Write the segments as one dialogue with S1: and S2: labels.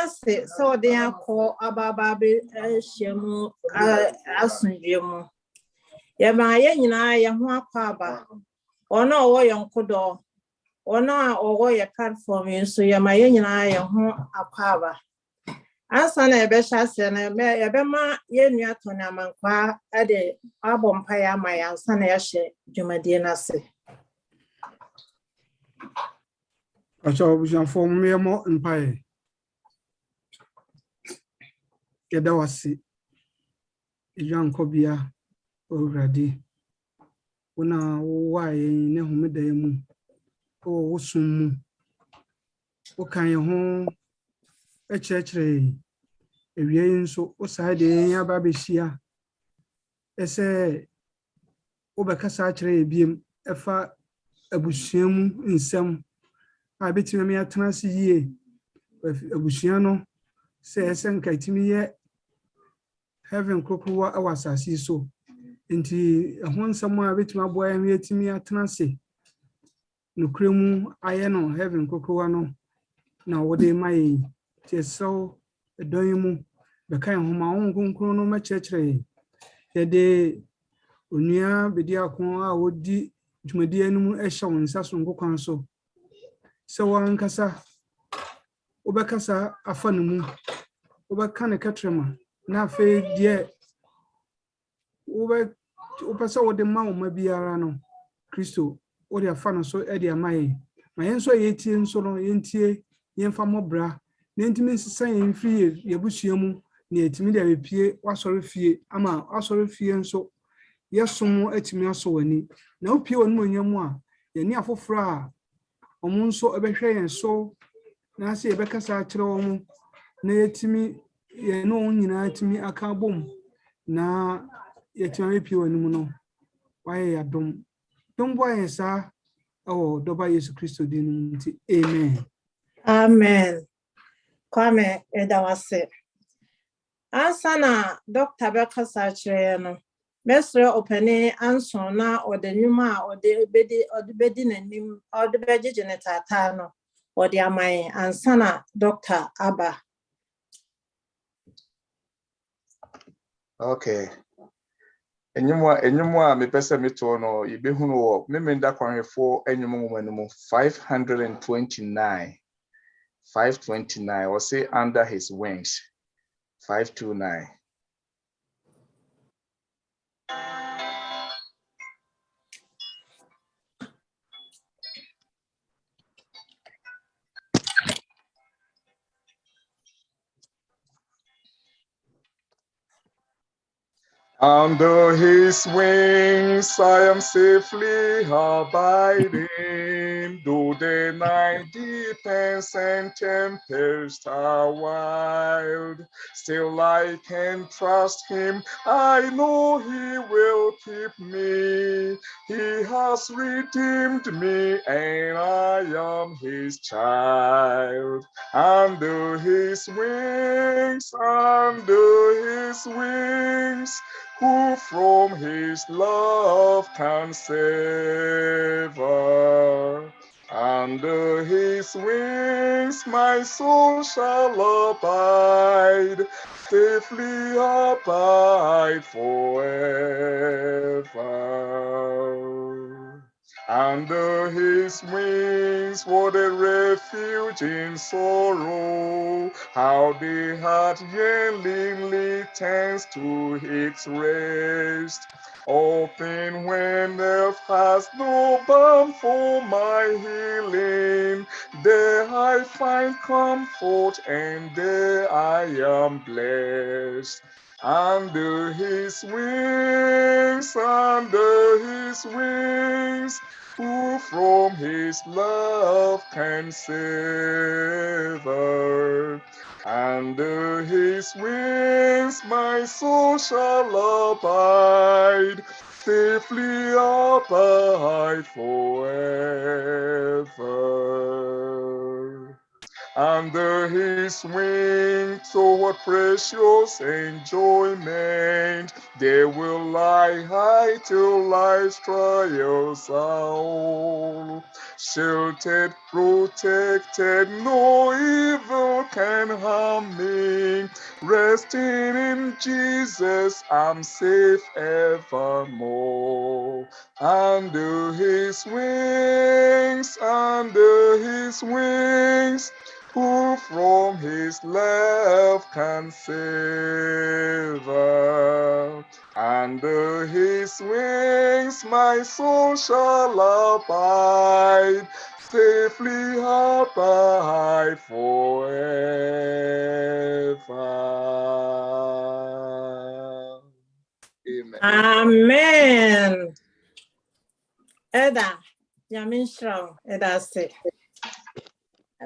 S1: ase so de akọ ababa be hyiamu asundwemu ye ma ye nyina ye ho akwa ono owo ye nkodo ono a owo ye platform so ye ma ye nyina ye ho akwa asa na ebe hyase na ebe ma ye nua toni amankwa ade abompa ya ma ya asa na ya hye dwumadie na se
S2: acha obujan form me mo mpae yeda wasi ijan kobia owrade wona wa ye ne homeda mu o wosum mu o kan ye ho echechre ewie nso o side ya ba behia ese o bekasa chre ebiem efa abusuamu nsem a betime me atena se yie abusua no se nka timi ye heaven kokrowa awasasi so nti ho nsem a betime aboa ye timi atena se no kremu aye no heaven kokrowa no na wode mai ti so edon mu beka ho ma won konkro no ma chechre ye de onua bedi akon a wodi dwumadi anum ehye won nsa so nkokwan so se wankasa obekasa afa no mu obeka ne katrema na afa die opesa wode ma wo ma biara no Kristo wode afa no so e de amaye ma yenso yetie nso no yentie yemfa mobra na ntimi nsesa yemfiri yebusua mu na etimi de bepie wasore fie ama wasore fie nso yesom etimi aso wani na opie wonu onyamu a yeni afoforo a omun so ebehwe yen so na se ebekasa akire omu na yetimi ye no nyina etimi aka bom na yetimi epie wonu mu no waye yadom boy yesa doba Yesu Kristo din nti amen
S1: amen kwame edawase asana Dr. Bekasa akire no mesre opene anso na ode nyuma ode bedi nanim ode bejeje ne tata no ode amai ansana Dr. Aba.
S3: Okay. Enyumwa me pese meto no ibehunu wo memenda kwanhefo enyumu manumu 529 or say under his wings 529. Under his wings I am safely abiding, though the night deepens and tempests are wild. Still I can trust him, I know he will keep me. He has redeemed me and I am his child. Under his wings, who from his love can save? Under his wings my soul shall abide, safely abide forever. Under his wings, what a refuge in sorrow, how the heart yearningly turns to its rest. Often when earth has no balm for my healing, there I find comfort and there I am blessed. Under his wings, who from his love can save? Under his wings my soul shall abide, safely abide forever. Under his wings, so what precious enjoyment. They will lie high till life's trials are all. Sheltered, protected, no evil can harm me. Resting in Jesus, I'm safe evermore. Under his wings, who from his love can save us. Under his wings, my soul shall abide, safely abide forever. Amen.
S1: Amen. Eda, Yamin Shroud, Eda say.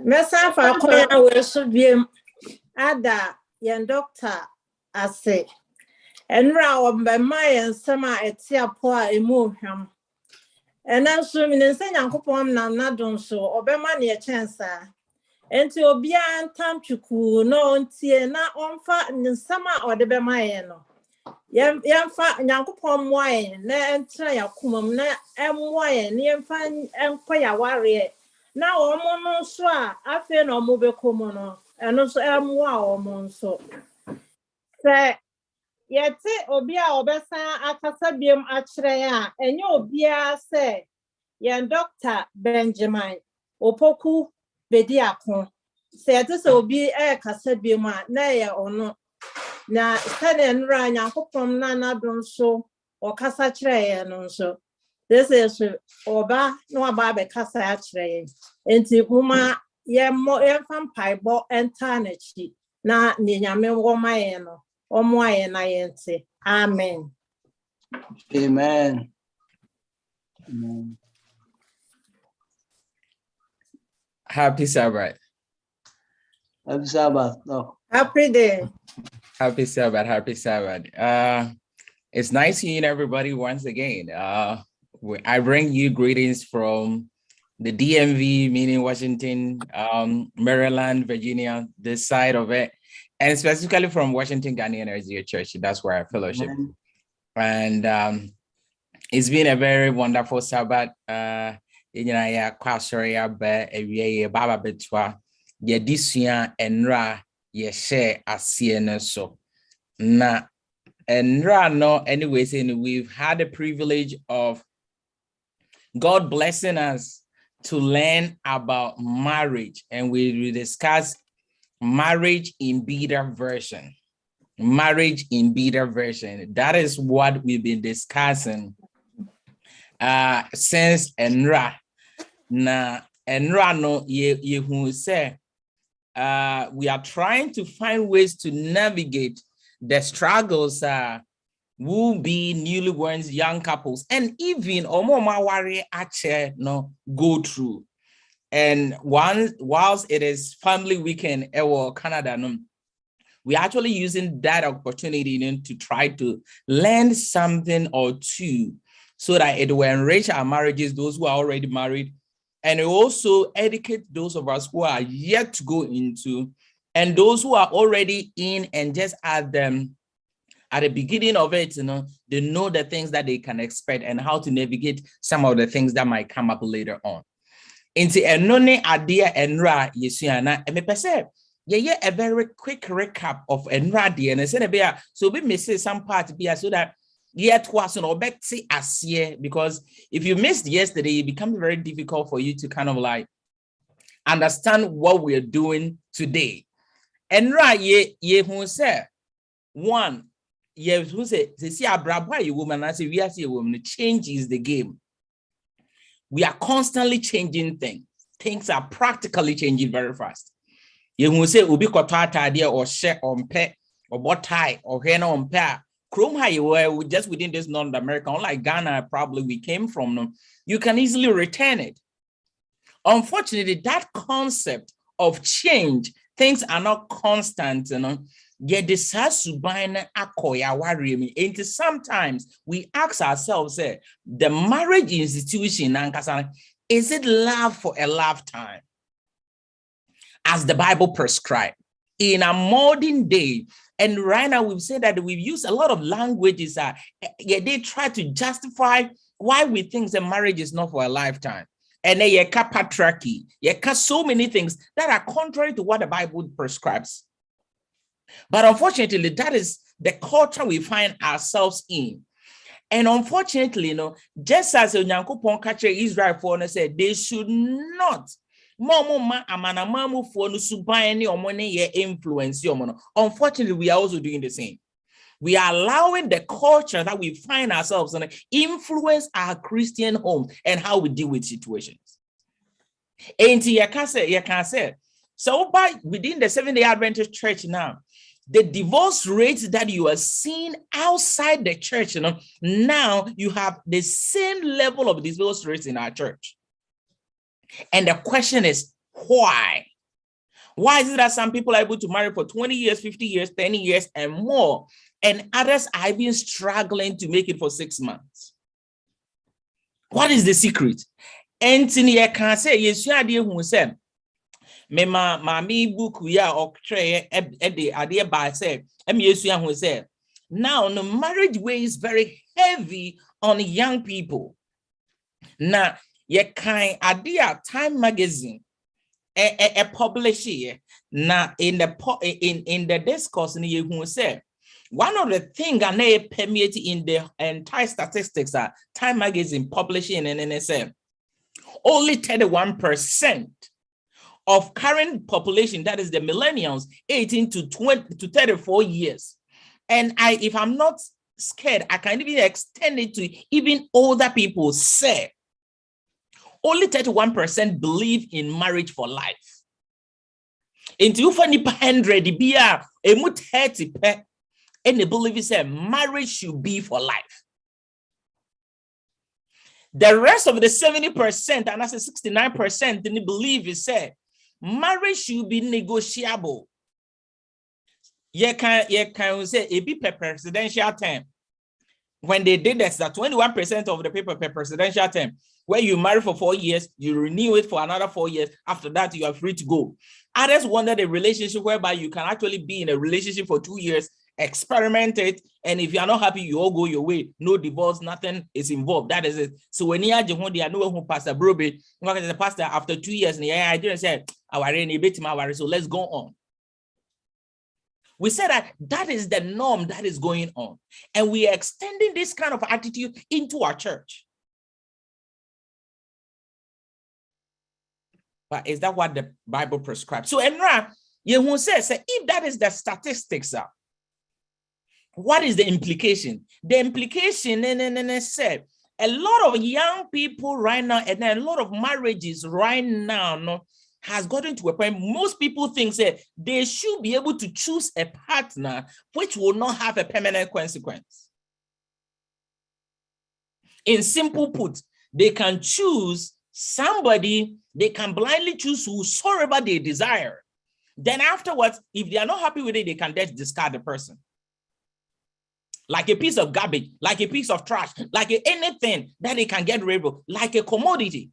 S1: Mesa fa koya we so biem. Ada, yan doctor, I say. Enra obema yen sama etia po a emu hwam. Ena so mi nse Nyankopon nam na don so obema ne chensa. Enti obia ntam twuku no ntie na onfa nsama odebema yen no. Yemfa Nyankopon moye na entra yakomam na emoye na yemfa enko ya ware na omo no so a afi na omo bekomo no eno so emo a omo nso se yete obi a obesa akasa biem akire a enye obi a se yen Dr. Benjamin opoku bedi akon se yete se obi kasa biem a na ye ono na sane nra Nyankopon na nadon so o kasa kire ye no so this is oba no aba be kasa akire ye enti kuma ye fam paibo enta na chi na nyame wo maye no omo aye na yente amen.
S4: Amen. Amen.
S5: Happy Sabbath.
S4: Happy Sabbath. No.
S1: Happy day.
S5: Happy Sabbath. Happy Sabbath. It's nice seeing everybody once again. I bring you greetings from the DMV, meaning Washington, Maryland, Virginia, this side of it, and specifically from Washington, Ghanaian Erzia Church. That's where I fellowship.
S4: Amen.
S5: And it's been a very wonderful Sabbath. Share a so na and no anyways, and we've had the privilege of God blessing us to learn about marriage, and we will discuss marriage in beta version. Marriage in beta version. That is what we've been discussing since Enra. Na Enra no ye who say we are trying to find ways to navigate the struggles will be newlyweds, young couples, and even go through. And whilst it is family weekend or Canada, we're actually using that opportunity to try to learn something or two so that it will enrich our marriages, those who are already married, and it also educate those of us who are yet to go into, and those who are already in and just at the beginning of it, they know the things that they can expect and how to navigate some of the things that might come up later on. Into enone idea enra yesuana and me perceive a very quick recap of enra and I said so we may say some part be so that yet was an objective as year, because if you missed yesterday, it becomes very difficult for you to kind of like understand what we're doing today. And right, ye who say one, ye who say see a brabwa woman, I say we are a woman, change is the game. We are constantly changing things. Things are practically changing very fast. Ye who say ubi kotata idea or share on pet or what tie or hen on pair. Chrome high were just within this North America, unlike Ghana, probably we came from, you can easily return it. Unfortunately, that concept of change, things are not constant, yet this has to bind and sometimes we ask ourselves, the marriage institution, is it love for a lifetime? as the Bible prescribed in a modern day. And right now we've said that we've used a lot of languages that they try to justify why we think that marriage is not for a lifetime. And then you have patriarchy, you have so many things that are contrary to what the Bible prescribes. But unfortunately, that is the culture we find ourselves in. And unfortunately, just as Onyankopon catch Israel for and said, they should not influence. Unfortunately, we are also doing the same. We are allowing the culture that we find ourselves in influence our Christian homes and how we deal with situations. And you can say, so by within the Seventh-day Adventist Church now, the divorce rates that you are seeing outside the church, now you have the same level of divorce rates in our church. And the question is, why? Why is it that some people are able to marry for 20 years, 50 years, 10 years, and more, and others are even struggling to make it for 6 months? What is the secret? Anthony, I can say, yes, you are the who said, me mami book we are okay at the idea by say, who said, now the marriage way is very heavy on young people. Now, you can idea Time magazine a publish here. Now in the discourse in you who said, one of the things that they permeate in the entire statistics are Time magazine publishing and NSM. Only 31% of current population, that is the millennials, 18 to 20 to 34 years. And if I'm not scared, I can even extend it to even older people. Say only 31% believe in marriage for life. Into 100 be a 30 and they believe it said marriage should be for life. The rest of the 70%, and that's 69%, they believe it said marriage should be negotiable. You can say a be per presidential term. When they did that 21% of the people per presidential term, where you marry for 4 years, you renew it for another 4 years. After that, you are free to go. Others wanted a relationship whereby you can actually be in a relationship for 2 years, experiment it, and if you are not happy, you all go your way. No divorce, nothing is involved. That is it. So when you are who Pastor Brobe, the pastor after 2 years, and I didn't say, so let's go on. We said that is the norm that is going on, and we are extending this kind of attitude into our church. But is that what the Bible prescribes? So, Enra, you says if that is the statistics, what is the implication? The implication said a lot of young people right now, and a lot of marriages right now, has gotten to a point. Most people think that they should be able to choose a partner which will not have a permanent consequence. In simple put, they can choose somebody, they can blindly choose whosoever they desire. Then afterwards, if they are not happy with it, they can just discard the person. Like a piece of garbage, like a piece of trash, like anything that they can get rid of, like a commodity.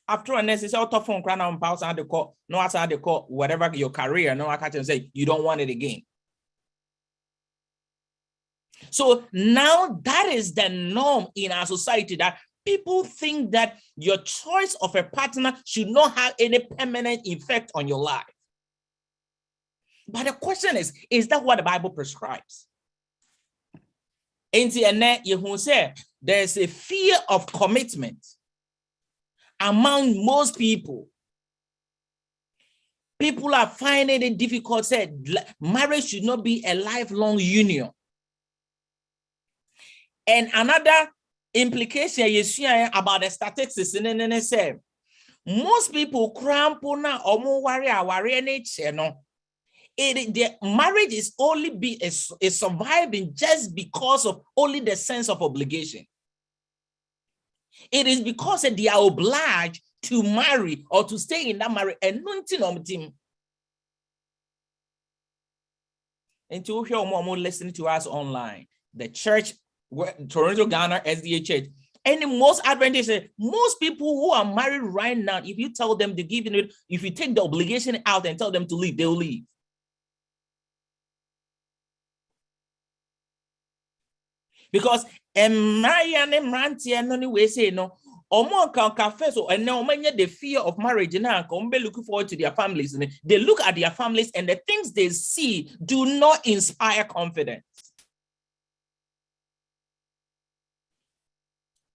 S5: After a necessary phone crown on pause and the call, no outside the call, whatever your career, no, I can't say you don't want it again. So now that is the norm in our society, that people think that your choice of a partner should not have any permanent effect on your life. But the question is that what the Bible prescribes? And you say there's a fear of commitment among most people. People are finding it difficult. Said marriage should not be a lifelong union. And another implication you see about the statistics, and say most people cramp na omo worry nature no. The marriage is only is surviving just because of only the sense of obligation. It is because they are obliged to marry or to stay in that marriage and nothing on team. And to hear more listening to us online, the church, Toronto, Ghana, SDA Church, And most Adventists, most people who are married right now, if you tell them to give it, if you take the obligation out and tell them to leave, they'll leave. Because Marian and Ranty and anyway say no, or more first, and now the fear of marriage and looking forward to their families. And they look at their families and the things they see do not inspire confidence.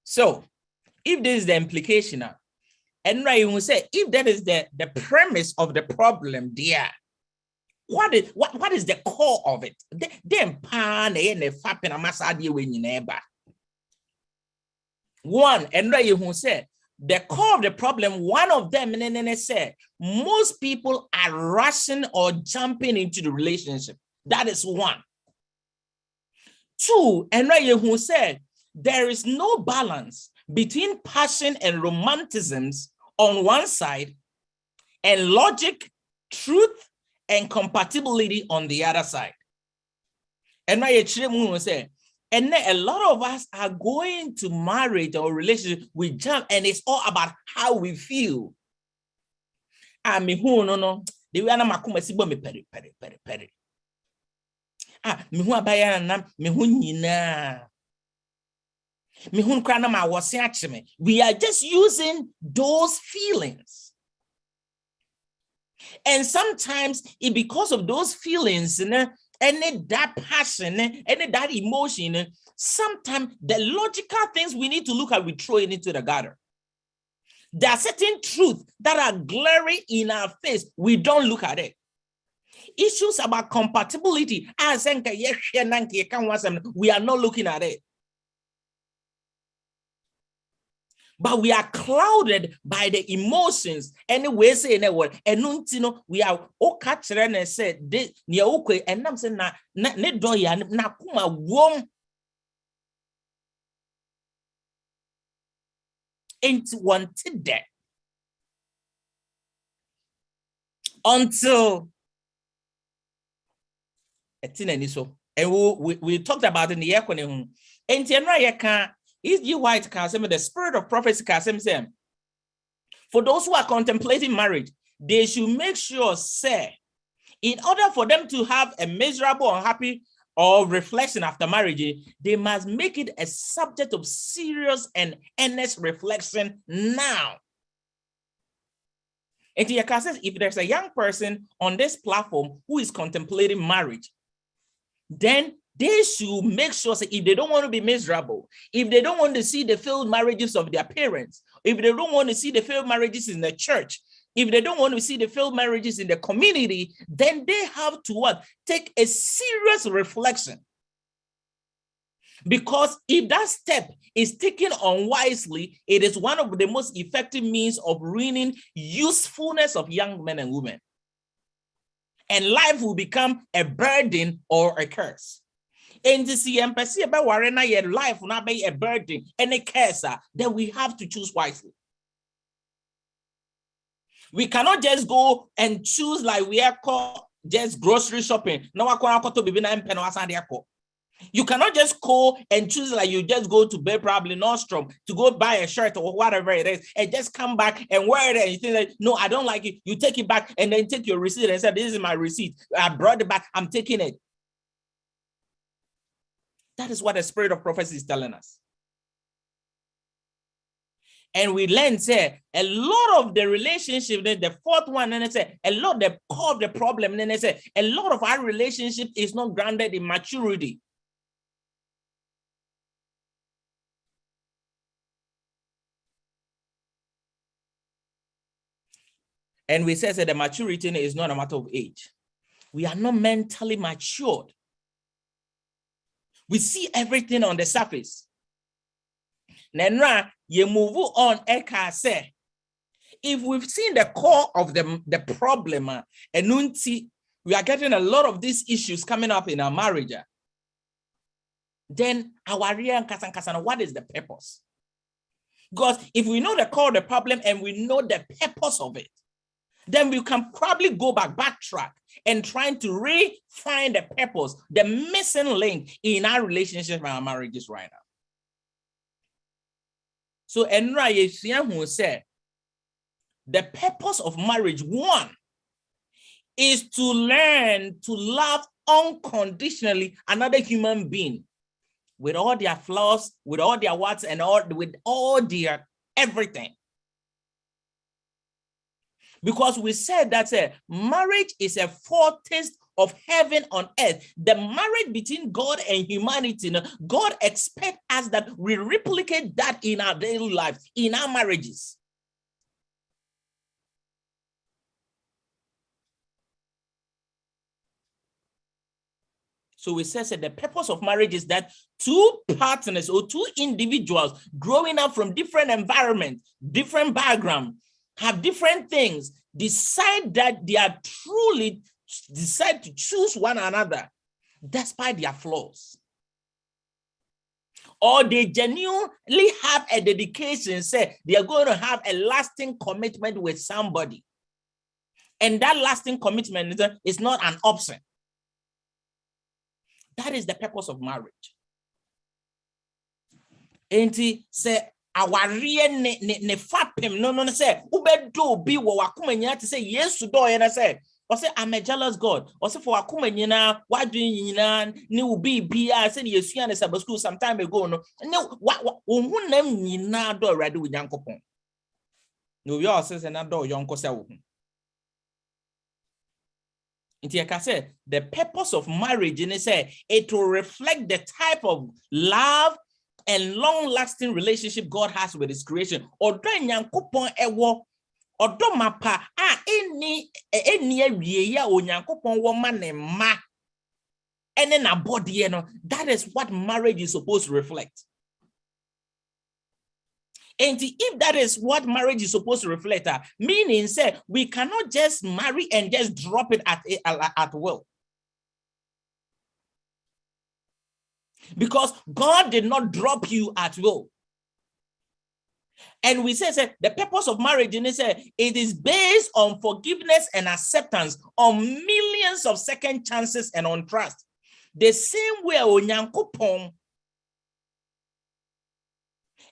S5: So, if this is the implication, and right, you will say, if that is the premise of the problem, dear, what is the core of it? Then one, and right, you will say, the core of the problem, one of them, and said, most people are rushing or jumping into the relationship. That is one. Two, and right, you will say, there is no balance between passion and romanticism on one side and logic, truth, and compatibility on the other side. And my will say, and a lot of us are going to marriage or relationship with jump, and it's all about how we feel. I mean, who no, the way I'm me peri. Ah, me who abaya na me who nyina. We are just using those feelings. And sometimes it because of those feelings, and that passion, and that emotion, sometimes the logical things we need to look at, we throw it into the gutter. There are certain truths that are glaring in our face. We don't look at it. Issues about compatibility, we are not looking at it. But we are clouded by the emotions. Anyway, say in a word, and we are all catching and said, and I'm saying, na kuma wom ain't wanted that until and we talked about in the economy. And is you white the spirit of prophecy for those who are contemplating marriage, they should make sure, say, in order for them to have a miserable, unhappy, or reflection after marriage, they must make it a subject of serious and earnest reflection now. And if there's a young person on this platform who is contemplating marriage, then they should make sure that if they don't want to be miserable, if they don't want to see the failed marriages of their parents, if they don't want to see the failed marriages in the church, if they don't want to see the failed marriages in the community, then they have to what? Take a serious reflection. Because if that step is taken unwisely, it is one of the most effective means of ruining usefulness of young men and women. And life will become a burden or a curse. And to see empathy about warena your life will not be a burden and a curse, then we have to choose wisely. We cannot just go and choose like we are called just grocery shopping. You cannot just go and choose like you just go to probably Nordstrom to go buy a shirt or whatever it is and just come back and wear it and you think like, no, I don't like it. You take it back and then take your receipt and say, this is my receipt. I brought it back. I'm taking it. That is what the spirit of prophecy is telling us. And we learn, say, a lot of the relationship, the fourth one, and say, a lot of the core of the problem, and then they say, a lot of our relationship is not grounded in maturity. And we say that the maturity is not a matter of age. We are not mentally matured. We see everything on the surface. Nenra, you move on, Eka say, if we've seen the core of the problem, and we are getting a lot of these issues coming up in our marriage, then our real kasana, what is the purpose? Because if we know the core of the problem and we know the purpose of it, then we can probably go backtrack and trying to re-find the purpose, the missing link in our relationship and our marriages right now. So Enra Yeshia who said the purpose of marriage, one, is to learn to love unconditionally another human being with all their flaws, with all their wants, and with all their everything. Because we said that marriage is a foretaste of heaven on earth. The marriage between God and humanity, God expects us that we replicate that in our daily lives, in our marriages. So we said the purpose of marriage is that two partners or two individuals growing up from different environments, different background, have different things, decide that they are truly decide to choose one another despite their flaws. Or they genuinely have a dedication, say they are going to have a lasting commitment with somebody. And that lasting commitment is not an option. That is the purpose of marriage. And say our real ne fapim no say ubedo bi wo wakumanya to say yes to do and say or say I'm a jealous God or say for wakumanya why do you ni ubi bia say yesu and Sabbath school some time ago no what unhunam nyina do already with Yankopon. No we all says na do yonko say wo. The purpose of marriage is it will reflect the type of love and long-lasting relationship God has with his creation. That is what marriage is supposed to reflect. And if that is what marriage is supposed to reflect, meaning say we cannot just marry and just drop it at will. Because God did not drop you at will. And we say the purpose of marriage is it is based on forgiveness and acceptance, on millions of second chances and on trust. The same way Onyankopon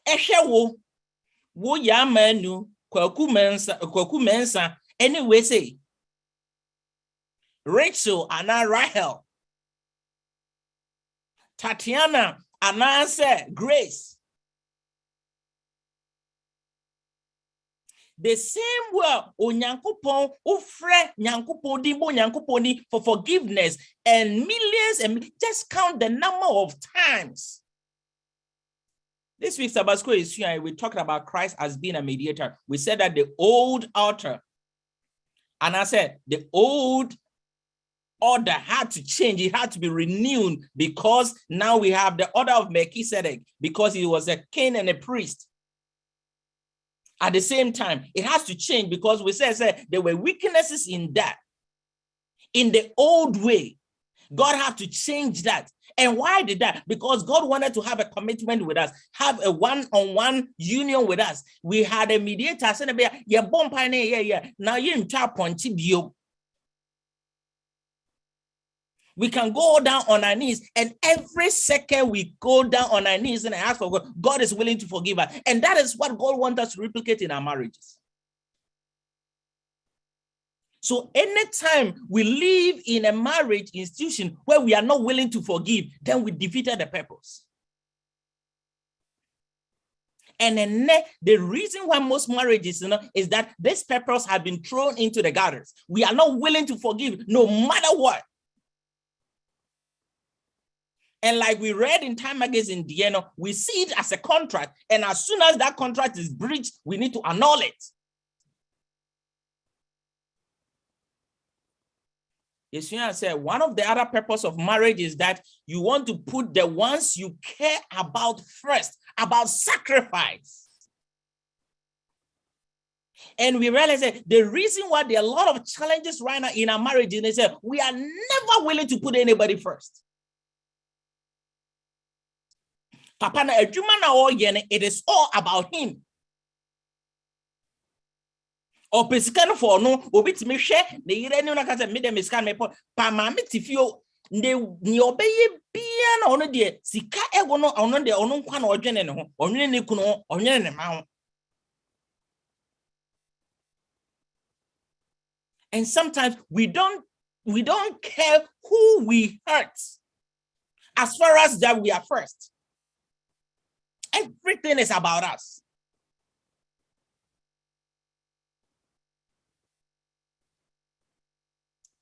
S5: Eshewo wo ya manu kwaku mensa anyway say Rachel and Rahel, Tatiana and say Grace. The same way Onyankopon ufre Nyankopon dibo Nyankoponi for forgiveness and millions and just count the number of times. This week's Sabbath school is here. We talked about Christ as being a mediator. We said that the old altar, and I said the old order had to change. It had to be renewed because now we have the order of Melchizedek because he was a king and a priest. At the same time, it has to change because we said there were weaknesses in that. In the old way, God had to change that. And why did that? Because God wanted to have a commitment with us, have a one-on-one union with us. We had a mediator. Now we can go down on our knees, and every second we go down on our knees and ask for God, God is willing to forgive us. And that is what God wants us to replicate in our marriages. So anytime we live in a marriage institution where we are not willing to forgive, then we defeated the purpose. And then the reason why most marriages, is that this purpose has been thrown into the gutters. We are not willing to forgive no matter what. And like we read in Time Magazine, we see it as a contract. And as soon as that contract is breached, we need to annul it. Yeshua said one of the other purpose of marriage is that you want to put the ones you care about first, about sacrifice. And we realize that the reason why there are a lot of challenges right now in our marriage is that we are never willing to put anybody first. Papa na adwuma na oyene, it is all about him. Or pescan for no, obit me share the irene na kasa me dem scan me pa mama tifio ni obeye bia na ono de sika ego no ono de ono nkwa na odwene ne ho onwene ne kunu onwene ne ma ho. And sometimes we don't care who we hurt as far as that we are first. Everything is about us.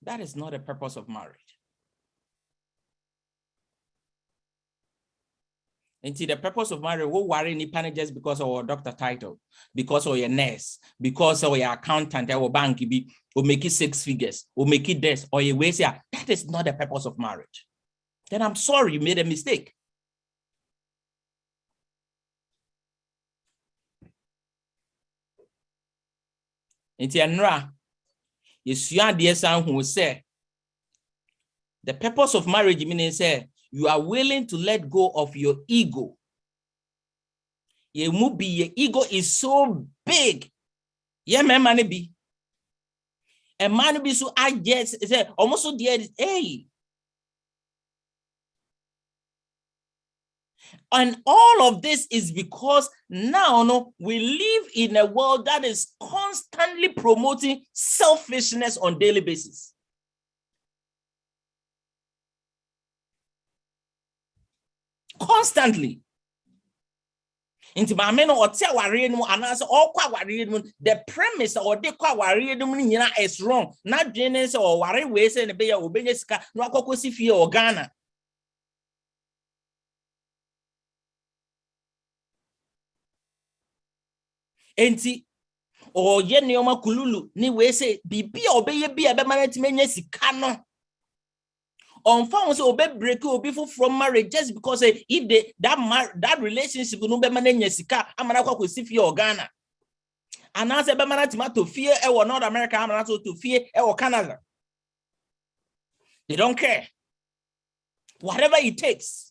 S5: That is not the purpose of marriage. And the purpose of marriage, we worry any just because of our doctor title, because of your nurse, because of your accountant, or bank, or make it 6 figures, or make it this, or your ways. That is not the purpose of marriage. Then I'm sorry, you made a mistake. It's Yanra. Yes, you are the son who say the purpose of marriage means say you are willing to let go of your ego. Your ego is so big. Yeah, man, be. A man be so I guess say almost so dear. Hey. And all of this is because now we live in a world that is constantly promoting selfishness on a daily basis. Constantly. Into my men or tell and answer all the premise or the is wrong. Not Genesis or worry ways and be obeneska, no cocosifia or Ghana. Enti or Yenioma Kululu, ni we say, be obey be a bemanent menyesicano. On found so be break or before from marriage just because if they that relationship will no be menyesika, amanako ko sifi or Ghana. And as a bemanat to fear or North America, amanato to fear or Canada. They don't care. Whatever it takes.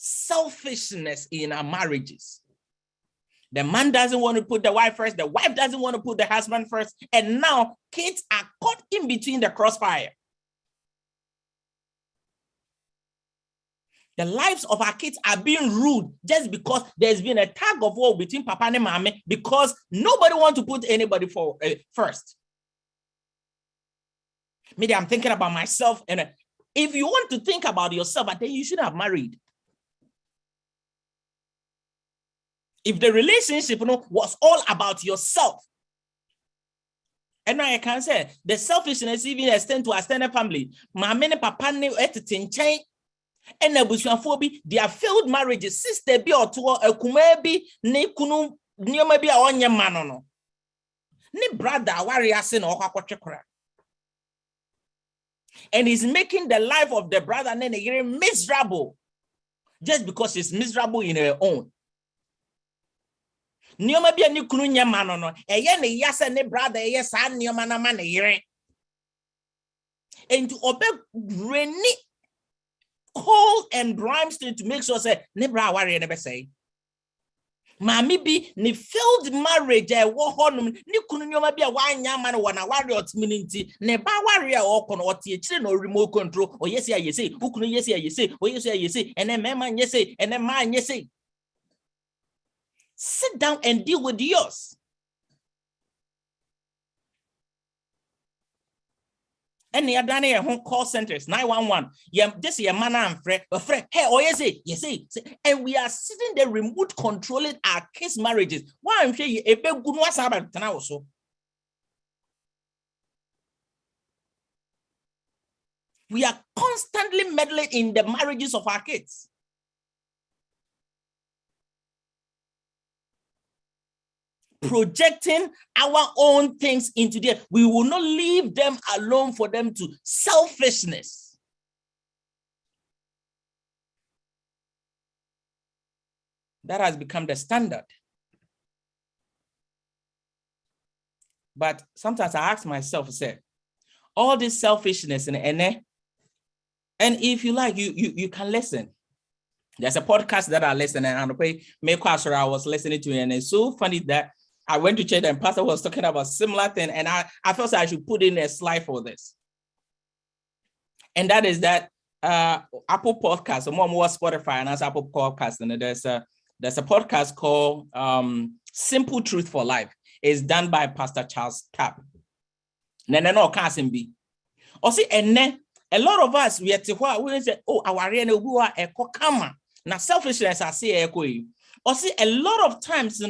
S5: Selfishness in our marriages. The man doesn't want to put the wife first. The wife doesn't want to put the husband first. And now kids are caught in between the crossfire. The lives of our kids are being ruled just because there's been a tug of war between Papa and Mommy because nobody wants to put anybody first. Maybe I'm thinking about myself. And if you want to think about yourself, then you should have married. If the relationship was all about yourself, and I can say the selfishness even extend to a extended family. My many papa ne etitinchen and abusuafobi their failed marriages sister bi oto akumabi ne kunu nioma bi a onye mano no ne brother aware ase na okwakotwekora, and he's making the life of the brother ne miserable just because she's miserable in her own. Nioma bia ni kunu nya mano no eye ne yase ne brother eye sa nioma na ma ne yere and to obey reni coal and brimstone to make sure say ne bra worry ne be say mami bi ne failed marriage e wo honum ni kunu nioma bia wanya ma ne wona worry otminity ne ba worry a okono otie kire no remote control o yesi ayese ukunu yesi ayese o yesi ayese ene mema nyese ene ma nyese. Sit down and deal with yours. And the other home call centers 911. Yeah, this is a man and friend. Hey, oh yes, and we are sitting there remote controlling our kids' marriages. Why I'm saying a big good was about also. We are constantly meddling in the marriages of our kids. Projecting our own things into there. We will not leave them alone for them to selfishness. That has become the standard. But sometimes I ask myself, say, all this selfishness and if you like, you can listen. There's a podcast that I listen and I was listening to, and it's so funny that I went to church and pastor was talking about similar thing, and I felt I should put in a slide for this. And that is that Apple Podcast, more Spotify and as Apple Podcast, and there's a podcast called Simple Truth for Life. It's done by Pastor Charles Tapp. No, can't be. Or see, and then a lot of us we say, oh, our we are a kokama. Now selfishness, I say echo. Or see, a lot of times,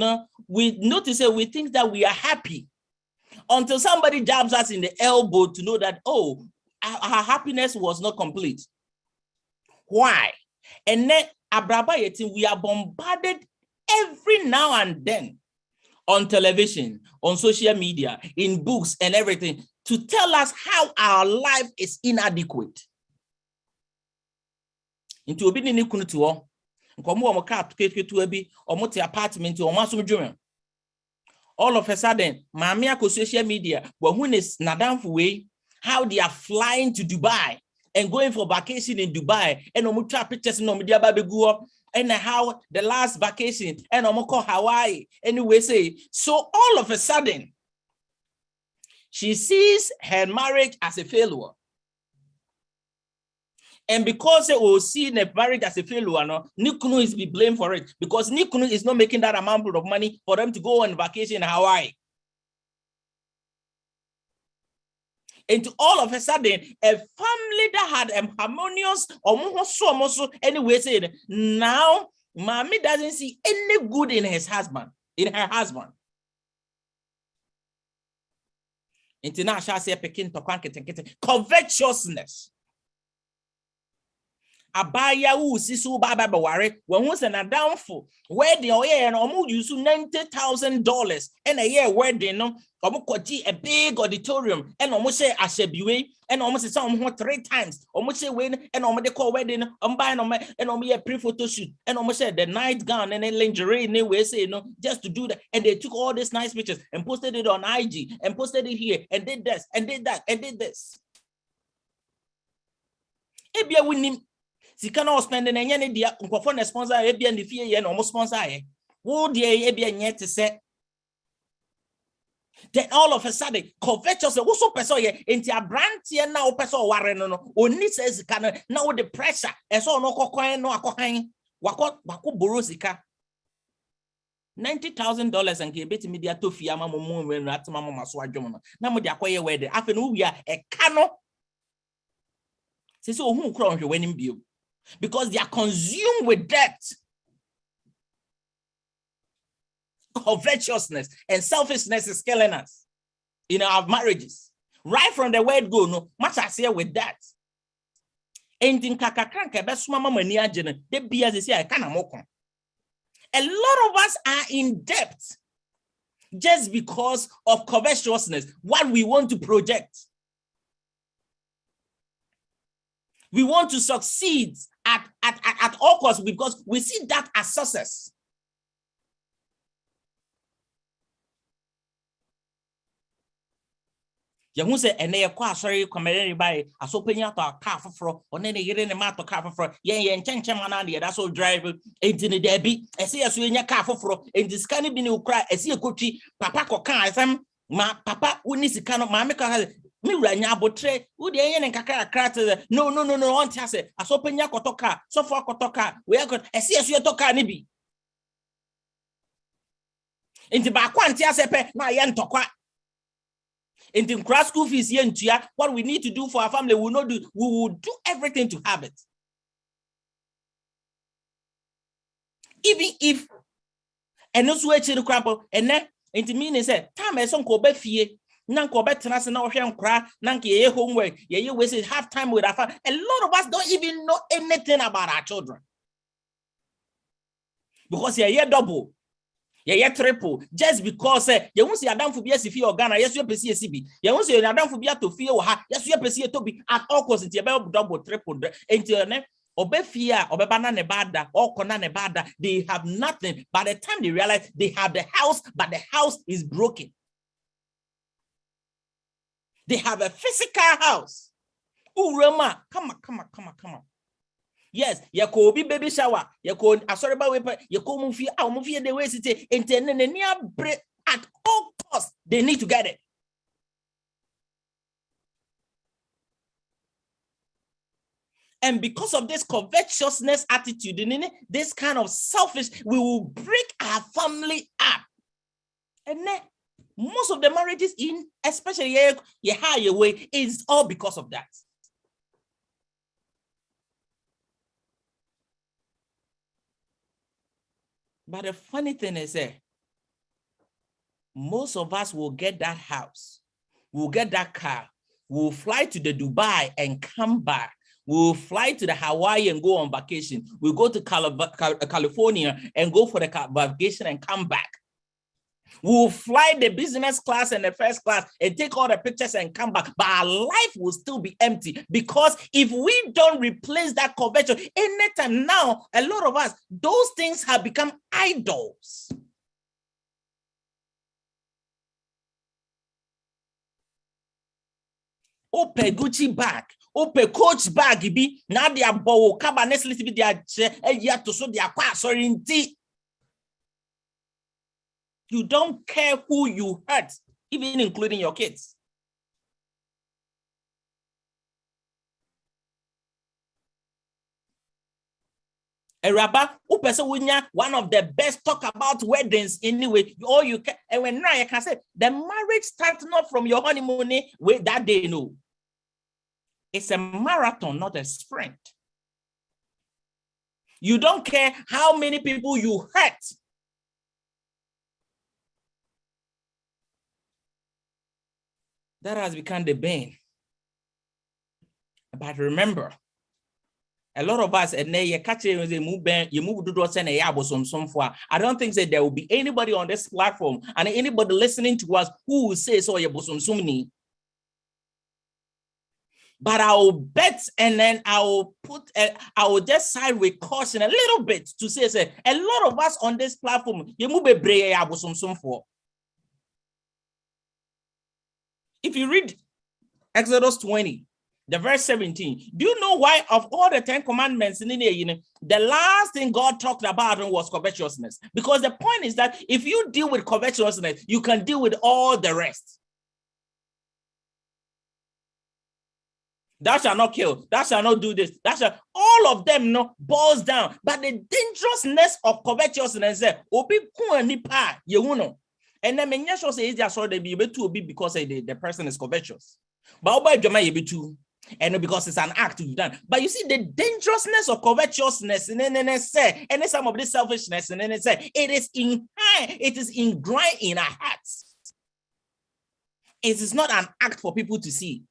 S5: we notice that we think that we are happy until somebody jabs us in the elbow to know that, oh, our happiness was not complete. Why? And then we are bombarded every now and then on television, on social media, in books and everything to tell us how our life is inadequate. Into obedient to apartment all of a sudden, mamia ko social media, when is nadam way, how they are flying to Dubai and going for vacation in Dubai, and omutra pictures no media babegu, and how the last vacation and omoko Hawaii. Anyway, say so all of a sudden, she sees her marriage as a failure. And because they will see the marriage as a failure, Nikunu is be blamed for it because Nikunu is not making that amount of money for them to go on vacation in Hawaii. And all of a sudden, a family that had a harmonious or anyway said, now mommy doesn't see any good in her husband. International say Pekin to covetousness. Abaya who sisu baba baware when who's an downfall wedding or yeah and almost use $90,000 and a year wedding no a big auditorium and almost say ashebiwe and almost some 3 times almost say when and almost they call wedding buying and almost a pre-photo shoot and almost said the night gown and then lingerie anyway say just to do that, and they took all these nice pictures and posted it on IG and posted it here and did this and did that and did this. Ebia winning. Si cannot spend in any dia for sponsor ebia the fee and almost sponsor would ye ebia yet to say. Then all of a sudden, covetous also person into a brand here now person warren no only says can now the pressure and so no coin no coin wako borosika $90,000 and give it media to fiama momo when at mama maswajono. Now with the acquire wedding. After we are a cano. So who crown your winning view? Because they are consumed with debt, covetousness, and selfishness is killing us in our marriages. Right from the word go, no much I say with that. Anything kakakranka best mama mania jene de be as they say I can't moko. A lot of us are in debt just because of covetousness, what we want to project. We want to succeed at all costs because we see that as success. You say, and they are sorry, come anybody, I so penny out a car for, or then they get in the matter car for, and change that's all driver, ain't in the debby, and see us in your car for, and this can't be no cry, and see a coachy, papa or car, my papa, who needs to kind of my car. No, on tase asopenya kotoka so far kotoka we are got esi esu toka ni bi enti ba kwanti asepe na ye ntokwa enti nkra school fees ye ntua. What we need to do for our family we will do everything to have it, even if and no switch to crumple and then enti mean say time e son ko ba fie. Nanko better na cry, Nanki ye homework, ye wasted half time with our family. A lot of us don't even know anything about our children. Because you're double, you're triple, just because you won't see a down for BS if you're Ghana, yes, you're PCB. You won't see a down for BS to feel yes, you're PCA to be at all costs, you're double, triple, internet. Obefia, Obebana Nebada, or Kona Nebada, they have nothing. By the time they realize they have the house, but the house is broken. They have a physical house. Oh, Roma, come on. Yes, you could be baby shower. You could, sorry about it, you could move here, the way city, and then near break at all costs, they need to get it. And because of this covetousness attitude, this kind of selfish, we will break our family up. And then most of the marriages in, especially your higher way, is all because of that. But the funny thing is that most of us will get that house, we'll get that car, we'll fly to the Dubai and come back. We'll fly to the Hawaii and go on vacation. We'll go to California and go for the vacation and come back. We'll fly the business class and the first class and take all the pictures and come back. But our life will still be empty, because if we don't replace that covetation, anytime now, a lot of us, those things have become idols. Ope Gucci bag, ope Coach bag, be now they are bow, cabernet, little bit their to so they are quite sorry. You don't care who you hurt, even including your kids. A rabbi, one of the best talk about weddings anyway. All you can, and when now I can say the marriage starts not from your honeymoon with that day. No, it's a marathon, not a sprint. You don't care how many people you hurt. That has become the bane. But remember, a lot of us, and I don't think that there will be anybody on this platform and anybody listening to us who will say so. But I will bet, and then I will just side with caution a little bit to say a lot of us on this platform, if you read Exodus 20, the verse 17, do you know why of all the 10 commandments in the last thing God talked about was covetousness? Because the point is that if you deal with covetousness, you can deal with all the rest. Thou shalt not kill, thou shalt not do this, all of them boils down. But the dangerousness of covetousness is and then many shows say just so they be able to be because the person is covetous. But by Jama you be too, and because it's an act you've done. But you see the dangerousness of covetousness, and then say, and some of this selfishness, and then say it is ingrained in our hearts. It is not an act for people to see.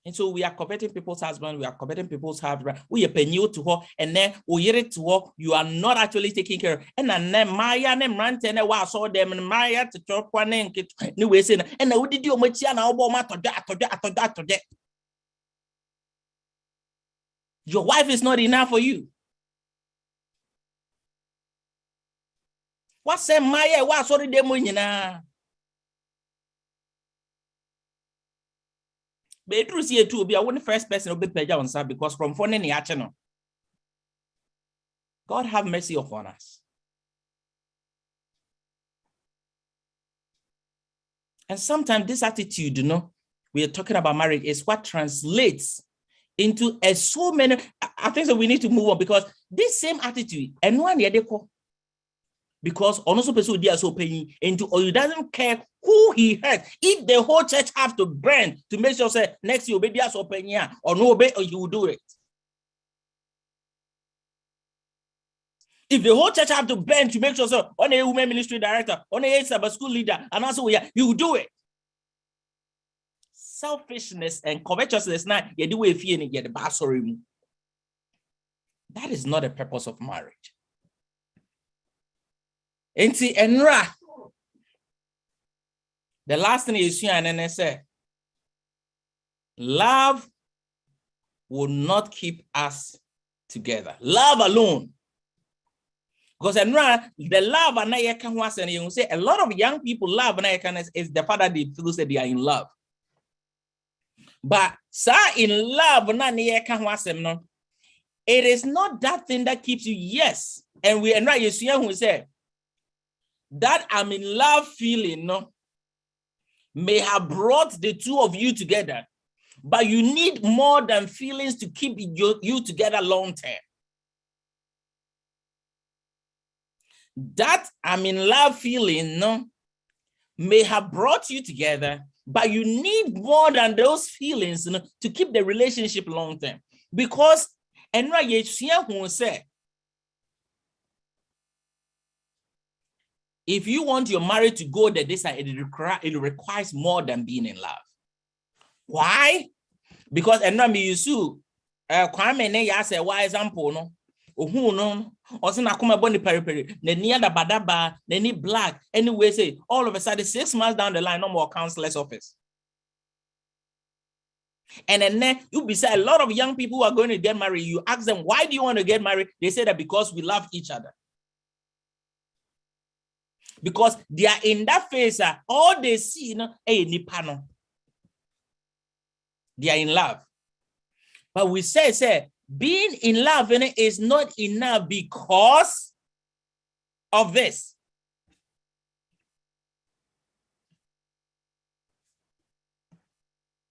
S5: And so we are coveting people's husband, we are coveting people's husband, we are paying you to her, and then we hear it to her, you are not actually taking care of. And then Maya name Rantene was saw them and Maya to talk one and new way saying, and now did you much and that. Your wife is not enough for you. What say Maya was sorry them? But it was here to be the first person to be paid on side because from phone any channel. God have mercy upon us. And sometimes this attitude, we are talking about marriage is what translates into so many. I think that we need to move on because this same attitude and one year they call. Because also person they are so paying into or he doesn't care who he hurt. If the whole church have to burn to make sure say next year obey so paying or no obey or he will do it. If the whole church have to burn to make sure so on a women ministry director, on a Sabbath school leader, and also he will do it. Selfishness and covetousness now you do if you get the basori. That is not the purpose of marriage. Enti enra. The last thing is here and then say, love will not keep us together. Love alone. Because enra, the love and I can was and you say a lot of young people love and I can is the fact that they feel that they are in love. But in love, it is not that thing that keeps you. Yes, And we and right who said that I'm in love feeling no may have brought the two of you together, but you need more than feelings to keep you together long term. That I'm in love feeling no may have brought you together, but you need more than those feelings to keep the relationship long term. Because and right who said if you want your marriage to go the distance, it requires more than being in love. Why? Because and now me you Kwame ne ya say why example no ohun no osi na kuma boni periperi na ni ada badaba na ni black anyway say all of a sudden 6 months down the line no more counselor's office. And then you be say a lot of young people who are going to get married, you ask them why do you want to get married, they say that because we love each other. Because they are in that phase, all they see, they are in love. But we say, being in love is not enough because of this.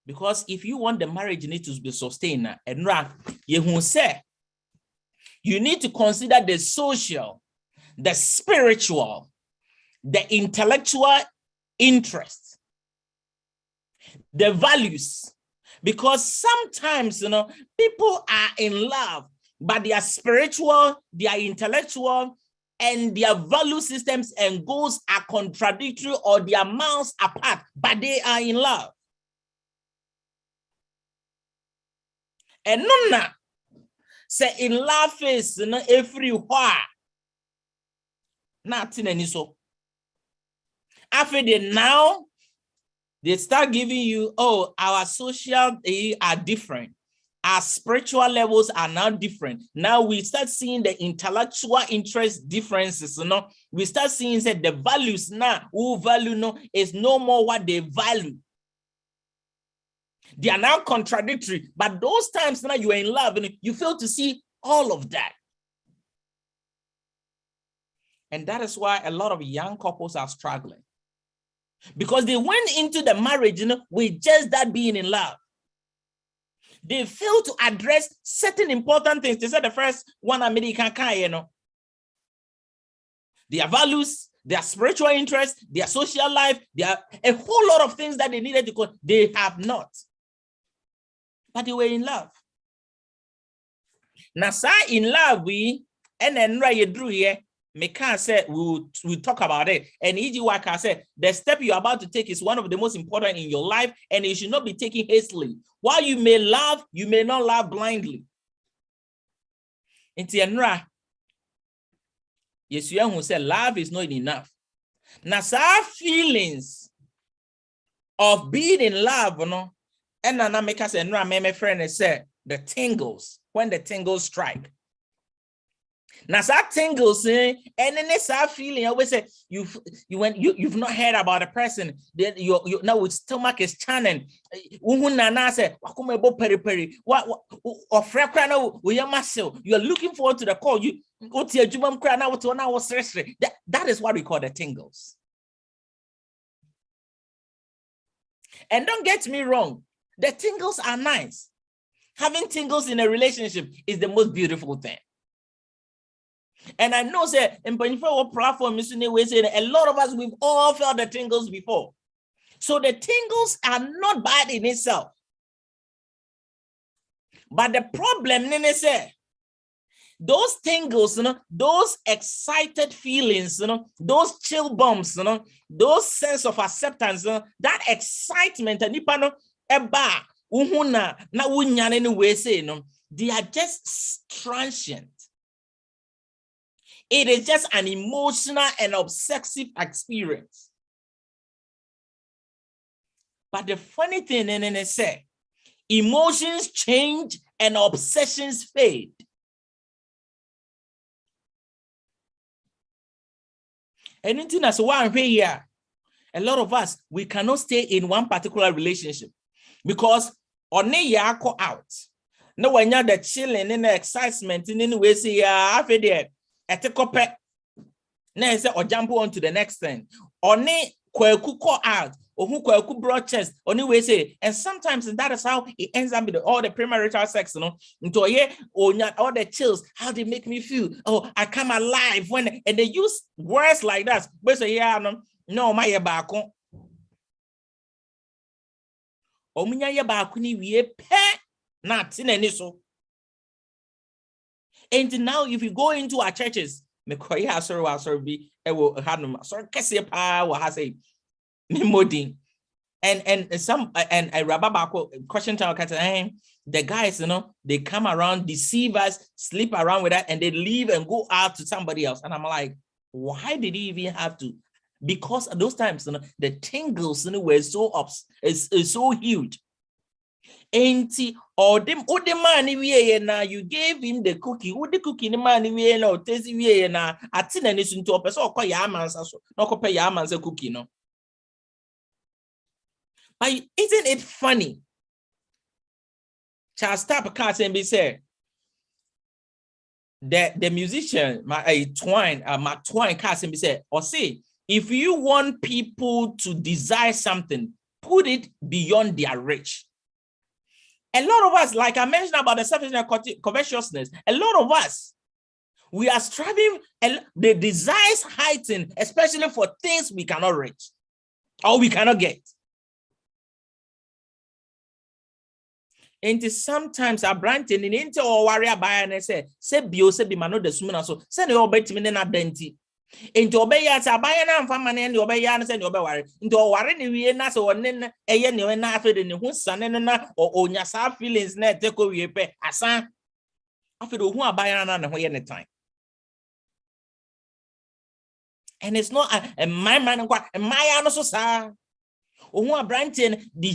S5: Because if you want the marriage need to be sustained, and you say, you need to consider the social, the spiritual, the intellectual interest, the values, because sometimes people are in love, but their spiritual, their intellectual, and their value systems and goals are contradictory or their miles apart, but they are in love. And none say in love is everywhere. Nothing any so. After now, they start giving you, oh, our social are different. Our spiritual levels are now different. Now we start seeing the intellectual interest differences. We start seeing that the values now, who value is no more what they value. They are now contradictory. But those times now you are in love and you fail to see all of that. And that is why a lot of young couples are struggling. Because they went into the marriage, with just that being in love. They fail to address certain important things. They said the first one American their values, their spiritual interests, their social life, there are a whole lot of things that they needed to they have not. But they were in love. Now, in love, and then right drew here. Mekan said we'll talk about it. And E.G. Waka said the step you're about to take is one of the most important in your life, and it should not be taken hastily. While you may love, you may not love blindly. In Tianra, Yeshua who said love is not enough. Now, our feelings of being in love, and Nana Meka said, "No, my friend said the tingles when the tingles strike." Now that tingles, and then it's that feeling. I always say you've not heard about a person that you now with stomach is churning. Nana say what you're looking forward to the call. That is what we call the tingles. And don't get me wrong, the tingles are nice. Having tingles in a relationship is the most beautiful thing. And I know that in our platform, we say a lot of us, we've all felt the tingles before. So the tingles are not bad in itself. But the problem, is those tingles, those excited feelings, those chill bumps, those sense of acceptance, that excitement, they are just transient. It is just an emotional and obsessive experience. But the funny thing is that emotions change and obsessions fade. Anything that's one way here, a lot of us, we cannot stay in one particular relationship because on a go out. No, when you're the chilling and the excitement in any way, say, after that. Etekope. Now say or jump on to the next thing. Oni kwaku call out, or who kwaku broad chest, only way say, and sometimes that is how it ends up with all the premarital sex, you know. Into all the chills, how they make me feel. Oh, I come alive when and they use words like that. But say, yeah, no, my yabako. Omunya yabako ni we pe not in any so. And now if you go into our churches, me koya sorry be e will have no sorry kese pa wa ha say me modin and some and rababa question time the guys, you know, they come around, deceive us, sleep around with that, and they leave and go out to somebody else. And I'm like, why did he even have to? Because at those times, you know, the tingles, you know, were so is so huge. Ain't or them man na you gave him the cookie. Who the cookie the man no taste na atina ni sunto opeso okọ ya amansa so no okọ ya amansa cookie no. But isn't it funny? Charles Tapper can't be said that the musician Mark Twain can't be said or say if you want people to desire something, put it beyond their reach. A lot of us, like I mentioned about the selfishness and covetousness, a lot of us, we are striving, the desires heighten, especially for things we cannot reach or we cannot get. And sometimes I brand in into or warrior by and say bio se be mano the sumina so send your bet me na denti. Into obey as a buyer and family and obey and send your worry. Into a warren in na so one a yen you na afraid in whose son and or onya sa feelings net take away pay asan after who are buying and any time. And it's not a my man and my also sir.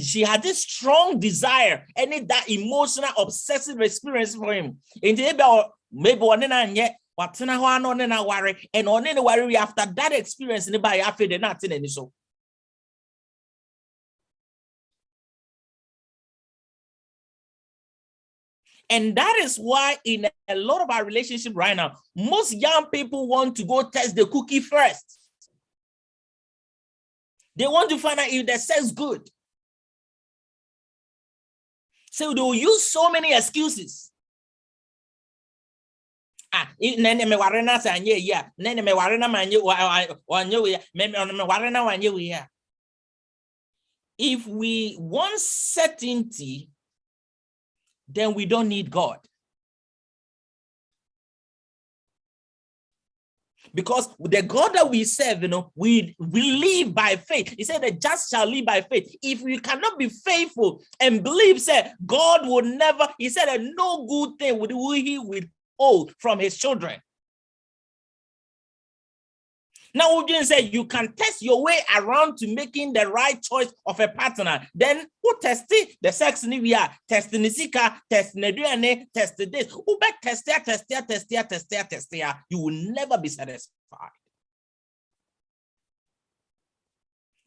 S5: She had this strong desire and that emotional obsessive experience for him. Maybe one yet what no worry and on any worry after that experience in the by after the nothing any so. And that is why in a lot of our relationship right now, most young people want to go test the cookie first. They want to find out if the sex good. So they will use so many if we want certainty, then we don't need God. Because the God that we serve, you know, we live by faith. He said the just shall live by faith. If we cannot be faithful and believe, say God will never, he said that no good thing will he withhold from his children. Now we didn't say you can test your way around to making the right choice of a partner. Then who test it? The sex in we are testing the sika, testing the DNA, test this. Who bet test there. You will never be satisfied.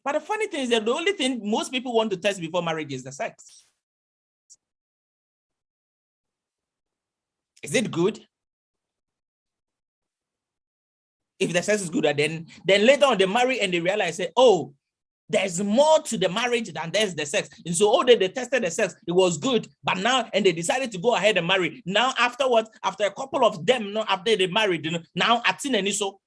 S5: But the funny thing is that the only thing most people want to test before marriage is the sex. Is it good? If the sex is good, then later on they marry and they realize, say, oh, there's more to the marriage than there's the sex. And so they tested the sex, it was good, but now, and they decided to go ahead and marry. Now afterwards, after a couple of them, after they married, now atin and so.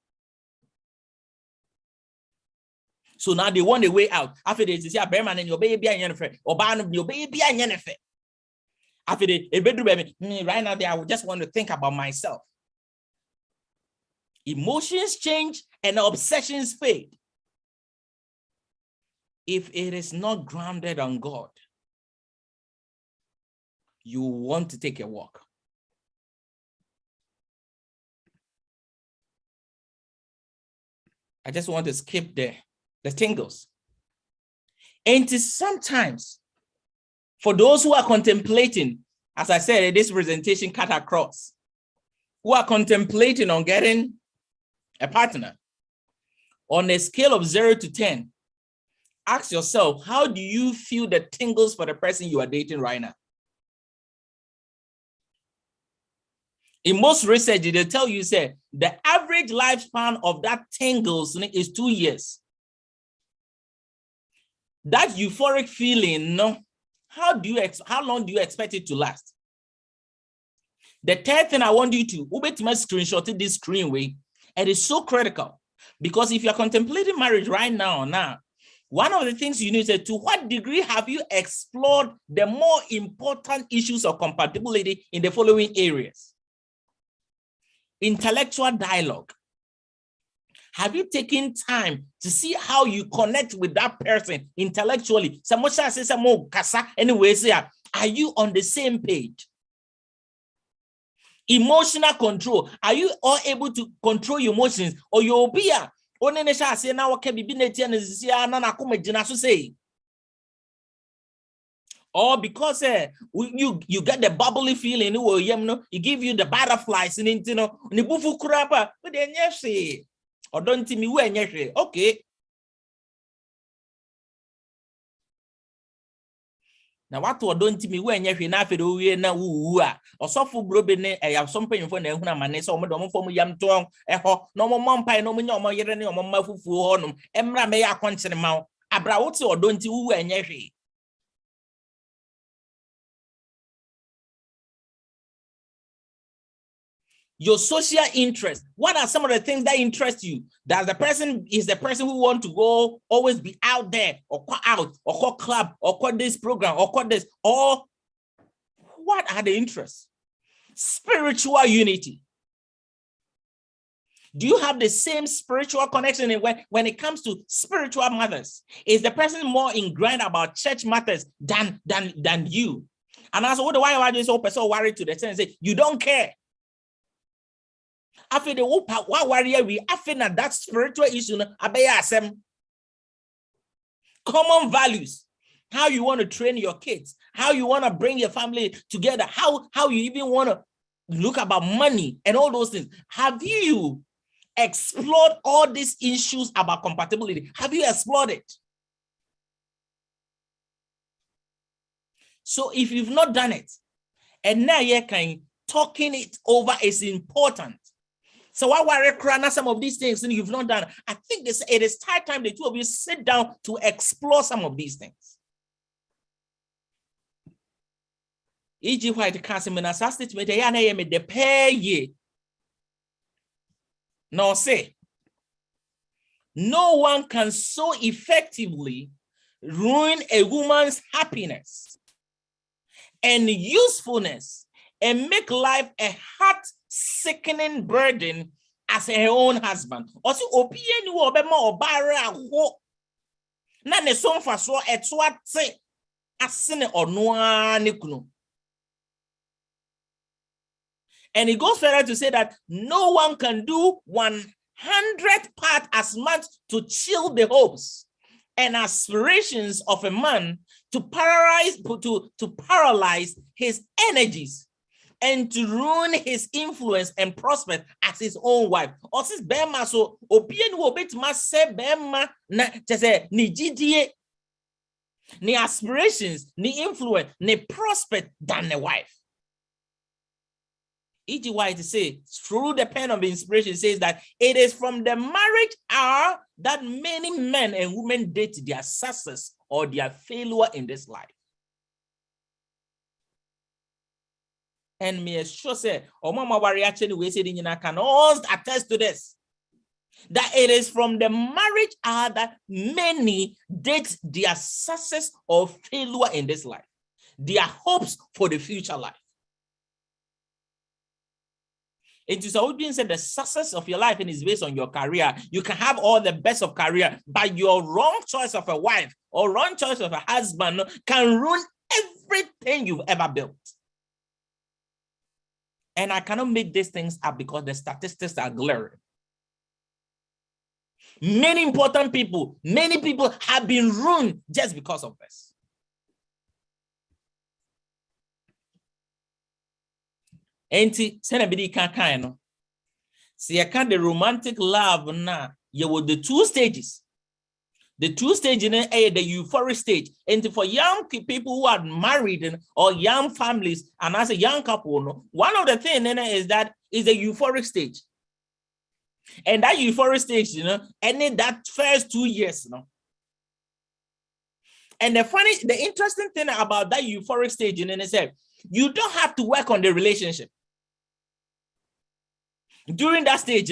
S5: So now they want a way out. After they say, "Bearman and your baby and your or ban your baby and your after they bedroom right now, I just want to think about myself. Emotions change and obsessions fade. If it is not grounded on God, you want to take a walk. I just want to skip the tingles. And sometimes, for those who are contemplating, as I said, this presentation cut across, who are contemplating on getting a partner, on a scale of 0 to 10, ask yourself, how do you feel the tingles for the person you are dating right now? In most research, they tell you, say, the average lifespan of that tingles is 2 years. That euphoric feeling, no, how long do you expect it to last? The third thing I want you to screenshot this screen way, and it's so critical, because if you're contemplating marriage right now, one of the things you need to say, to what degree have you explored the more important issues of compatibility in the following areas? Intellectual dialogue. Have you taken time to see how you connect with that person intellectually? Are you on the same page? Emotional control. Are you all able to control your emotions? Or you'll be a or because you get the bubbly feeling, you give you the butterflies and or don't me when you okay. Now what don't me when you na we na or so for brobene I have some pain for the man so from yam tong no more mom pie no more yere or mamma fufu honum emra me ya quantity mount abra what or don't you when you your social interest. What are some of the things that interest you? That the person is the person who want to go always be out there or call out or call club or call this program or call this, or what are the interests? Spiritual unity. Do you have the same spiritual connection when it comes to spiritual matters? Is the person more ingrained about church matters than you? And also, why are you so worried to the sense that you don't care? After the what warrior we after that spiritual issue common values, how you want to train your kids, how you want to bring your family together, how you even want to look about money and all those things. Have you explored all these issues about compatibility? Have you explored it? So if you've not done it, and now you're talking it over is important. So why worry some of these things and you've not done? I think it is time the two of you sit down to explore some of these things. E.g. White Council statement the pay ye. No say. No one can so effectively ruin a woman's happiness and usefulness and make life a heart-sickening burden as her own husband. Also, opinion you obema obara ho. Na ne so mfa so eto ate asene ono ne kunu. And it goes further to say that no one can do 100 parts as much to chill the hopes and aspirations of a man, to paralyze his energies and to ruin his influence and prospect as his own wife. Or since Bema so opinion will be to say Bema na say ni GDA, ni aspirations, ni influence, ni prospect than the wife. E.g. White say through the pen of inspiration says that it is from the marriage hour that many men and women date their success or their failure in this life. And me sure say, or mama actually we said in can all attest to this. That it is from the marriage hour that many date their success or failure in this life, their hopes for the future life. It is always been said the success of your life is based on your career. You can have all the best of career, but your wrong choice of a wife or wrong choice of a husband can ruin everything you've ever built. And I cannot make these things up because the statistics are glaring. Many people have been ruined just because of this. Enti senabidi kan no. See, I can't the romantic love na you with the two stages. The two stage in the euphoric stage. And for young people who are married or young families, and as a young couple, one of the things is that is a euphoric stage. And that euphoric stage, and in that first 2 years, And the interesting thing about that euphoric stage, is that you don't have to work on the relationship. During that stage,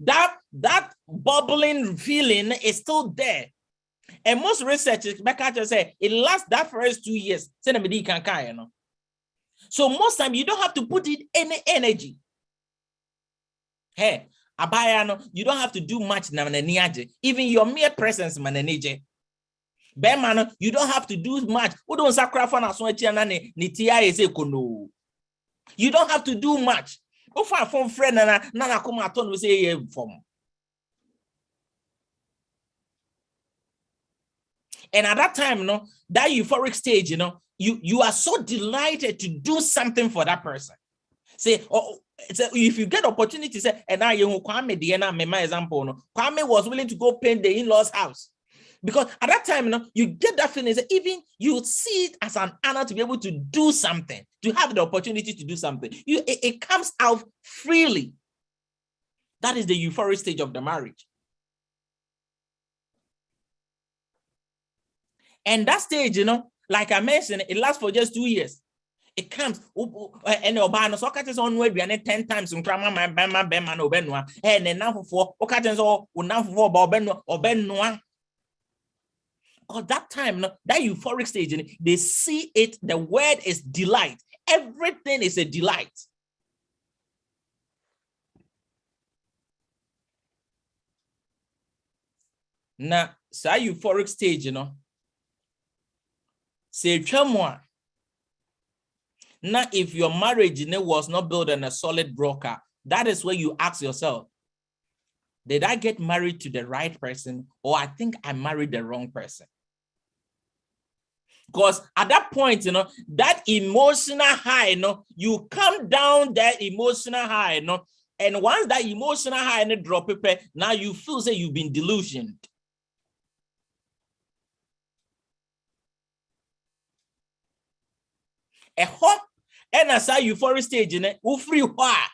S5: that bubbling feeling is still there. And most researchers, say it lasts that first 2 years. So most time you don't have to put in any energy. Hey, Abaya, you don't have to do much. Even your mere presence, manage. Bemano, you don't have to do much. You don't have to do much. From friend and come at we say from. And at that time, that euphoric stage, you are so delighted to do something for that person. Say, if you get opportunity, say, and now you Kwame the example, Kwame was willing to go paint the in-laws' house. Because at that time, you get that feeling that even you see it as an honor to be able to do something, to have the opportunity to do something. It comes out freely. That is the euphoric stage of the marriage. And that stage, like I mentioned, it lasts for just 2 years. It comes and Obano so catches on where we are 10 times in Krama Bema no Benua and then now for Ocatens or now for Bobeno or Benua. Because that time, that euphoric stage, they see it, the word is delight. Everything is a delight. Now, so euphoric stage, say more. Now, if your marriage was not built on a solid broker, that is where you ask yourself, did I get married to the right person, or I think I married the wrong person? Because at that point, that emotional high, you come down that emotional high, and once that emotional high drop, now you feel say you've been delusioned. And as a euphoric stage, free why?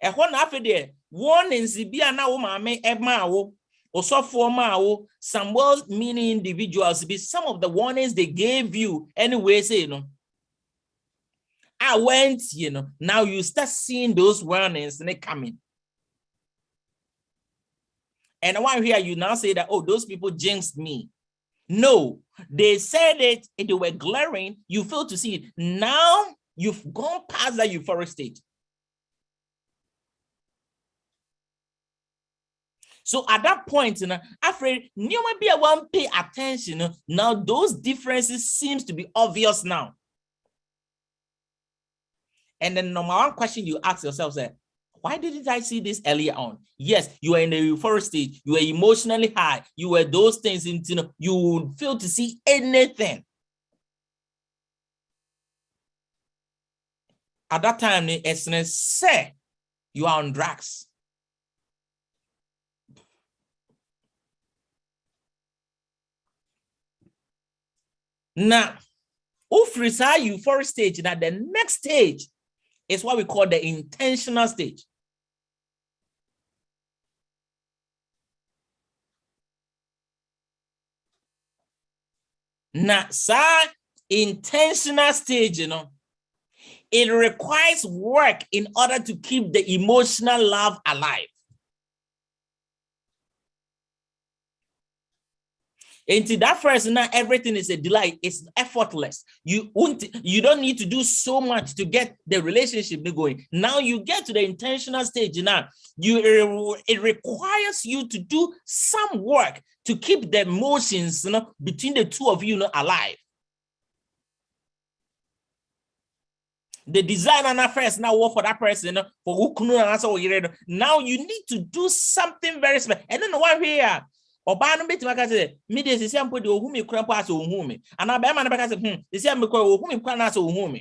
S5: After there, one in Sibia now, mammy, Emma. Also for some well-meaning individuals, be some of the warnings they gave you anyway, say, I went, now you start seeing those warnings and they coming. And I want to hear you now say that, oh, those people jinxed me. No, they said it and they were glaring. You failed to see it. Now you've gone past that euphoric stage. So at that point, afraid you might be a one pay attention. Now those differences seems to be obvious now. And then number one question you ask yourself is, why didn't I see this earlier on? Yes, you were in the euphoric stage, you were emotionally high, you were those things, you would fail to see anything. At that time, the essence say you are on drugs. Now, Ufrisa euphoric stage, that the next stage is what we call the intentional stage. Now, intentional stage, it requires work in order to keep the emotional love alive. Into that first, now everything is a delight. It's effortless. You don't need to do so much to get the relationship going. Now you get to the intentional stage. Now it requires you to do some work to keep the emotions, between the two of you, alive. The designer first now work for that person for who now you need to do something very special. And then one here. Obano bit like I said, media is simple to whom you cramp us or whom, and I bear my back as the same whom you can also whom.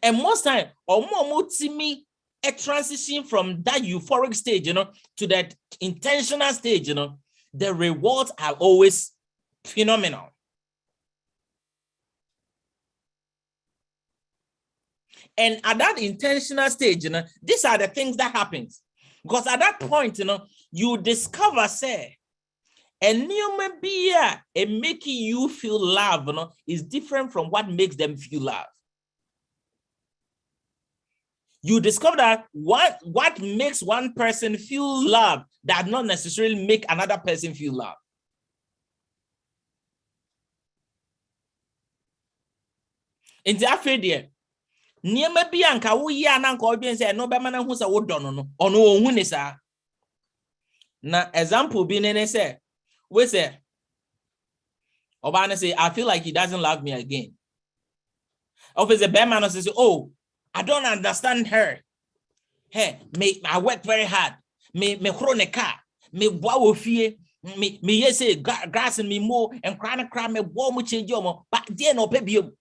S5: And most time, or more see me a transition from that euphoric stage, to that intentional stage, the rewards are always phenomenal. And at that intentional stage, these are the things that happens. Because at that point, you discover, say, a new beer and making you feel love, is different from what makes them feel love. You discover that what makes one person feel love does not necessarily make another person feel love. In the affair, niema bi anka wo yi ananka odwen say no be mana hu say wo dono no ono ohun ni sa na example bi ne say we say oba na say I feel like he doesn't love me again. Obviously be man say oh I don't understand her. Hey, I work very hard. Me khro ne car. Me boa wo fie. Me yes say grass me mo and cry me boa mo change omo but there no pe biom.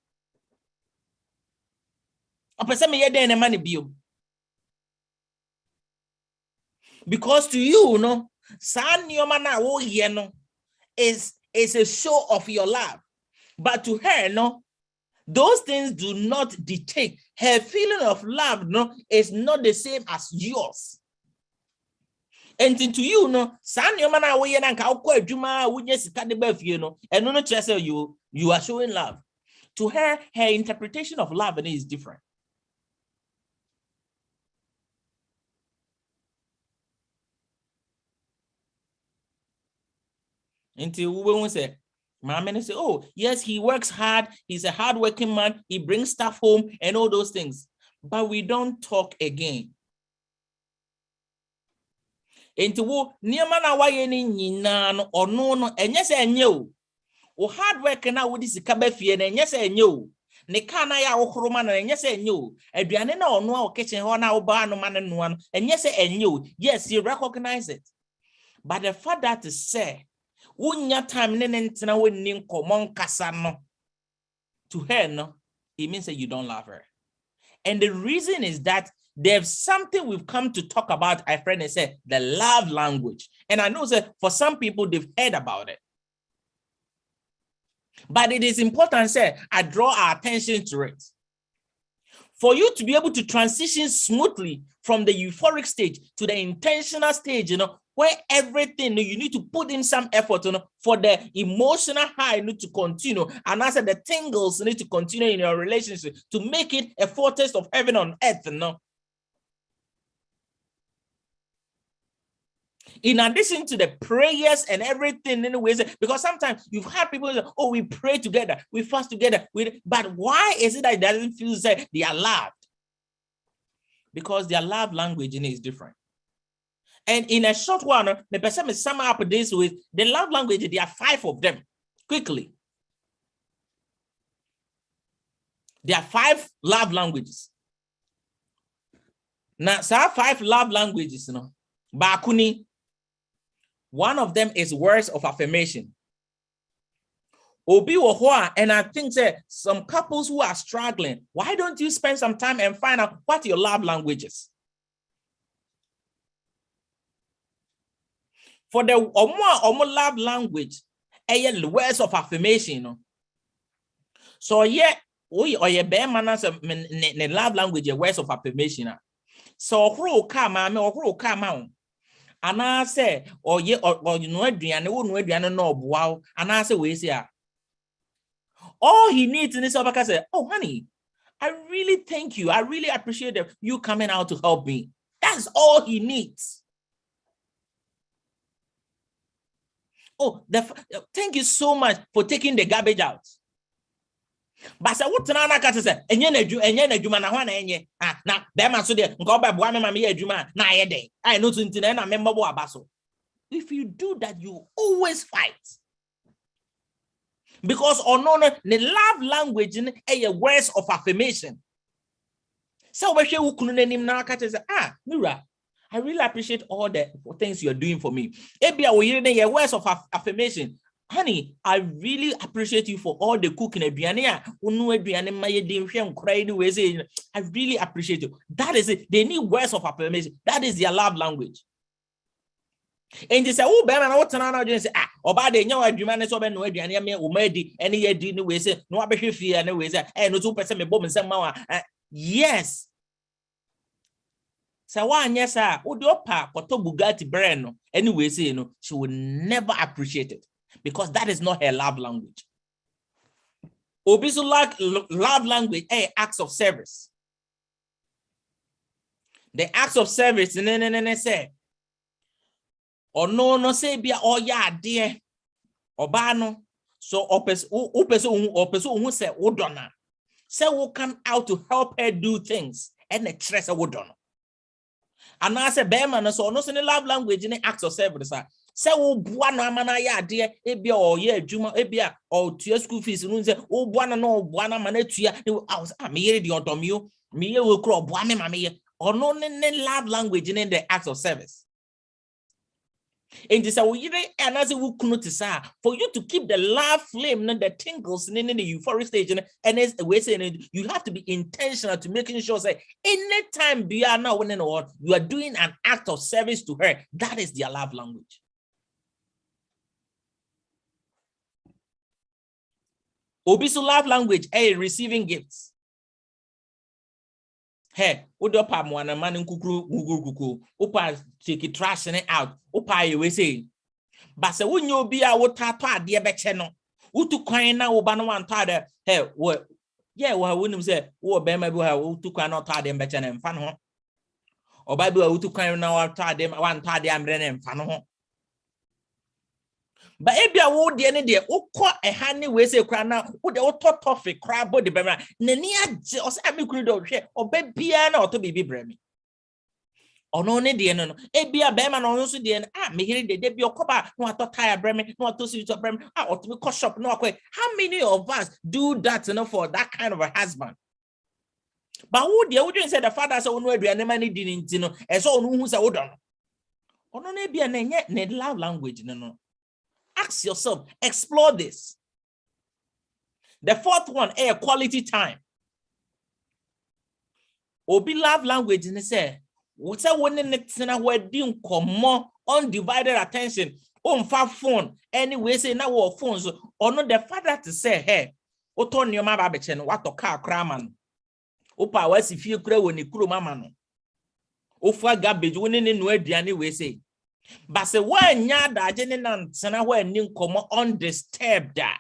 S5: Because to you, is a show of your love. But to her, those things do not dictate. Her feeling of love is not the same as yours. And to you, you are showing love. To her, her interpretation of love is different. Until we say, my man say, oh, yes, he works hard. He's a hardworking man. He brings stuff home and all those things. But we don't talk again. Into Niamana Wayani or no, and yes, I knew. O hard work now with this cabefi and yes, I knew. Nekana ya okroman and yes, I knew. Adriana or no kitchen or now bar no man and one, and yes, I knew. Yes, you recognize it. But the fact that to say, Unya time nenentina winning common casano to her, no, it means that you don't love her. And the reason is that there's something we've come to talk about, I friend, and say the love language. And I know that for some people they've heard about it. But it is important, say, I draw our attention to it. For you to be able to transition smoothly from the euphoric stage to the intentional stage, where everything, you need to put in some effort, for the emotional high need to continue, and also the tingles need to continue in your relationship to make it a foretaste of heaven on earth, In addition to the prayers and everything, anyways, because sometimes you've had people say, oh, we pray together, we fast together, but why is it that it doesn't feel like they are loved? Because their love language is different. And in a short while, the person is sum up this with the love language, there are 5 of them. Quickly. There are 5 love languages. Now, so 5 love languages, Bakuni. One of them is words of affirmation. Obi Wohoa, and I think that some couples who are struggling, why don't you spend some time and find out what your love language is? For the omo love language, words of affirmation. So yeah, or your bear manners ne love language, words of affirmation. So who come or who come out? And I say, or you know, Adriana no wow, and I say, we say, all he needs in this other say, oh, honey, I really thank you. I really appreciate you coming out to help me. That's all he needs. Oh, thank you so much for taking the garbage out. But I would say, and you man, now, Bama so there, go by one mammy, Juma, na a day. I know to internet, I remember Abaso. If you do that, you always fight. Because the love language in a words of affirmation. So we share Mira, I really appreciate all the things you're doing for me. Ebia we hear your words of affirmation. honey, I really appreciate you for all the cooking. I really appreciate you. That is it. They need words of affirmation. That is their love language. And they say, oh, Ben, I want to know. Say, about the new agreement, so Ben, no, any idea, no way, say, no, I be fear, no way, and no 2% me bomb and some more. Yes. So one, yes, sir, would your pa, Poto Bugatti Breno, anyway, say, no, she will never appreciate it because that is not her love language. Obisu love language, acts of service. The acts of service, say, or no say be oh yeah dear or bano so person who say wodona say will come out to help her do things and the stress wodona and I say bear so no say love language in the acts of service say wo bua no amana ya dear ebia or yeah juma ebia or to school fees no say wo bua no bua na mana tua me here the odomio me here will crawl bua me mama or no love language in the acts of service. And this for you to keep the love flame and the tingles in the euphoric stage, and as we saying, you have to be intentional to making sure say anytime you are now winning or you are doing an act of service to her. That is their love language. Obisu love language, receiving gifts. Hey, udopa mwana mani kukuru upa take trash out upa we say but se wunyo bi a wotato ade beche no utu kwan na wo ba no wanto ade hey wo yeah wo wunim say wo be ma bi ha utu kwan na to ade beche na mfa no ho oba bi wa utu kwan na wanto ade amre na mfa no ho but ebia wo de ne de ukọ eha ne we say kra na wo de tofe kra body be ma nani age o say me kuru do hwe oba bia na oto bibi bremi ono ne de no ebia be ma na ono so de me here de bi okoba no ato tire bremi no ato suit bremi oto me ko shop no akwa. How many of us do that for that kind of a husband? But who de we say the father say ono aduane ma ne di ni nti no e so ono hu say wo do no ono ne bia na nye ne love language no. Ask yourself, explore this. The fourth one, quality time. Obi love language and say, what's a one in the wedding more undivided attention on far phone. Anyway, say now our phones or not the father to say, hey, Oton your mama bechen, what to car craman. Opa was if you grow when you crew mamma. Ofa garbage winning in where the anyway say. But say when ya da jeni sana when nin komo undisturbed da.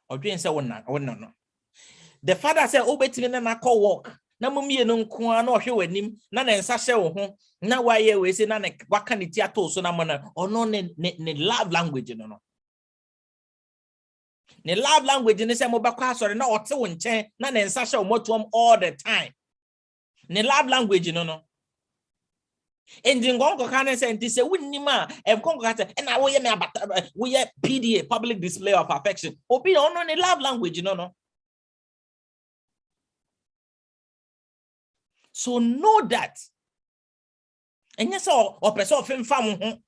S5: Or doing say no. The father said, "Oh, betting na call walk. Na mummy no nko na ohwe wanim na na nsa hye wo ho na waye we say na ne waka ne ti ato so na mo na ono ne love language no. Ne love language ne say mo bakwa asore na ote wo nchen na ne nsa hye wo motom all the time. Ne love language no. And in Gongo can say, "This a winima and Congo and I we are PDA, public display of affection." Or be on a love language, no. So know that. And yes, or person of him family.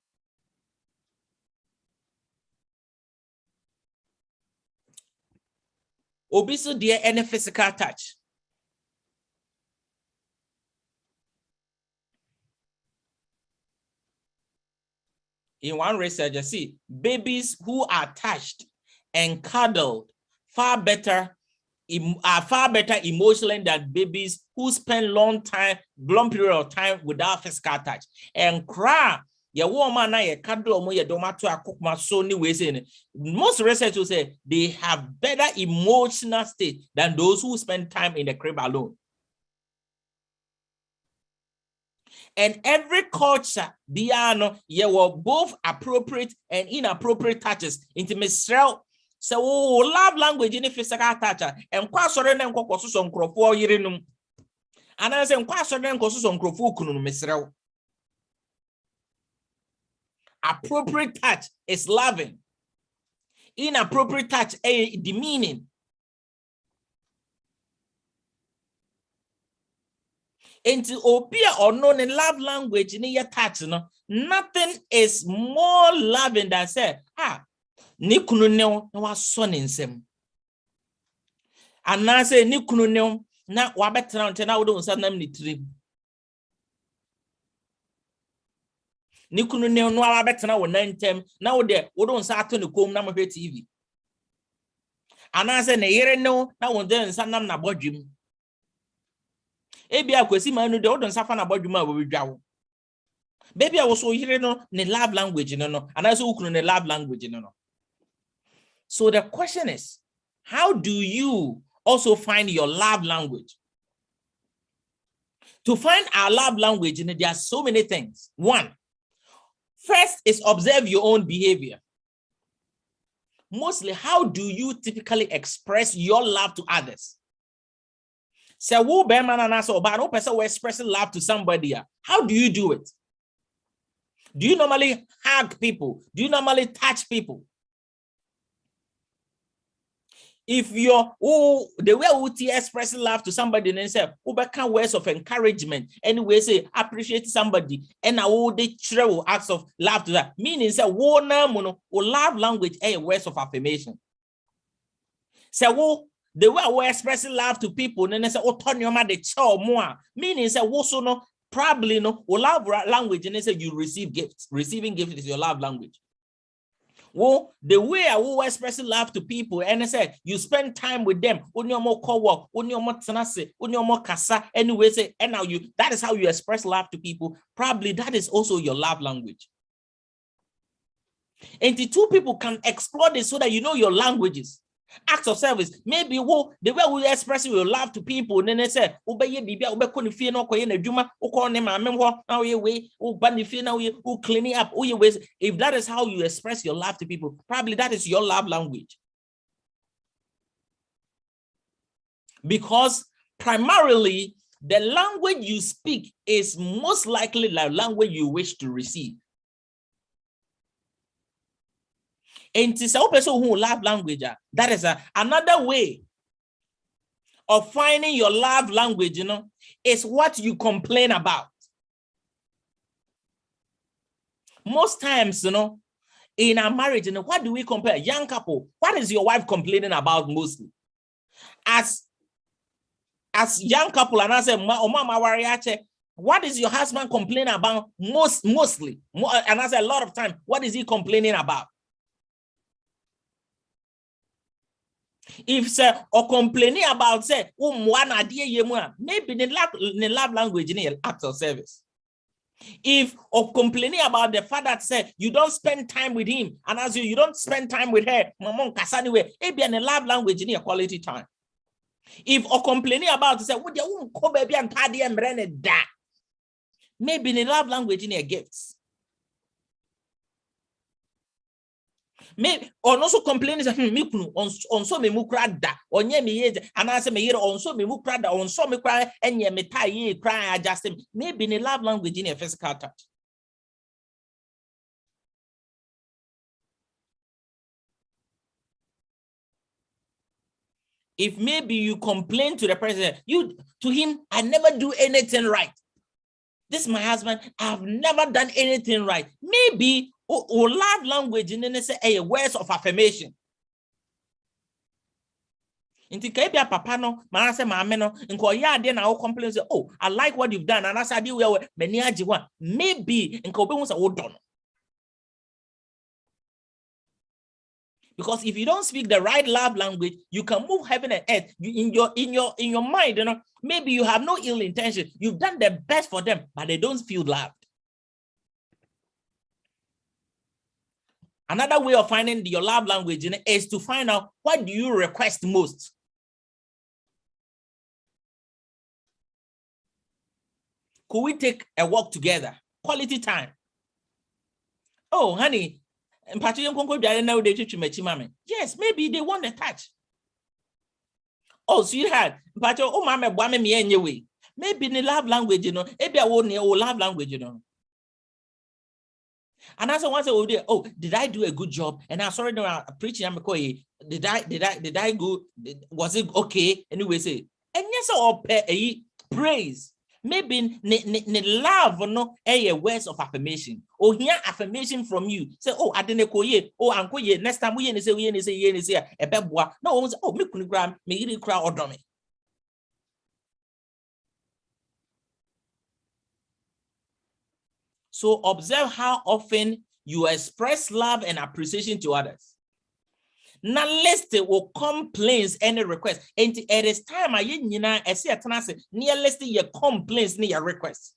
S5: Obiso dear any physical touch. In one research, you see babies who are touched and cuddled are far better emotionally than babies who spend long period of time without physical touch. And cry, your woman na ye cuddle mo ye doma to akukma so ni we say. Most research will say they have better emotional state than those who spend time in the crib alone. And every culture, biano, ye were both appropriate and inappropriate touches. Intimate so love language in physical touch. And kwa sore na nkoko so nkrofo yirenum. Ana se nkwa sore na nkoko so nkrofo kunu mesrew. Appropriate touch is loving. Inappropriate touch is demeaning. Into opia or known in love language in your touch, no, nothing is more loving than say, ni kunu ne na waso ne nsem anase ni kunu ne na wabetena nte na wodo nsa nam ni trim ni kunu ne no wabetena wo nantem na wodo nsa ato ne kom na mo hwe TV anase ne yere ne na wodo nsa nam na bodwim ebi akwesi manu de wodo nsa fa na bodwim a wo bedwawo baby I was so here no ne love language no anase ukunu ne love language no. So the question is, how do you also find your love language? To find our love language, there are so many things. One, first is observe your own behavior. Mostly, how do you typically express your love to others? So, who be man and so but no person will expressing love to somebody. How do you do it? Do you normally hug people? Do you normally touch people? If you're the way we express love to somebody and say, become words of encouragement, anyway, say appreciate somebody, and I will travel acts of love to that. Meaning, say, love language a words of affirmation. So, the way we express love to people, and then say, turn your mother more. Meaning, say, no, probably no, love language, and then say you receive gifts. Receiving gifts is your love language. Well, the way I will express love to people, and I said you spend time with them, anyway, say, and now that is how you express love to people. Probably that is also your love language. And the two people can explore this so that you know your languages. Acts of service, maybe the way we express your love to people, and then they say, cleaning up, if that is how you express your love to people, probably that is your love language. Because primarily, the language you speak is most likely the language you wish to receive. And to some person who love language, that is another way of finding your love language, is what you complain about. Most times, in our marriage, what do we compare? Young couple, what is your wife complaining about mostly? As young couple, and I say, what is your husband complaining about mostly? And I say a lot of time, what is he complaining about? If say or complaining about say maybe the love language in act of service. If or complaining about the fact that say you don't spend time with him, and as you don't spend time with her, maybe in the love language in your quality time. If or complaining about say maybe in the love language in your gifts. Maybe or also complaining on so me mukrada on ye me and answer me here on so me mukrada on so me cry and ye me tie cry adjust him. Maybe in a love language in a physical touch. If maybe you complain to the person, to him, I never do anything right. This is my husband, I've never done anything right. Maybe or love language in say words of affirmation. Inti kebia papa no, manase maame no, nko ya ade na wo complain say, oh, I like what you've done, and as I do well, many ajiwa. Maybe nko obi say wo don. Because if you don't speak the right love language, you can move heaven and earth. In your mind, maybe you have no ill intention. You've done the best for them, but they don't feel loved. Another way of finding your love language is to find out what do you request most. Could we take a walk together? Quality time. Oh, honey, yes, maybe they want a touch. Oh, sweetheart, maybe in the love language, maybe I won't know love language, And as I once said, oh, did I do a good job? And I'm sorry, no, preaching. I'm going. Did I go? Was it okay? Anyway, say, and yes, I'll pay praise. Maybe love no a words of affirmation. Or hear affirmation from you. Say, oh, I didn't call ye. Oh, uncle ye. Next time we say a bebwa. No one say, oh, me kunigram, me eat crowd or dummy. So observe how often you express love and appreciation to others. Now list will complaints any request. And at this time, I see a tenacity near listing your complaints near your requests.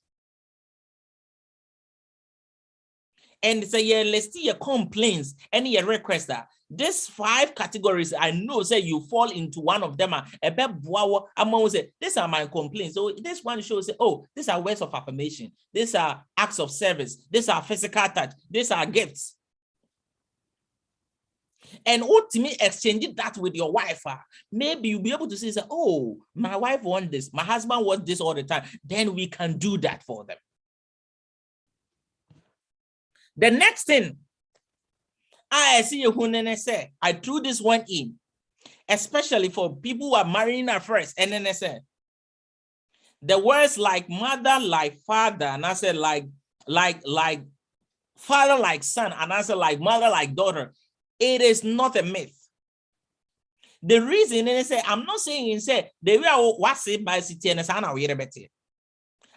S5: And say yeah, let's see your complaints and your requests. These 5 categories, I know say you fall into one of them. These are my complaints. So this one shows, oh, these are words of affirmation. These are acts of service. These are physical touch. These are gifts. And ultimately exchange that with your wife. Maybe you'll be able to say, oh, my wife wants this. My husband wants this all the time. Then we can do that for them. The next thing, I see you who say, I threw this one in, especially for people who are marrying at first. And then I said, the words like mother, like father, and I said like father, like son, and I said like mother, like daughter. It is not a myth. The reason, and I say, I'm not saying they will what's it by city and better.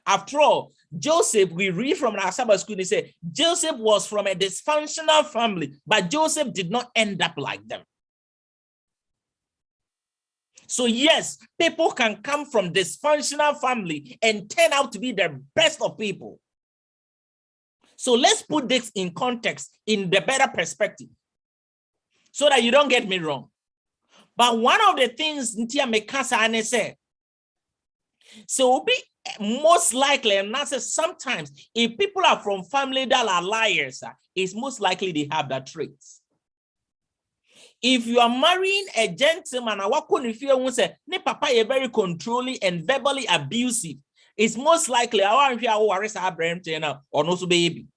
S5: After all, Joseph, we read from our Sabbath school, they say Joseph was from a dysfunctional family, but Joseph did not end up like them. So yes, people can come from dysfunctional family and turn out to be the best of people. So let's put this in context, in the better perspective, so that you don't get me wrong. But one of the things Ntia Mekasa Ane said, so be most likely, and I say sometimes, if people are from family that are liars, it's most likely they have that traits. If you are marrying a gentleman, if you say, ne papa is very controlling and verbally abusive, it's most likely or no baby.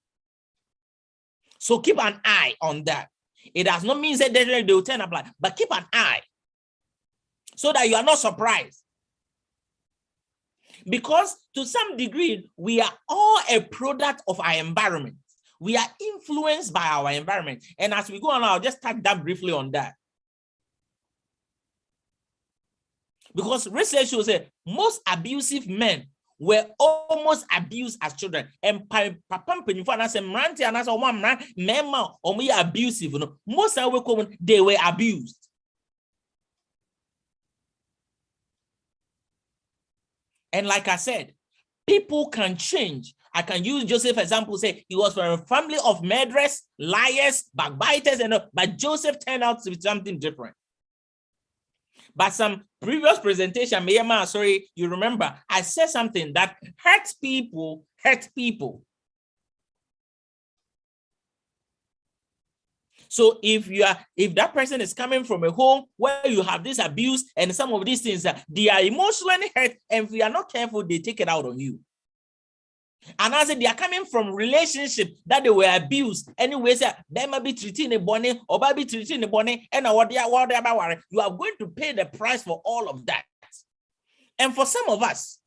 S5: So keep an eye on that. It does not mean that they will turn up like, but keep an eye so that you are not surprised. Because to some degree, we are all a product of our environment. We are influenced by our environment. And as we go on, I'll just touch that briefly on that. Because research shows that most abusive men were almost abused as children. And papa abusive. Most of them, they were abused. And like I said, people can change. I can use Joseph example, say he was from a family of murderers, liars, backbiters, but Joseph turned out to be something different. But some previous presentation, sorry, you remember, I said something that hurts people. So if that person is coming from a home where you have this abuse and some of these things, they are emotionally hurt, and if you are not careful, they take it out on you. And as they are coming from relationship that they were abused, anyway, they might be treating a bonnet or be treating a bonnet, and what you are going to pay the price for all of that. And for some of us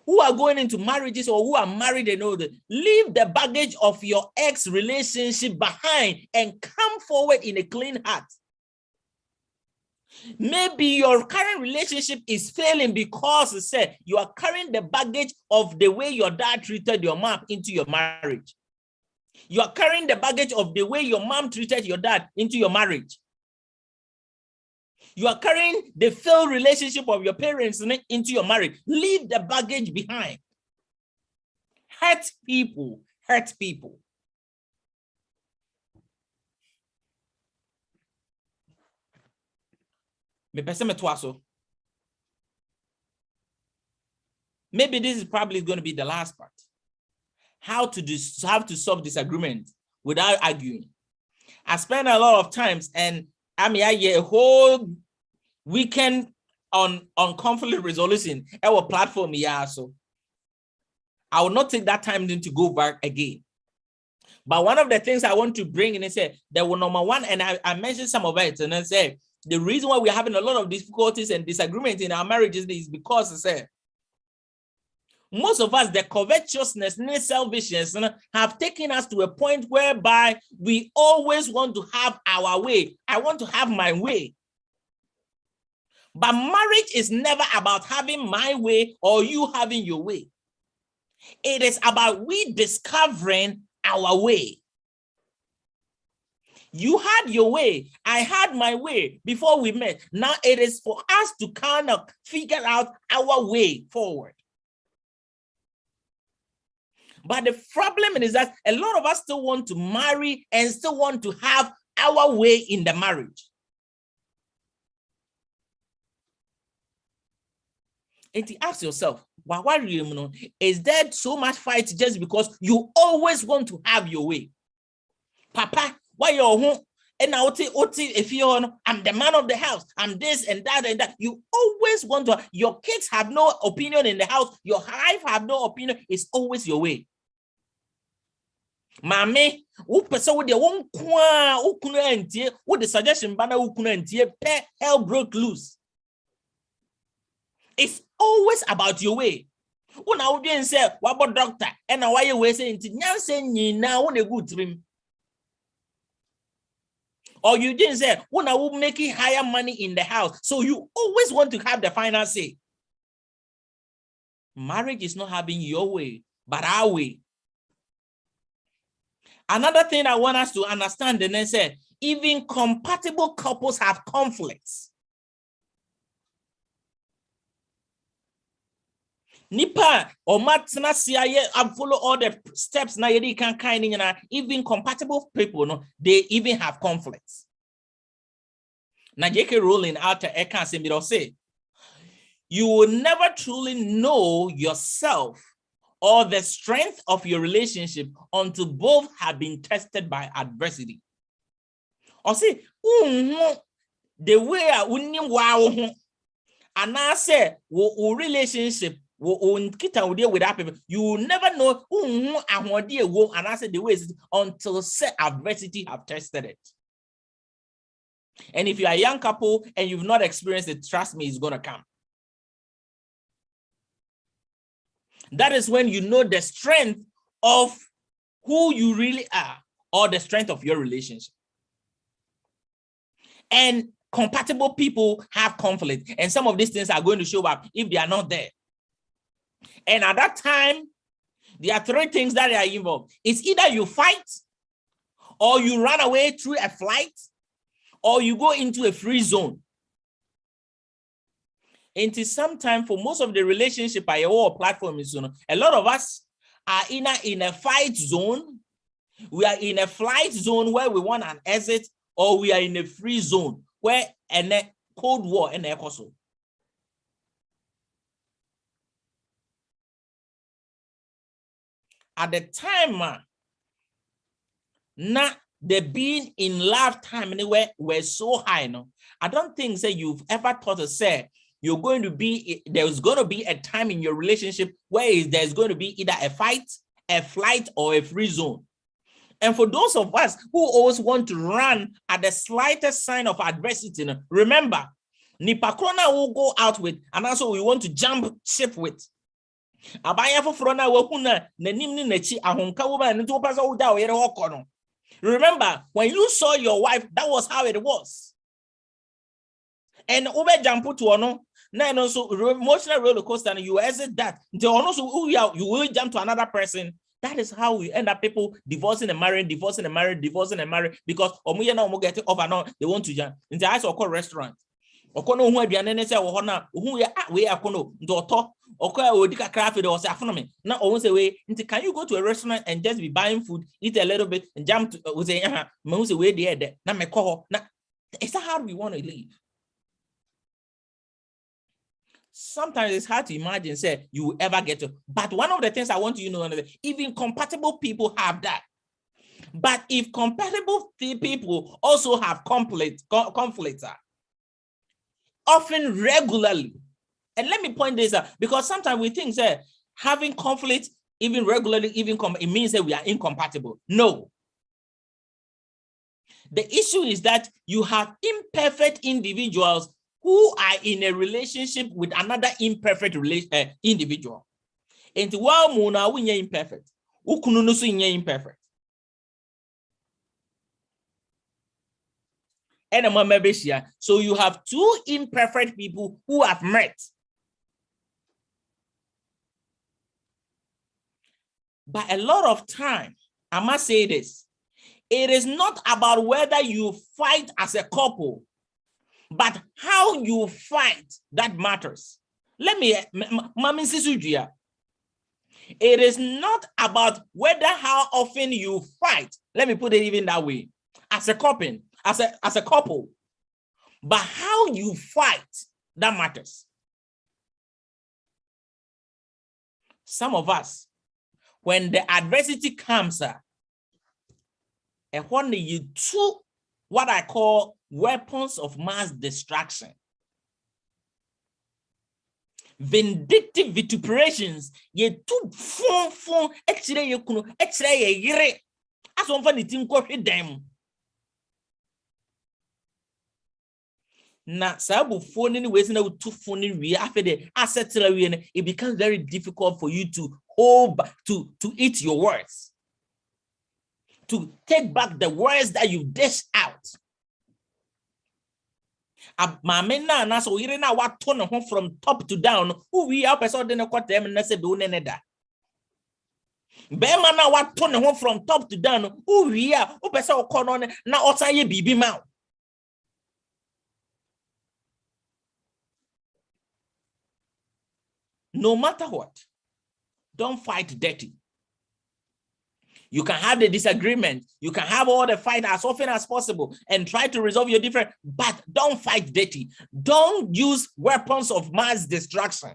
S5: who are going into marriages or who are married and older, leave the baggage of your ex relationship behind and come forward in a clean heart. Maybe your current relationship is failing because you are carrying the baggage of the way your dad treated your mom into your marriage. You are carrying the baggage of the way your mom treated your dad into your marriage. You are carrying the failed relationship of your parents into your marriage. Leave the baggage behind. Hurt people. Maybe this is probably going to be the last part. How to solve disagreement without arguing. I spent a lot of times, and I a whole weekend on conflict resolution. Our platform here, so I will not take that time then to go back again. But one of the things I want to bring in is say there were number one, and I mentioned some of it, and I said the reason why we're having a lot of difficulties and disagreements in our marriages is because I said most of us, the covetousness and selfishness have taken us to a point whereby we always want to have our way. I want to have my way. But marriage is never about having my way or you having your way. It is about we discovering our way. You had your way, I had my way before we met. Now it is for us to kind of figure out our way forward. But the problem is that a lot of us still want to marry and still want to have our way in the marriage. And to ask yourself, is there so much fight just because you always want to have your way? Papa, why you're home? And now, if you're, I'm the man of the house, I'm this and that and that. You always want to, your kids have no opinion in the house, your wife have no opinion, it's always your way. Mame, person with the one with the suggestion banner hell broke loose. It's always about your way. When I would say, what about doctor? And why you were saying, now on a good dream. Or you didn't say, when I will make it higher money in the house. So you always want to have the final say. Marriage is not having your way, but our way. Another thing I want us to understand, and then say, even compatible couples have conflicts. Nipa or matna siya and follow all the steps na yedi can kind in even compatible people no they even have conflicts. Na J.K. Rowling out I can say you will never truly know yourself or the strength of your relationship until both have been tested by adversity. Or say the way I wouldn't wow and I say relationship with that people, you will never know and I said the ways until adversity have tested it. And if you are a young couple and you've not experienced it, trust me, it's gonna come. That is when you know the strength of who you really are or the strength of your relationship. And compatible people have conflict, and some of these things are going to show up if they are not there. And at that time, there are three things that are involved. It's either you fight, or you run away through a flight, or you go into a free zone. And it's sometimes for most of the relationship I or platform is, a lot of us are in a fight zone. We are in a flight zone where we want an exit, or we are in a free zone where a cold war and a coastal. At the time, not the being in lifetime anywhere were so high. No, I don't think say you've ever thought to say there's going to be a time in your relationship where there's going to be either a fight, a flight, or a free zone. And for those of us who always want to run at the slightest sign of adversity, remember, Nipakrona will go out with, and also we want to jump ship with. Remember, when you saw your wife, that was how it was. And over jump to one, now also emotional roller coaster, and you exit that. You will jump to another person. That is how we end up people divorcing and marrying, because they want to jump. In the eyes of a restaurant. Can you go to a restaurant and just be buying food, eat a little bit, and jump to is that how we want to live? Sometimes it's hard to imagine, say, you will ever get to. But one of the things I want you to know, even compatible people have that. But if compatible people also have conflicts, often regularly. And let me point this out, because sometimes we think that having conflict even regularly, it means that we are incompatible. No. The issue is that you have imperfect individuals who are in a relationship with another imperfect individual. And while muna we imperfect. Ukunu no so imperfect. So you have two imperfect people who have met. But a lot of time, I must say this, it is not about whether you fight as a couple, but how you fight that matters. Let me, Mami Sisudia. It is not about whether how often you fight. Let me put it even that way. As a couple, as a couple, but how you fight that matters. Some of us, when the adversity comes, and when you took what I call weapons of mass destruction, vindictive vituperations, ye too fun actually you kuno actually ye yere as one for the team ko them. Na sabu phone anyways na too phone we after the asset it becomes very difficult for you to hold back, to eat your words, to take back the words that you dish out. Mamena na so yire na what turn from top to down. Who we are person de ko tem na se do neneda. Be man na what turn from top to down. Who we are who person o kono na otan ye bibi ma. No matter what, don't fight dirty. You can have the disagreement. You can have all the fight as often as possible and try to resolve your difference, but don't fight dirty. Don't use weapons of mass destruction.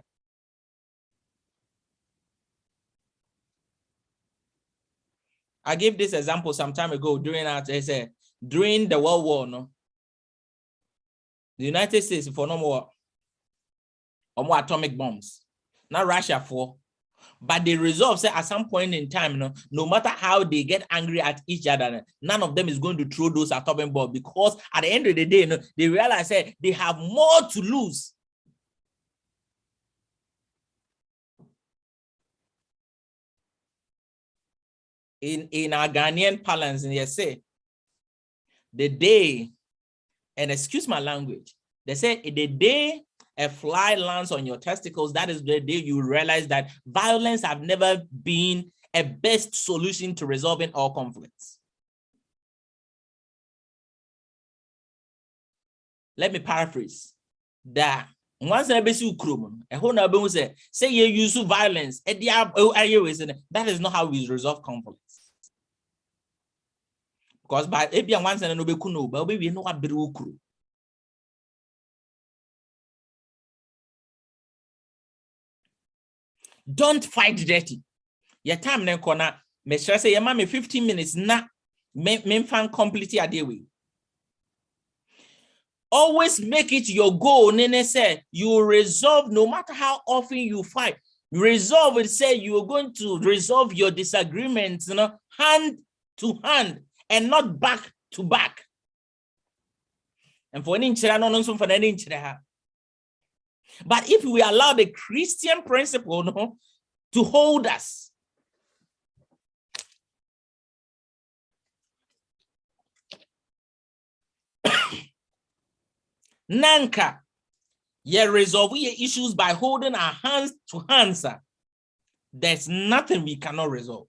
S5: I gave this example some time ago during the World War. No, the United States for no more atomic bombs, not Russia for. But they resolve, say, at some point in time, no matter how they get angry at each other, none of them is going to throw those atomic bombs, because at the end of the day, they realize that they have more to lose. In our Ghanaian parlance, and they say, the day, and excuse my language, they say the day a fly lands on your testicles, that is the day you realize that violence have never been a best solution to resolving all conflicts. Let me paraphrase that. Once I base you a whole number say you use violence, that is not how we resolve conflicts. Because by once and no but we know what crew. Don't fight dirty. Your time then corner. Me sure say your mommy 15 minutes na me fan completely a day way. Always make it your goal. Nene say you resolve no matter how often you fight. Resolve it, say you are going to resolve your disagreements, hand to hand and not back to back. And for any for any. But if we allow the Christian principle to hold us, Nanka, resolve your issues by holding our hands to hands. There's nothing we cannot resolve.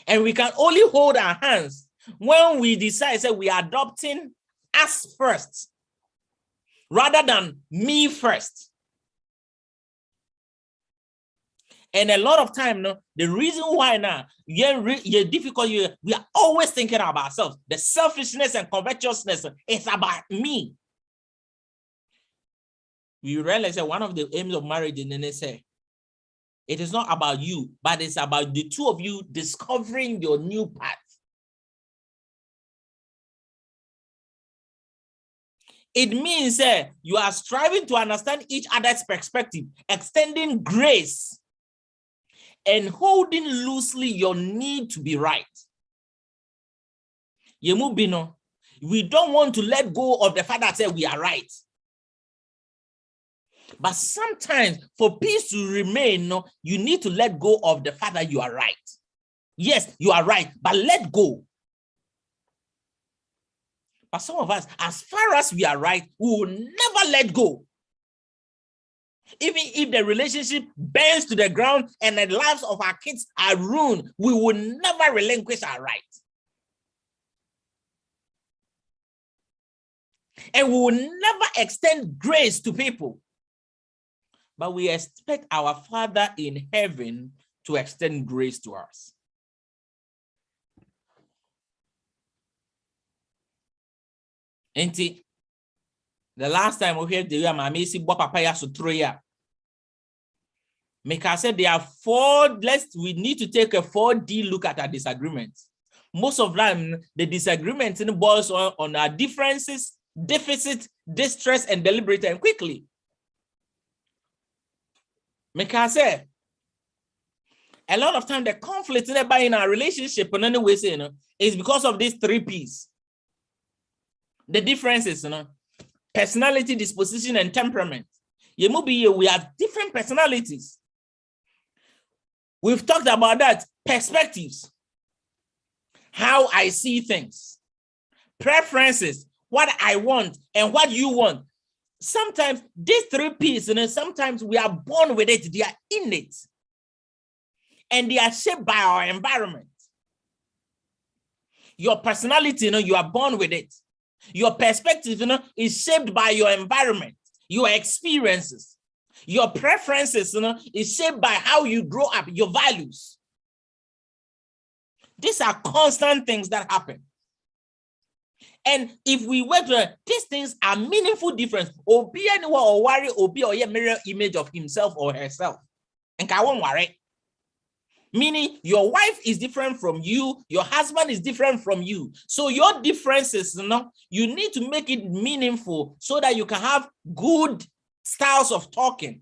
S5: And we can only hold our hands when we decide that we are adopting us first, rather than me first. And a lot of time, the reason why now you're difficult, we are always thinking about ourselves. The selfishness and covetousness is about me. We realize that one of the aims of marriage in NSA, it is not about you, but it's about the two of you discovering your new path. It means that you are striving to understand each other's perspective, extending grace, and holding loosely your need to be right. Yemubino, we don't want to let go of the fact that we are right. But sometimes for peace to remain, no, you need to let go of the fact that you are right. Yes, you are right, but let go. But some of us, as far as we are right, we will never let go. Even if the relationship bends to the ground and the lives of our kids are ruined, we will never relinquish our right. And we will never extend grace to people. But we expect our Father in heaven to extend grace to us. Auntie, the last time we heard the Mama see Papa ya Sutroya. Mika said there are we need to take a 4D look at our disagreements. Most of them, the disagreements boils on our differences, deficit, distress, and deliberate and quickly. Mika said, a lot of time the conflict in our relationship in any way, is because of these 3 P's. The differences, personality, disposition, and temperament. We have different personalities. We've talked about that. Perspectives, how I see things, preferences, what I want and what you want. Sometimes these 3 P's, sometimes we are born with it. They are innate. And they are shaped by our environment. Your personality, you are born with it. Your perspective, is shaped by your environment, your experiences. Your preferences, is shaped by how you grow up, your values. These are constant things that happen. And if we were to, these things are meaningful difference. Obi anyone or worry, Obi or mirror image of himself or herself. And I won't worry. Meaning your wife is different from you, your husband is different from you. So your differences, you need to make it meaningful so that you can have good styles of talking,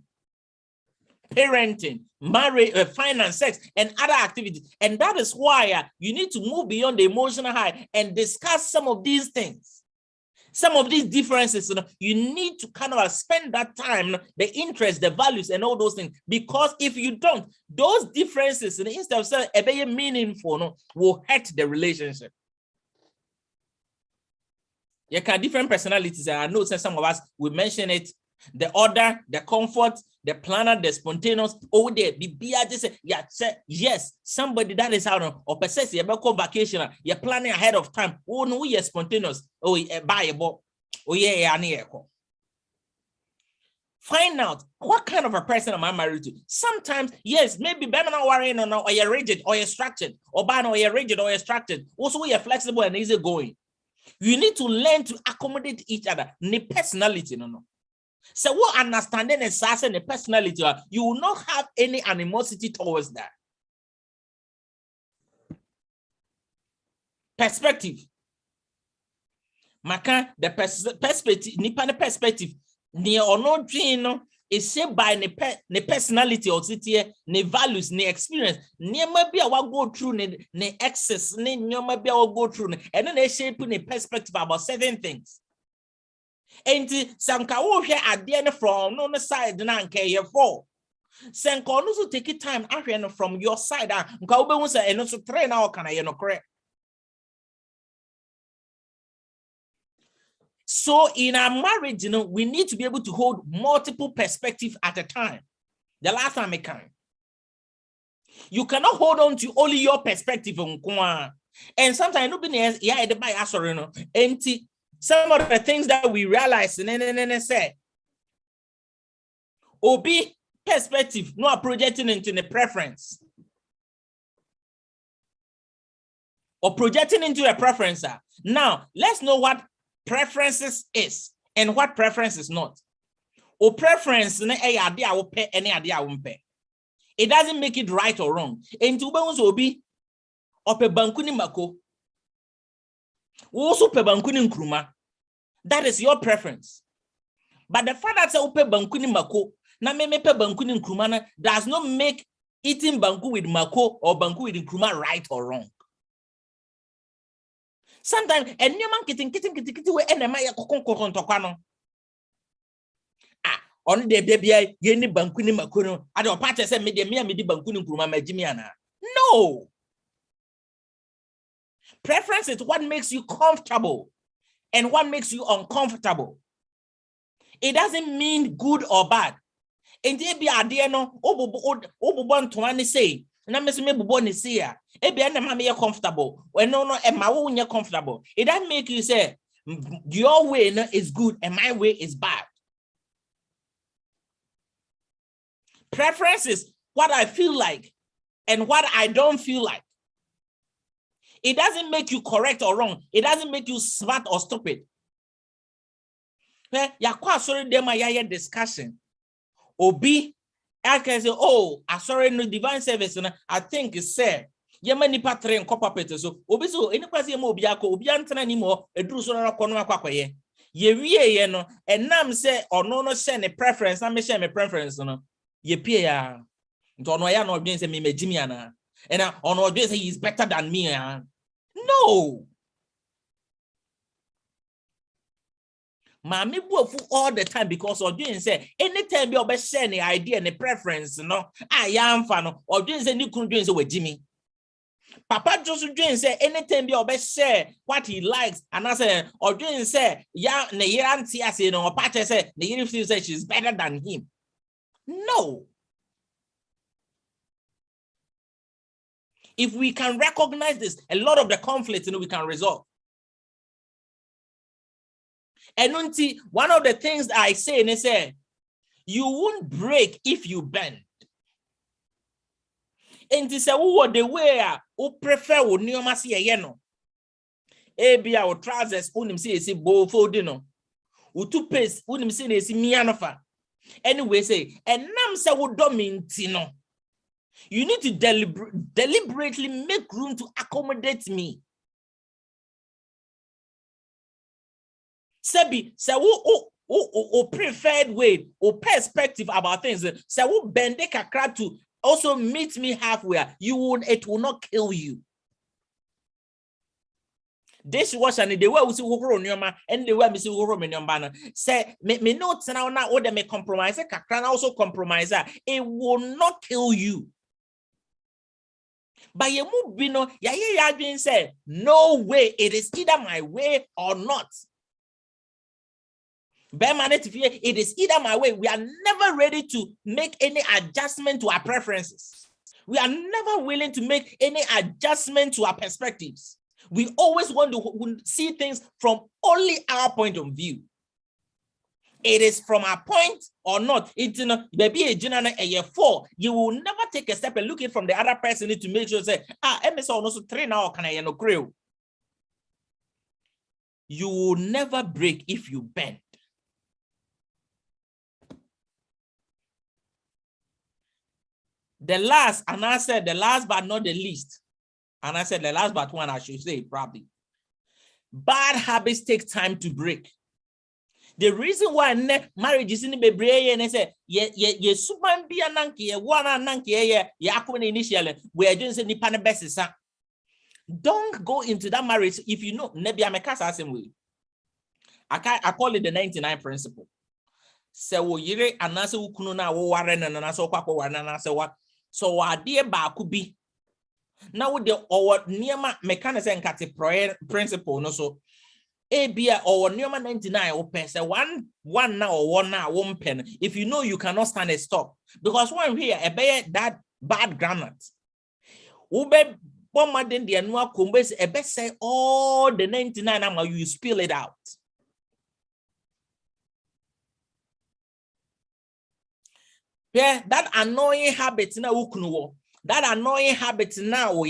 S5: parenting, marriage, finance, sex, and other activities. And that is why you need to move beyond the emotional high and discuss some of these things. Some of these differences, you need to kind of spend that time, the interest, the values, and all those things. Because if you don't, those differences, instead of saying a very meaningful, will hurt the relationship. You can have different personalities. And I know some of us will mention it. The order, the comfort, the planner, the spontaneous. Oh, there, just say, yes, somebody that is out or possess you go vacation. You're planning ahead of time. Oh no, you're spontaneous. Oh, buy a book. Oh yeah, find out what kind of a person am I married to. Sometimes, yes, maybe I'm not worrying or you're rigid or you're structured, or you're rigid or you're structured. Also, you're flexible and easygoing. You need to learn to accommodate each other. The personality, So what understanding and sense and the personality, you will not have any animosity towards that. Perspective. Maka the perspective, nipa perspective, near or no dream is shaped by the personality or city, the values, the experience. Near maybe I will go through the excess, near maybe I will go through, and then they shape the perspective about certain things. And some can here at the end from no side and care for. Some can also take it time from your side and also train our can I correct. So in our marriage, we need to be able to hold multiple perspectives at a time. The last time I can. You cannot hold on to only your perspective. And sometimes nobody else, empty. Some of the things that we realize and say, Obi perspective, not projecting into the preference. Or projecting into a preference. Now, let's know what preferences is and what preference is not. Or preference, it doesn't make it right or wrong. And to Obi, or pe bankuni mako. Also pe bankuni nkruma. That is your preference. But the fact that say pe bankuni mako, na me pe bankuni nkruma does not make eating banku with mako or banku with nkruma right or wrong. Sometimes and you man kitting we enema ya kokon tokwano. on the baby, Yenny Bankuni Makuno, I don't part say me di Bankuni Kuruma Majimiana. No. Preference is what makes you comfortable and what makes you uncomfortable. It doesn't mean good or bad. And they be idea no obo to one say. Na me me bubo ni say ya. E be na ma comfortable. When no and my own comfortable. It doesn't make you say your way is good and my way is bad. Preference is what I feel like and what I don't feel like. It doesn't make you correct or wrong. It doesn't make you smart or stupid. Ya kwa sorry dem ya discussion. Obi, I can say, oh, I sorry no divine service. I think it's said. Yemani patre and copper peter. So Obi so any person mo biako obi antana ni mo edru so na kono akwakoye. Ye wie no and nam say or no share a preference. I me share my preference no. Ye pie ya. Nto no ya no odwen say me magimi ana. And on odwen say he's better than me. No. Mami buofu all the time because odwen say anytime you be share the idea and the preference no I am fan no odwen say ni kunu dwen say wagimi. Papa just dwen say anytime you be share what he likes and I say odwen say ya ne yeranti ase no papa say the yiri feel say she's better than him. No. If we can recognize this, a lot of the conflicts we can resolve. And one of the things that I say, and they say, you won't break if you bend. And they say, oh, the way who prefer would never see a yeno. Ebi our trousers, unim see bo foldino. Utu pace, unim see mianofa. Anyway, say, and nam say would domintino. You need to deliberately make room to accommodate me. Sebi, say who preferred way or perspective about things. Say who bend a crowd to also meet me halfway. It will not kill you. Dishwasher and the way we see who on your man and the way we see who on your man. Say me notes now what they may compromise. Can also compromise. It will not kill you. But you move bino ya being said, no way, it is either my way or not. It is either my way. We are never ready to make any adjustment to our preferences. We are never willing to make any adjustment to our perspectives. We always want to see things from only our point of view. It is from our point or not. It's maybe a general a year 4. You will never take a step and look it from the other person to make sure say, MSO also 3 now can I no crew. You will never break if you bend. The last, and I said the last but not the least. And I said the last but one, I should say probably. Bad habits take time to break. The reason why marriage is in the baby and I say, ye suban be a nanky, one nanky, initially, we are doing the pan best. Don't go into that marriage if you know, maybe I'm a cast same way. I call it the 99 principle. So, yere anase ukununa wo waren and anaso kwako wana say what. So, our dear ba could be now with the or near mechanism principle no so. ABA or Newman 99 or pen say one now or 1 now 1 pen. If you know you cannot stand a stop, because when here a bear that bad granite. Ube bomber then the annual combes a best say all the 99 you spill it out. Yeah, that annoying habit now ukunuwo. That annoying habit now,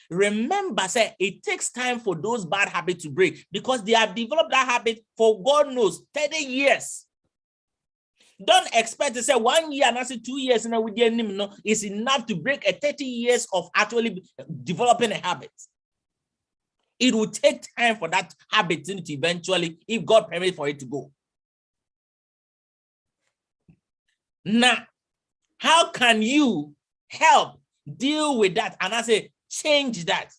S5: remember, say it takes time for those bad habits to break because they have developed that habit for God knows 30 years. Don't expect to say 1 year and I say 2 years and with the is enough to break a 30 years of actually developing a habit. It will take time for that habit to eventually, if God permits for it to go. Now, how can you help deal with that? And I say, change that.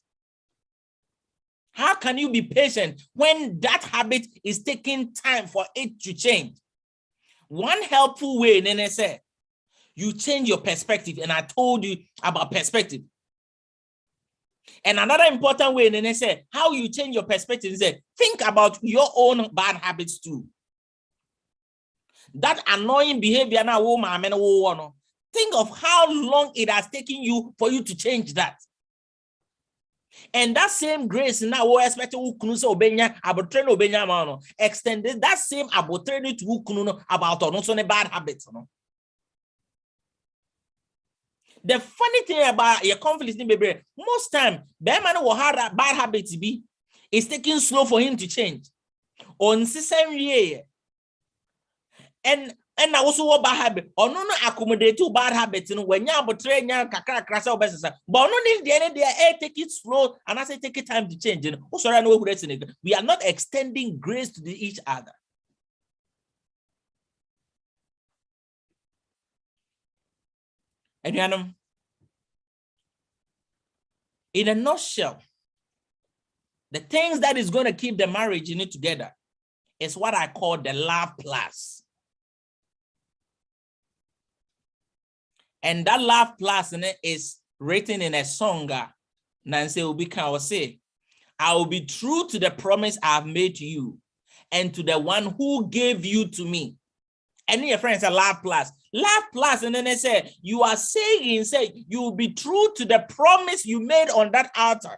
S5: How can you be patient when that habit is taking time for it to change? One helpful way, Nene said, you change your perspective. And I told you about perspective. And another important way, Nene said, how you change your perspective is think about your own bad habits too. That annoying behavior now, think of how long it has taken you for you to change that. And that same grace now we expect extended that same abotraining to about bad habits. The funny thing about your conflict, most time, man will have bad habits be, it's taking slow for him to change. On the same year, and I also what bad habit or no accommodate to bad habits when you betray kakra krasa obesesa but no need the end there take it slow and I say take it time to change. Sorry, I know we are not extending grace to each other. And in a nutshell, the things that is going to keep the marriage together is what I call the love plus. And that love plus is written in a song. Nancy Ubika will say, I will be true to the promise I have made to you and to the one who gave you to me. And your friends are love plus. Love plus, and then they say, you are saying, you will be true to the promise you made on that altar.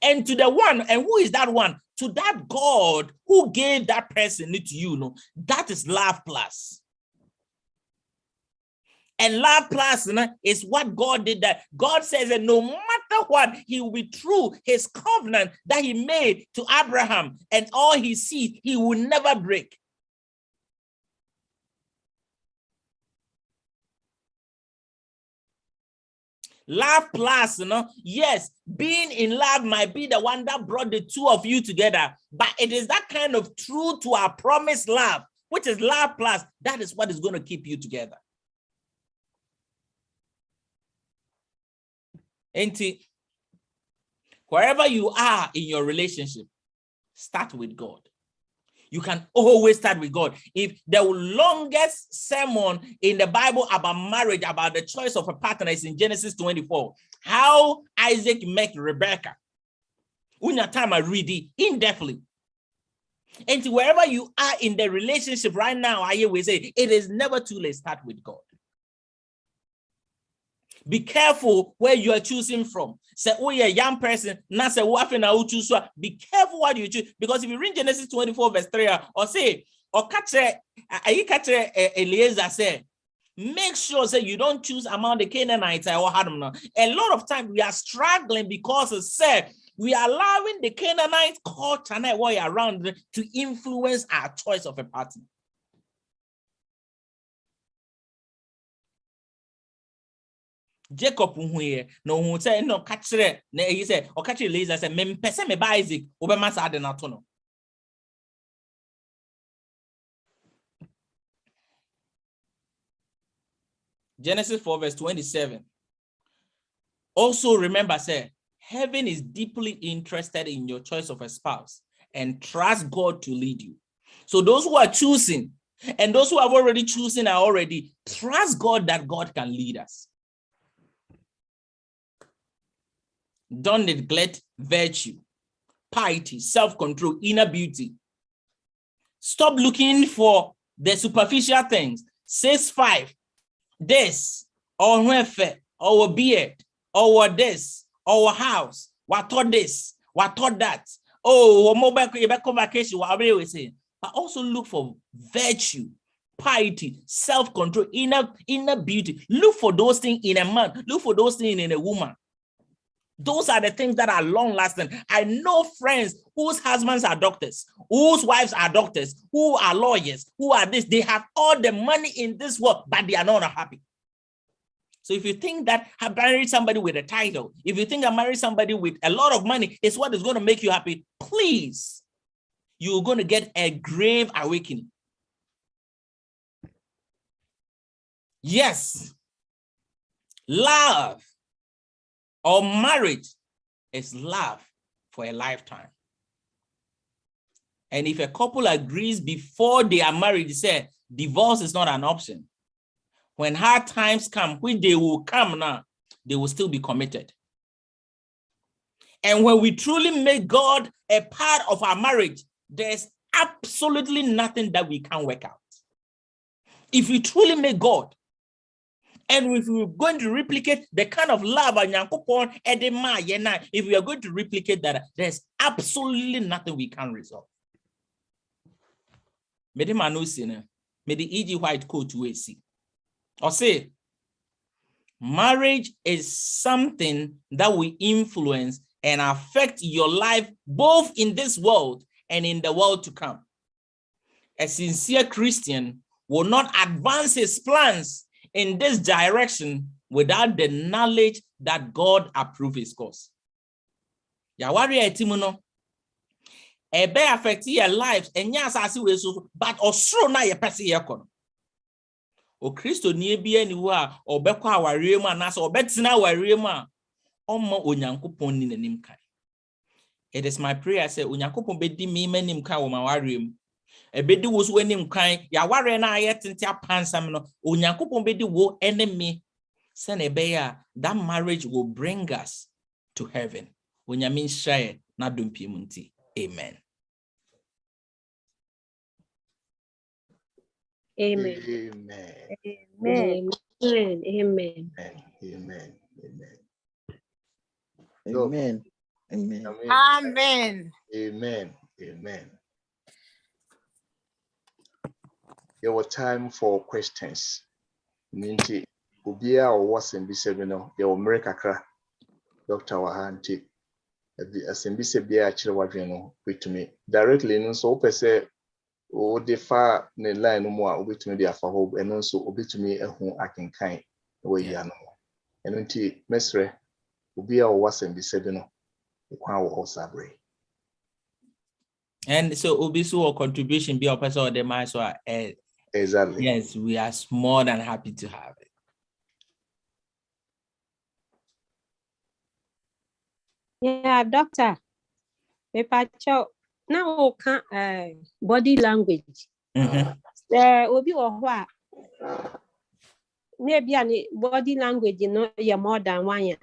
S5: And to the one, and who is that one? To that God who gave that person to you. That is love plus. And love plus is what God did. That God says that no matter what, he will be true. His covenant that he made to Abraham and all his seed, he will never break. Love plus, yes, being in love might be the one that brought the two of you together, but it is that kind of true to our promised love, which is love plus, that is what is going to keep you together. And wherever you are in your relationship, start with God. You can always start with God. If the longest sermon in the Bible about marriage, about the choice of a partner is in Genesis 24, how Isaac met Rebecca. Unya time I read it in-depthly. And wherever you are in the relationship right now, I always say it is never too late. Start with God. Be careful where you are choosing from. Say, oh, you're a young person. Now say, choose. Be careful what you choose. Because if you read Genesis 24, verse 3, or say, or catch Eliezer say, make sure that you don't choose among the Canaanites or Hadam. A lot of times we are struggling because it said we are allowing the Canaanite culture and what around to influence our choice of a partner. Jacob no who say no catch he said or catch Eliezer say me pese me ba Isaac obema sa de na to no. Genesis 4 verse 27. Also remember say heaven is deeply interested in your choice of a spouse and trust God to lead you. So those who are choosing and those who have already chosen are already trust God that God can lead us. Don't neglect virtue, piety, self-control, inner beauty. Stop looking for the superficial things. 6'5", this, or welfare, or beard, or this, or house, what thought this, what thought that. Oh, mobile vacation, what we say. But also look for virtue, piety, self-control, inner beauty. Look for those things in a man. Look for those things in a woman. Those are the things that are long-lasting. I know friends whose husbands are doctors, whose wives are doctors, who are lawyers, who are this. They have all the money in this world, but they are not happy. So if you think that I married somebody with a title, if you think I married somebody with a lot of money is what is going to make you happy, please, you're going to get a grave awakening. Yes, love or marriage is love for a lifetime. And if a couple agrees before they are married, say divorce is not an option. When hard times come, when they will come now, they will still be committed. And when we truly make God a part of our marriage, there's absolutely nothing that we can't work out. If we truly make God, and if we're going to replicate the kind of love if we are going to replicate that, there's absolutely nothing we can resolve. May the E.G. White quote we see. Or say, marriage is something that will influence and affect your life both in this world and in the world to come. A sincere Christian will not advance his plans in this direction without the knowledge that God approves his course. Yawari etimuno. Ebe affect your lives and yasasi weso, but osro na ye pesi ye kono. O Kristo ni ebie ni wa obekwa aware mu anase obetina aware mu a omma onyankopon ni nanim kai. It is my prayer say onyankopon bedi me manim kai wo maware mu. Ebedi wo so anim kan ya ware na ayetente apansam no onyankopon bedi wo enemy se na ebe ya that marriage will bring us to heaven. Onyamin share na dompi munti. Amen.
S6: Amen.
S3: Amen.
S6: Amen. Amen. Amen.
S3: Amen.
S7: Amen. Amen.
S1: Amen.
S3: Amen. Amen. There was time for questions. Ninti ubia or was in bisebino, there were America, Dr. Wahanti, as in bisebia chilwavino, with me directly, no so per se, or the far ne line no more, obit me there for hope, and also obit me a whom I can kind away yano. And until Mesre ubia or was in bisebino, the crown will also break.
S5: And so Obisu or contribution be a person of the mind, so
S3: exactly.
S5: Yes, we are more than happy to have it.
S6: Yeah, doctor. Now body language. Obi or maybe any body language, you know, you're more than 1 year.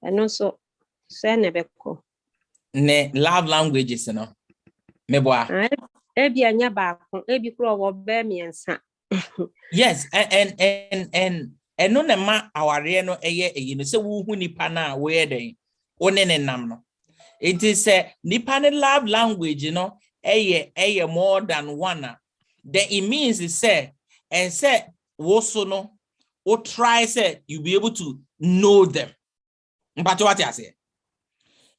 S6: And also, say never call.
S5: Ne love languages, you know. Meboa.
S6: Ebi anya ba ko ebi kro wo be miensa.
S5: Yes, and no na ma aware no eye no se wo hu nipa na we den one ne nam no. It is nipa ne love language, you know, eye more than one. Then it means it say and say wo so no o try say you be able to know them. But what I say?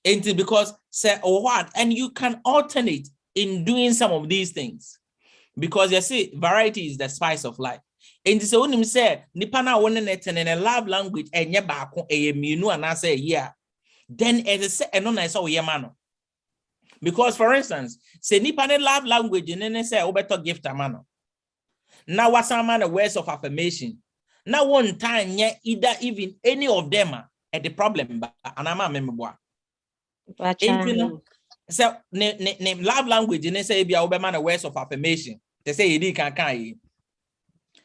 S5: It's because say or what, and you can alternate in doing some of these things, because you see, variety is the spice of life. And so when you say nipa na won net and a love language and ye baako e mienu and I say yeah, then it is no na so ye man. Because for instance, say nipa na love language and then say obeto gift a man. Now what's a man words of affirmation. Now one time yeah, either even any of them at the problem but anama memboa. So ne love language and say be a man words of affirmation. They say you can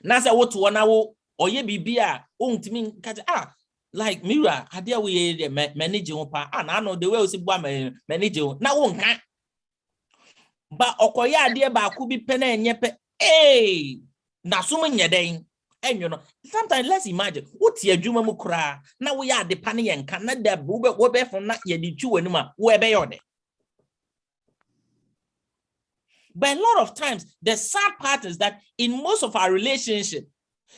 S5: na say what one now or ye bibia untimi like Mira adia we manage on pa and I know the way we see manage na won kan but okoya adia ba ku bi pe na enyepe na so nye den and you know sometimes let's imagine what ye adwuma mu kra na we ya de pa ne yenka na da wo be fo na ye di twu wani ma wo be yode. But a lot of times, the sad part is that in most of our relationship,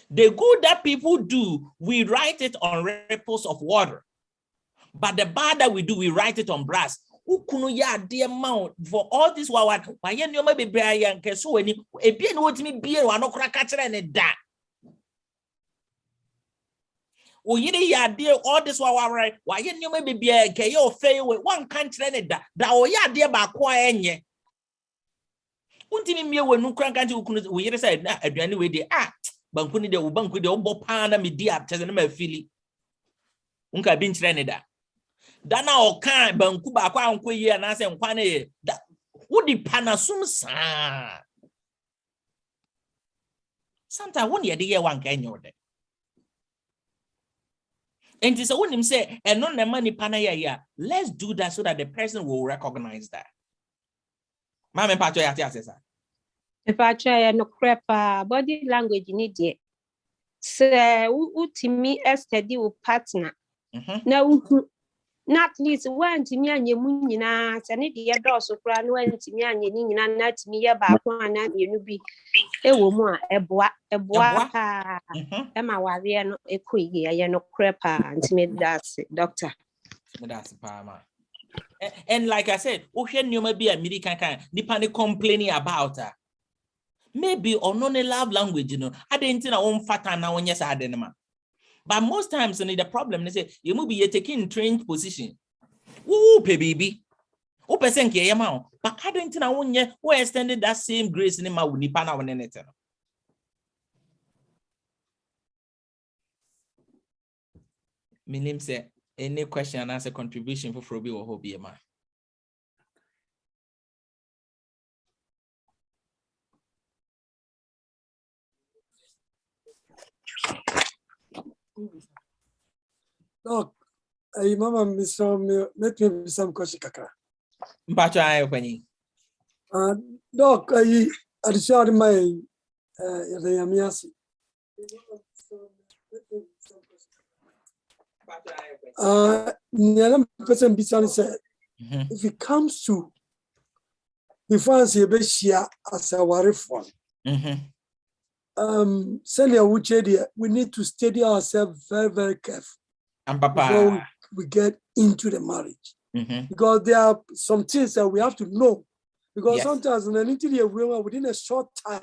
S5: the good that people do, we write it on ripples of water. But the bad that we do, we write it on brass. Dear mount for all this why you may be Brian Kesuani, a being what me beer or no cracker and a da. Oh, yeah, dear, all this why you may be beer, Kayo fail with one country and a da. That yeah, dear, by quiet. Untimi mie wenu krankanti ukunu we yere say na aduane we de banku ni de wo banku de obo pa na me di aptese na ma fili unka bi nkyere ne da na o kan banku ba kwa anko yi na say nkwa na ye What the panasum sa? Sometimes when you hear one kind of day. And it's when him say, and non the money panaya, let's do that so that the person will recognize that. Mama Pacho Yatiasa.
S6: If I try no crap body language in it. So ultimate study with partner. Now not least one to me and your munina, and it the adults of grand went to me and your nina, not me about one and you be a woman, a boa, Emma Warian, a quig, no crapper, and me that's doctor.
S5: That's Palma. And like I said, Ocean, you may be a medical kind, depending complaining about her. Maybe or non love language, I didn't know fat now when yes, I didn't. But most times, the problem is you may be taking trained position. Ooh, baby. Oh, person care amount. But I didn't know when you extended that same grace in my Nipana when it. My name say any question and answer contribution for Frobi or Hobby, man.
S8: Doc, Mama, Miss let me be some question.
S5: Mpacho ayo penny.
S8: Doc, I shot my Yamiasi. Person Bisan said, if it comes to the fancy Beshia as our reform, we need to steady ourselves very, very careful before we get into the marriage. Because there are some things that we have to know. Because sometimes in an interior within a short time,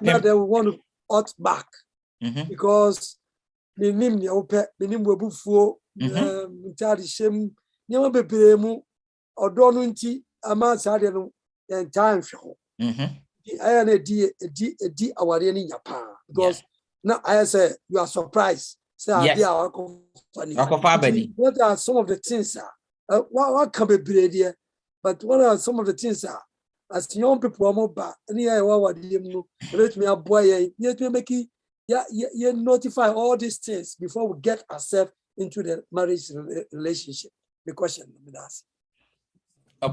S8: now they want to opt back. Because the name Webufu, Shem, Yama Bepemu, or Donunti, Amasadian, and time show. I am a D our in Japan. Because now I say you are surprised. Say, what are some of the things? What can be brave? But what are some of the things? As young people are more bad, and here let me a boy, yet we make it. You notify all these things before we get ourselves into the marriage relationship. The question,
S5: I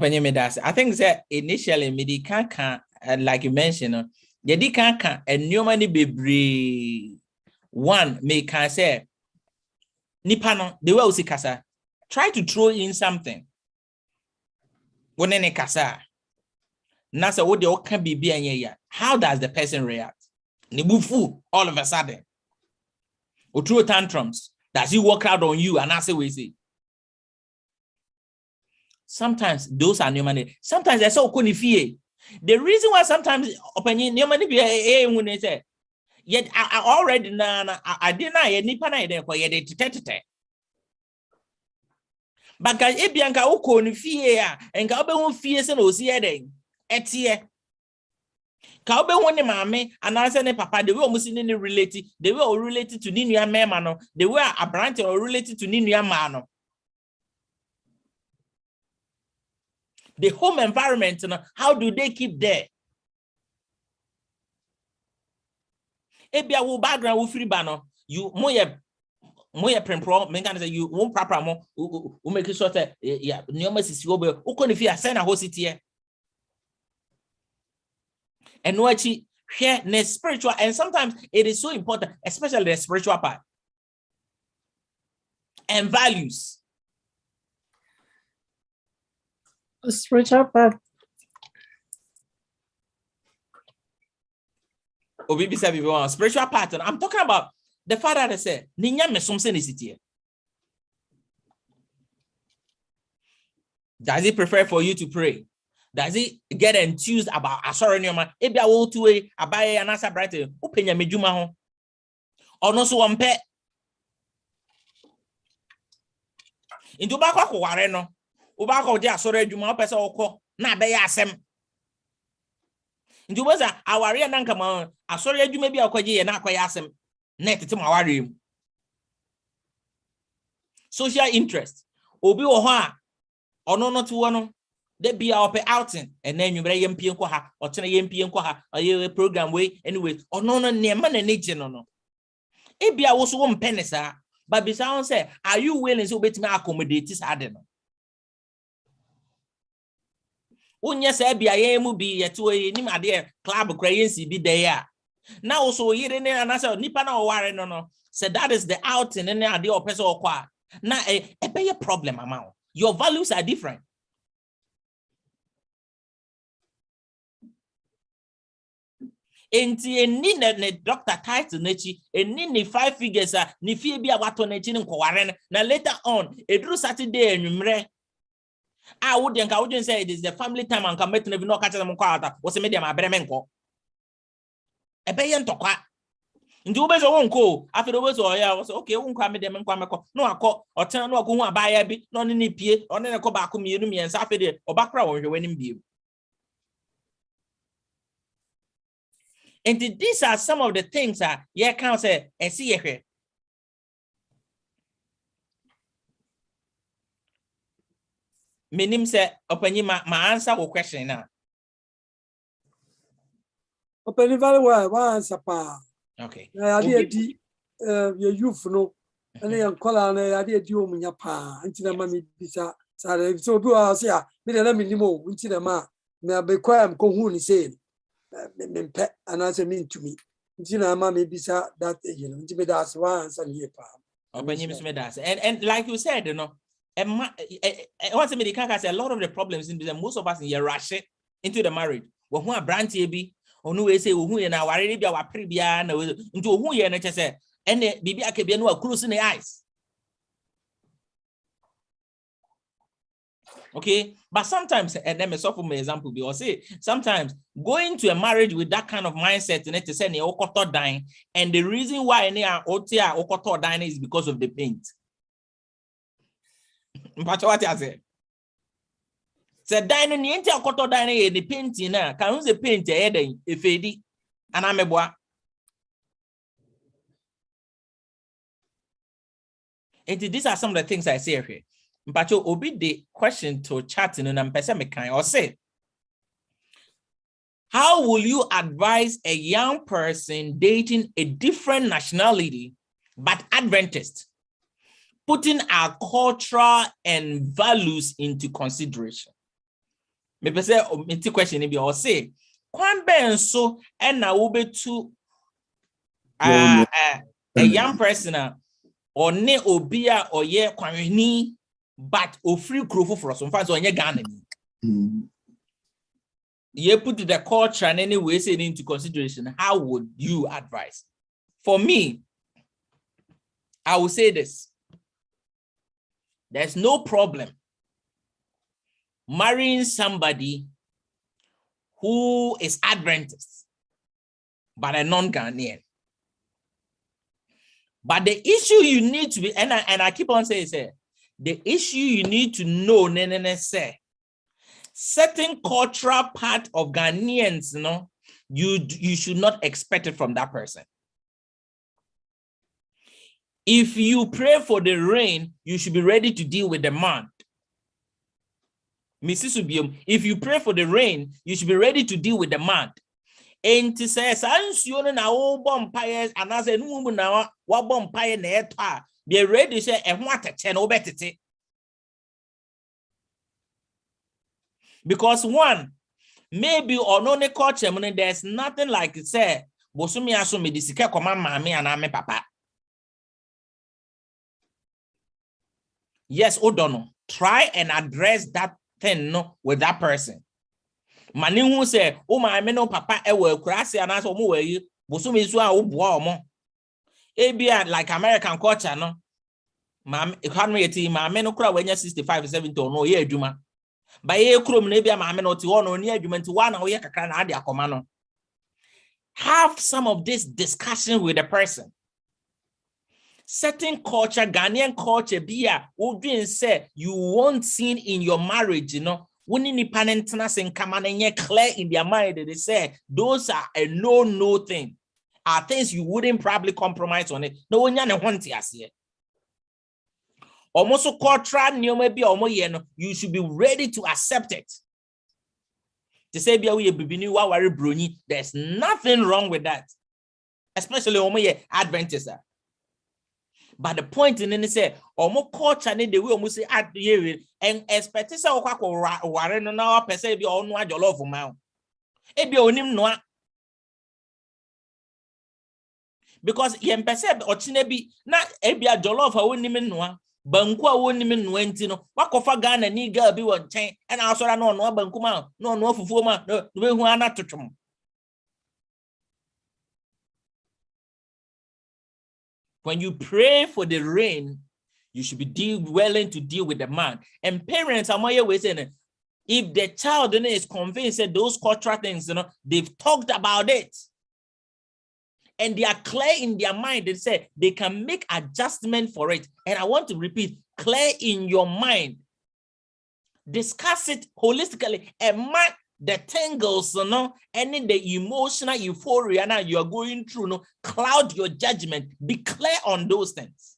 S5: think that initially, Medicanca, like you mentioned, Yedicanca and new money be one may can say Nipano, the way see casa. Try to throw in something. When any casa. Nasa what the can be being. How does the person react? Nibufu all of a sudden. Or throw tantrums. Does he walk out on you and ask we say? Sometimes those are new money. Sometimes I saw Kunifie. The reason why sometimes opinion new money be when they say, yet I already I deny any pana there for yet to but if Bianca Okonifie and Galbe fears and Osia etie. Kaube woni mame ananse ne papa they were almost in any related they were all related to Ninua Memano they were a branch or related to Ninua Mano. The home environment, how do they keep there? Ebia wo background wo free bano you moye prempro men can say you won proper mo wo make sure that yeah nyoma sisi wo be wo konifia send na ho sitie. And what you share the spiritual, and sometimes it is so important, especially the spiritual part and values.
S1: The spiritual part.
S5: Spiritual part. I'm talking about the father that said, "Ninya me something is it." Does he prefer for you to pray? Does he get enthused about asoronioma? Ebia wo tuwe abaye anasa bright openya medjuma ho. Ono so wampe. Into ba kwa kware no. Wo ba kwa de asoro adwuma opese okọ na abaye asem. Into boza aware na nka ma asoro adwuma bi akwaje ye na akwaye asem. Na etete ma aware mu. Social interest. Obi wo ho a ono no to wo no They be our outing, and then you bring yempie ha, or tena yempie ha, or you program way anyway, or no near man and nature no. It be also 1 penny, sir. But besides, say, are you willing to bet me accommodate this? I don't know. Unya say be a mu be yet to a name idea club crazy be there. Now so you didn't answer nipa na worry no. So that is the outing and the idea of person or qua. Now a pay a problem amount. Your values are different. Enti eni ne doctor title nechi eni ni 5 figures ni fie bi awato nechi nkware na later on eduru Saturday enwumre I wouldn't say it is the family time and come to no catch them kwata was media ma bremenko e be yen tokwa ndi wo bezo wonko after wo so ya was okay wonko me dem nkwa meko no akọ otan no akọ hu abaya bi no ne pie one ne ko ba akọ mienu miensa afi de obakra won hwe wanim biem. And these are some of the things yeah can say and see here. Meaning say open my answer or question now.
S8: Open very well, one answer pa.
S5: Okay.
S8: I did your youth no, and then call on I did you in your pa, until the mammy bisa. So do I say, me let me limo, until the ma, may I be quiet, go who is saying. And answer mean to me. Until mammy bisa that, you know, until that's one answer here, pa.
S5: Open you, Miss Medas. And like you said, you know. Once a say a lot of the problems in business, most of us in here rush into the marriage. When who are brandy be or no way say who you now already be our prebia into who you and say and baby I can be no close in the eyes. Okay, but sometimes and then myself for my example be or say sometimes going to a marriage with that kind of mindset and to say ne okoto dying, and the reason why any are otia okoto dying is because of the paint. But what I said? Said dining the entire cotton dining the painting now. Can use the paint a fady and I'm a boy. And these are some of the things I say here. But you obi the question to chatting and I'm kind or say, how will you advise a young person dating a different nationality but Adventist? Putting our culture and values into consideration. Maybe say, question maybe or say, Kwan ben so and na ube to a young person or ne obia or ye kwani but o free growth for some fans on ye Ghana. You put the culture and any way say into consideration. How would you advise? For me, I will say this. There's no problem marrying somebody who is Adventist, but a non-Ghanaian. But the issue you need to be, and I keep on saying, the issue you need to know, say, certain cultural part of Ghanaians, you should not expect it from that person. If you pray for the rain, you should be ready to deal with the mud. Mrs. Subium, if you pray for the rain, you should be ready to deal with the mud. And to say, "Sansuona na o bompires and as a woman now, what bompire na be ready to say, and what a 10 or better." Because one, maybe or no culture, there's nothing like it say, Bosumi aso me disika command mammy and I'm papa. Yes, Odono, try and address that thing with that person. Mani who say, "Oh my no papa ewe krasi and as omo we bosumi so a oboa omo." Ebia like American culture no. Mam economy ti ma me no kura wenya 65 70 no ye adwuma. Ba ye krom na ebia ma me no ti ho no ni adwuma nti wa na wo ye kakra na ade akoma no. Have some of this discussion with the person. Certain culture, Ghanaian culture, would say you won't see in your marriage, when independence and come and clear in their mind, they say those are a no thing. Are things you wouldn't probably compromise on it. No one want to see it. Almost cultural, you should be ready to accept it. To say be we bibini wa wari broni, there's nothing wrong with that. Especially omo Adventist. But the point in it say omo culture ni the way omo say at here and expect say okwa ware no na person be onu ajolo of ma. E be onim no. Because yen person ochine bi na e be ajolo of onim no. Banku a wonim no enti no wakofa Ghana ni girl bi won chen and asora no no banku ma no fufuo ma no be hu ana totwom. When you pray for the rain, you should be willing to deal with the man. And parents are more saying, if the child is convinced that those cultural things, they've talked about it, and they are clear in their mind, they say they can make adjustment for it. And I want to repeat, clear in your mind. Discuss it holistically and mark the tangles, any the emotional euphoria now you are going through, cloud your judgment. Be clear on those things.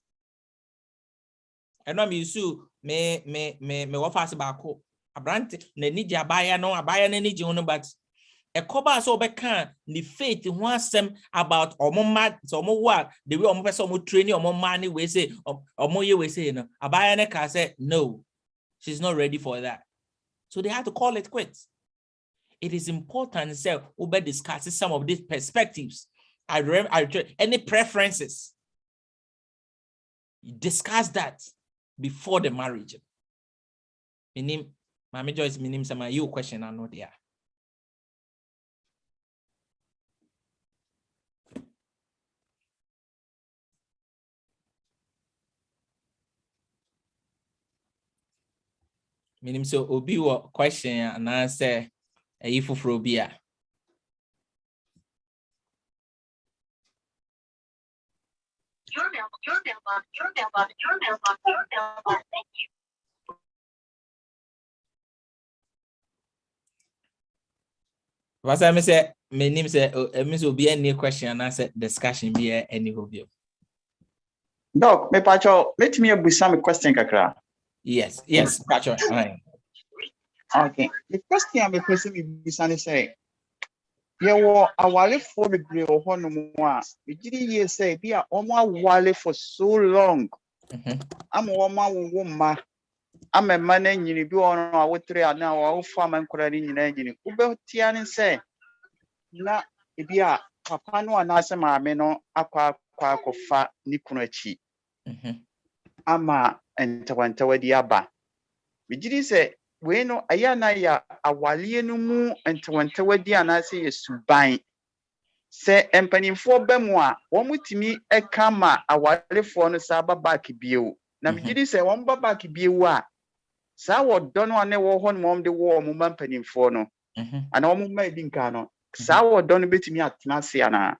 S5: And I'm used to me what fast about Abrante ne need abaya no abaya ne need you but a coba so bekan the faith wants them about mad so what the way person training money we say we say abaya ne can say no, she's not ready for that. So they had to call it quits. It is important to say we discuss some of these perspectives. Any preferences. Discuss that before the marriage. Meaning, my major is meaning some of you question are not there. Meaning so obi what question and answer if for Obia.
S9: Your mailbox. Thank you.
S5: What I say, my name say, Miss will be any question and answer discussion be any of you.
S7: Doc, me pacho, let me ask some question kakra.
S5: Yes, pacho.
S7: Okay. The question I'm question me bisane say, yewo awale for the grey or hono mo we didn't hear say be a wale for so long. I'm woman. I'm a man and you do on our 3 now our farm and credit in engine. Ube tian say na ebia papa no anase maame no akwa kofa ni kunachi. Ama entawantawa di aba. We did say we no ayana ya awale no mu entawantawa di anase yesuban. Se empanimfo bemu a wo mutimi eka ma awalefo no sa babaki bio. Na me did say won babaki bio a sa wo dono ane wo hon mom de wo mo mampanimfo no. Ana wo mo ma edinka no. Sa wo dono betimi atena se ana.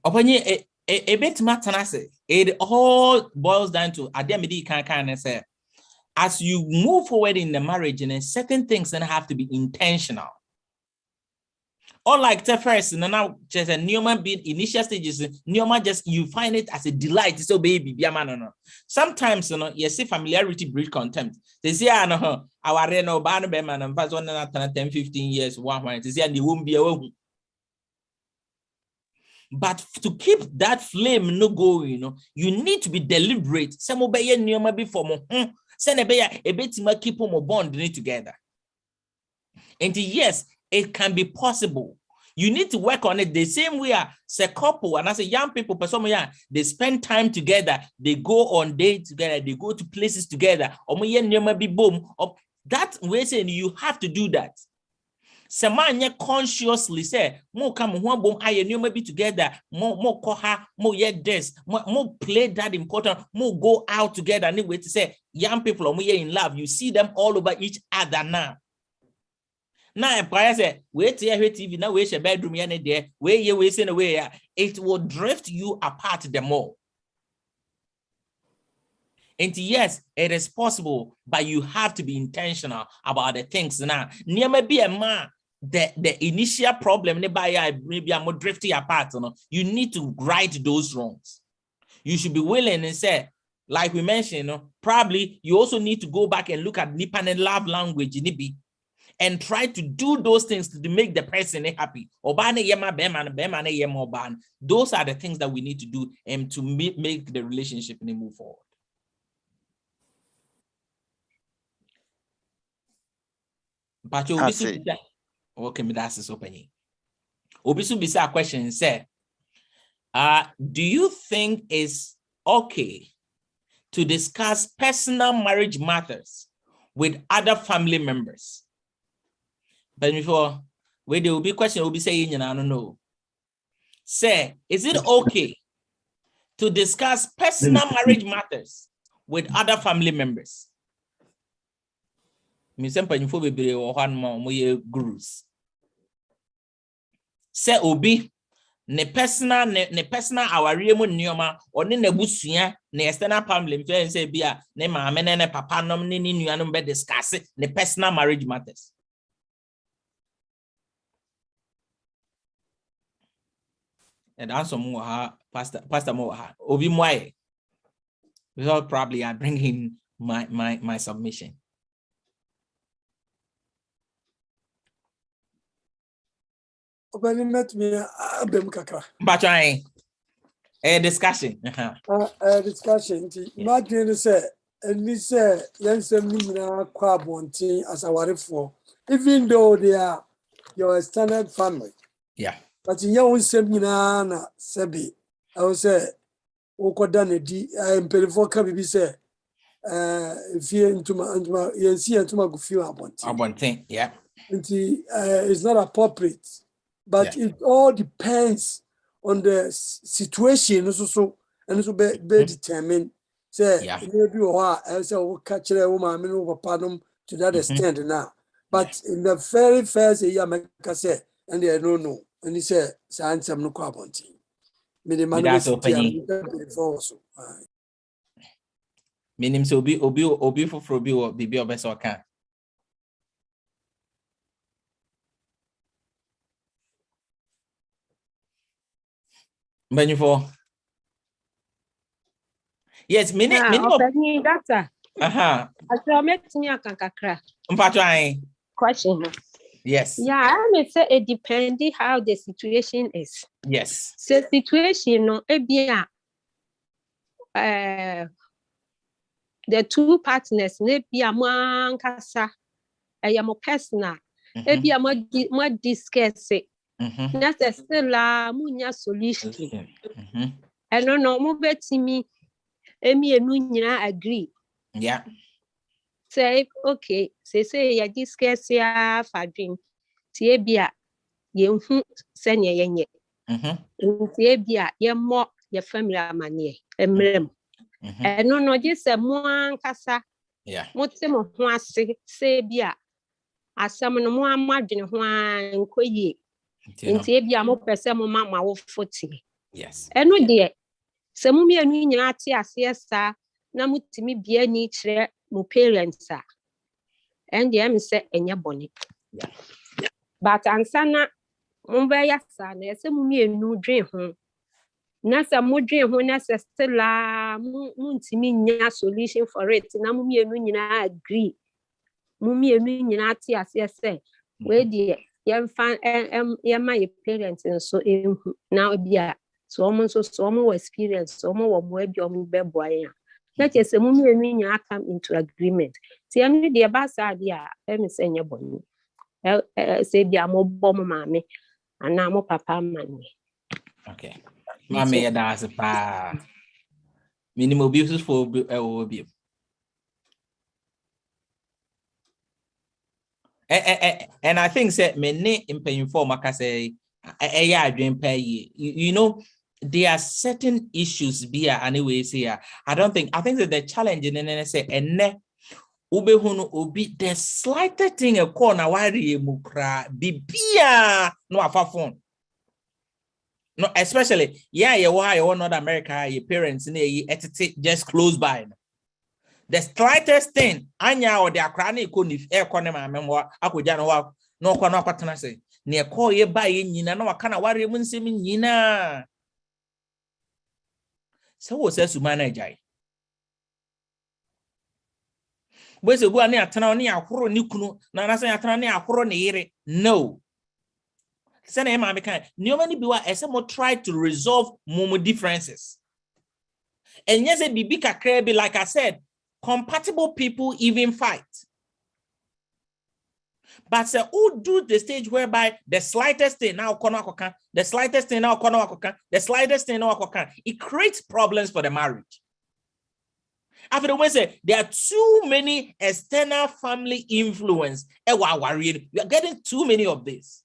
S5: Opanye a bit matanase. It all boils down to ademidi can say as you move forward in the marriage and certain things then have to be intentional. Unlike the first, now just a Neoma being initial stages, Neoma just you find it as a delight. So baby, be a man no. Sometimes you see familiarity breed contempt. They say our reno ban man and pass 10, 15 years, one they say and you won't be a. But to keep that flame no going, you need to be deliberate. Some obey Neoma before more. Send a bit to keep them bond together. And yes, it can be possible. You need to work on it the same way as a couple and as a young people, they spend time together, they go on dates together, they go to places together. That way saying you have to do that. Samanya consciously say, more come one boom, I be together, more koha, more yet this, more play that important, more go out together. Anyway, to say young people are in love, you see them all over each other now. Now, empire say, wait here, TV, now wait your bedroom, there, where you wasting away, it will drift you apart the more. And yes, it is possible, but you have to be intentional about the things now. Near maybe a man, the initial problem, maybe I'm more drifting apart. You need to right those wrongs. You should be willing and say, like we mentioned, probably you also need to go back and look at Nipan and love language, and try to do those things to make the person happy. Those are the things that we need to do and to make the relationship move forward. But you okay, that's his opinion. Obisu bisa question say, do you think it's okay to discuss personal marriage matters with other family members? But before where there will be question, will be saying, I don't know. Say, is it okay to discuss personal marriage matters with other family members? Gurus. Say obi ne personal aware mu nneoma or ne nabusua ne external family mfe say bia ne maame ne papa nom ne nuanom be discuss ne personal marriage matters. And answer more pastor more obi moye. Without probably I bring in my submission.
S8: Opening met me abem kakra.
S5: But a discussion.
S8: Discussion. Imagine say, and me say, Yansem Nimina Quabonti as a worry for, even though they are your extended family.
S5: Yeah.
S8: But in your own seminar, Sebi, I will say, Okodane, I am paid for Kabi say, if you into my feel about
S5: thing, yeah.
S8: It's not appropriate. But it all depends on the situation, so and so be determined. Say, maybe I say, we'll catch a woman to that extent now. But in the very first year, I say, and they don't know. And he said, Science, I'm not carbon.
S5: That's opening. Meaning, so be for Frobi or be your best or can. Benufo. Yes, many
S6: data. I met me a kakra. Question.
S5: Yes.
S6: Yeah, I may say it depends how the situation is.
S5: Yes.
S6: So situation no ebia the two partners nebia mo ankasa mo personal ebia mo discuss it. Na still munya solution. And no mo betimi emi enu nyina agree.
S5: Yeah.
S6: Say okay, say ya discuss ya for dream. Tie bia ye hu senya yenye. Tie bia ye mo ye family amane emrem. No just mo ankasa.
S5: Yeah.
S6: Mo te mo ho ase say bia asam no mo amadwene ho ankoye. Nti bia mo pese mo ma wo foti.
S5: Yes.
S6: Eno de se mo mienu nyina ate ase sa na mutimi bia ni kire mo parents a. And the am say enye boni.
S5: Yeah.
S6: But ansana mo be ya sa na se mo mienu dwen ho. Na se mo dwen ho na se still mo ntimi nya solution for it na mo mienu nyina agree. Mo mienu nyina ate ase say we de yemfa yema your parents so now bia so mo experience so mo wo mo abi o mo beboa ya na che se mo mienu nyina come into agreement ti am de ba sa dia em se nye boni se bia mo bo mo mame ana mo papa mane.
S5: Okay. Mame ya da se pa minimum abuse for obi. And I think say many in paying for makase you know there are certain issues here anyways here. I think that the challenge in say ene ubehunu obi the slightest thing a corner wari mukra bibia no afa phone. No, especially you not America, your parents just close by. The slightest thing, anya or the akrani ko ni air corner my memoir, akuja no kwa no partner say, near call ye by yina no kana worry mun simi yina. So what says to manage? Where's the one near Tanonia, Horo Nikunu, Nanasa Tanonia, Horo Nere? No. Send him, I'm kind. Normally, be what SMO try to resolve momo differences. And yes, a bibika crabby, like I said, compatible people even fight. But say, who do the stage whereby the slightest thing now the slightest thing now the slightest thing now it creates problems for the marriage. After the way say there are too many external family influence. We are getting too many of this.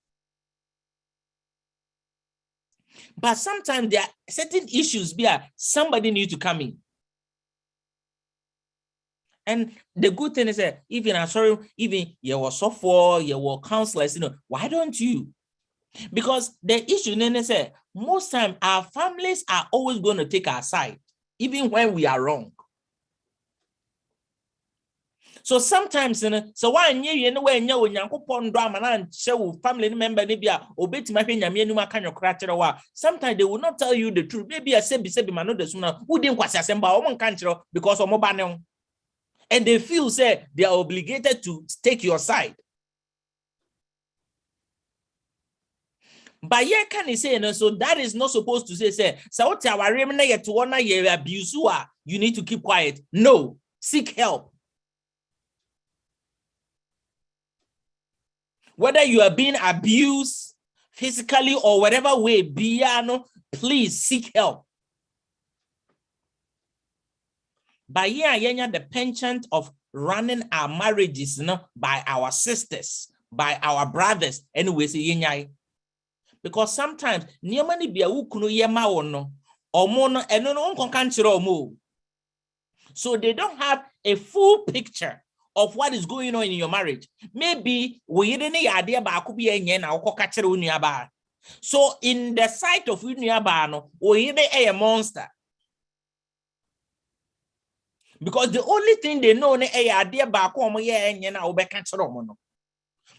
S5: But sometimes there are certain issues where somebody needs to come in. And the good thing is that even you were software, you were counselors, why don't you? Because the issue is that most time our families are always going to take our side, even when we are wrong. So sometimes, so why you know when you drama and show family member sometimes they will not tell you the truth. Maybe I say man the sooner who didn't because of mobile. And they feel say they are obligated to take your side. But yeah, can you say so that is not supposed to say so abuse you need to keep quiet. No, seek help. Whether you are being abused physically or whatever way, please seek help. But yeah, the penchant of running our marriages by our sisters, by our brothers, anyways, because sometimes so they don't have a full picture of what is going on in your marriage. Maybe we didn't idea about so in the sight of we a monster. Because the only thing they know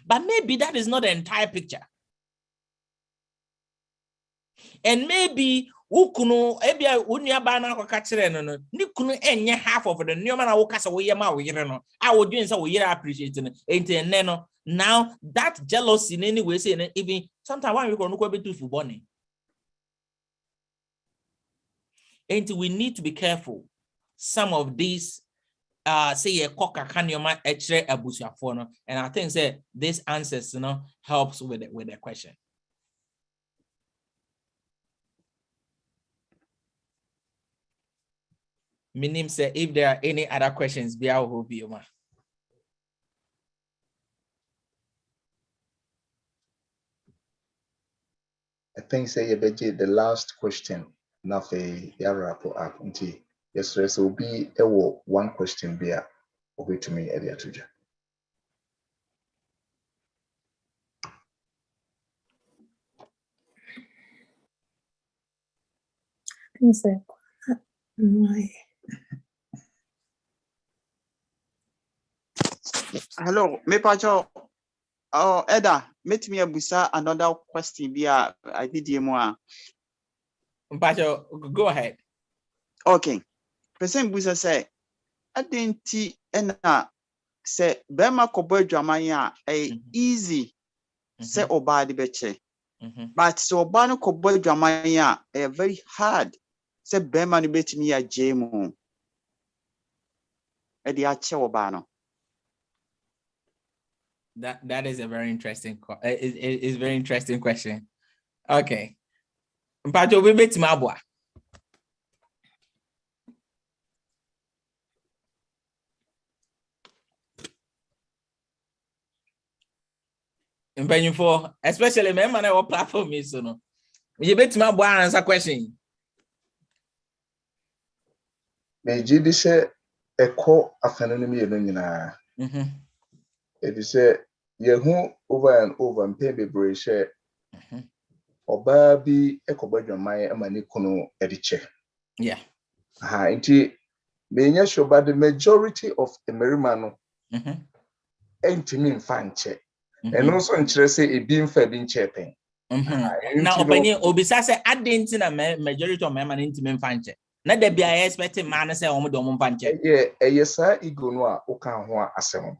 S5: but maybe that is not the entire picture. And maybe half of the I would do so we appreciate it. Now that jealousy in any way saying even sometimes we can go to football. And we need to be careful. Some of these say a coca kanyoma extra abusia for and I think say this answers helps with the question. Minim say if there are any other questions, be our hope you.
S3: I think say the last question. Nothing wrap up until yes, so will be one question there over to me earlier today.
S7: Hello, me pacho. Oh, Eda, meet me abusa another question via I did you more.
S5: Pacho, go ahead.
S7: Okay. Person busa say, I didn't say Bema kobo dramaya easy say oba di beche. But so bano kobo dramaya very hard. Say Bema ni beti mi a jemu. Edi ache obano.
S5: That is a very interesting it's very interesting question. Okay. Pacho we bet mabwa. For especially me man our platform is so no. You bet mabwa answer question.
S3: Me jidi say eko afenonimi yeno nyina. It is say yehu over and over and pay bebre share. Oba bi ekobadwaman amani kono ediche.
S5: Yeah.
S3: Inti me sure but the majority of the merimano entimi mfanche. And also interest say e bi mfa bi nchepen.
S5: Now opinion obisa say adentin na majority of men entimi mfanche. Na there be I expecting man say omo do omo panche.
S3: Yes, sir, ego no a oka ho asem.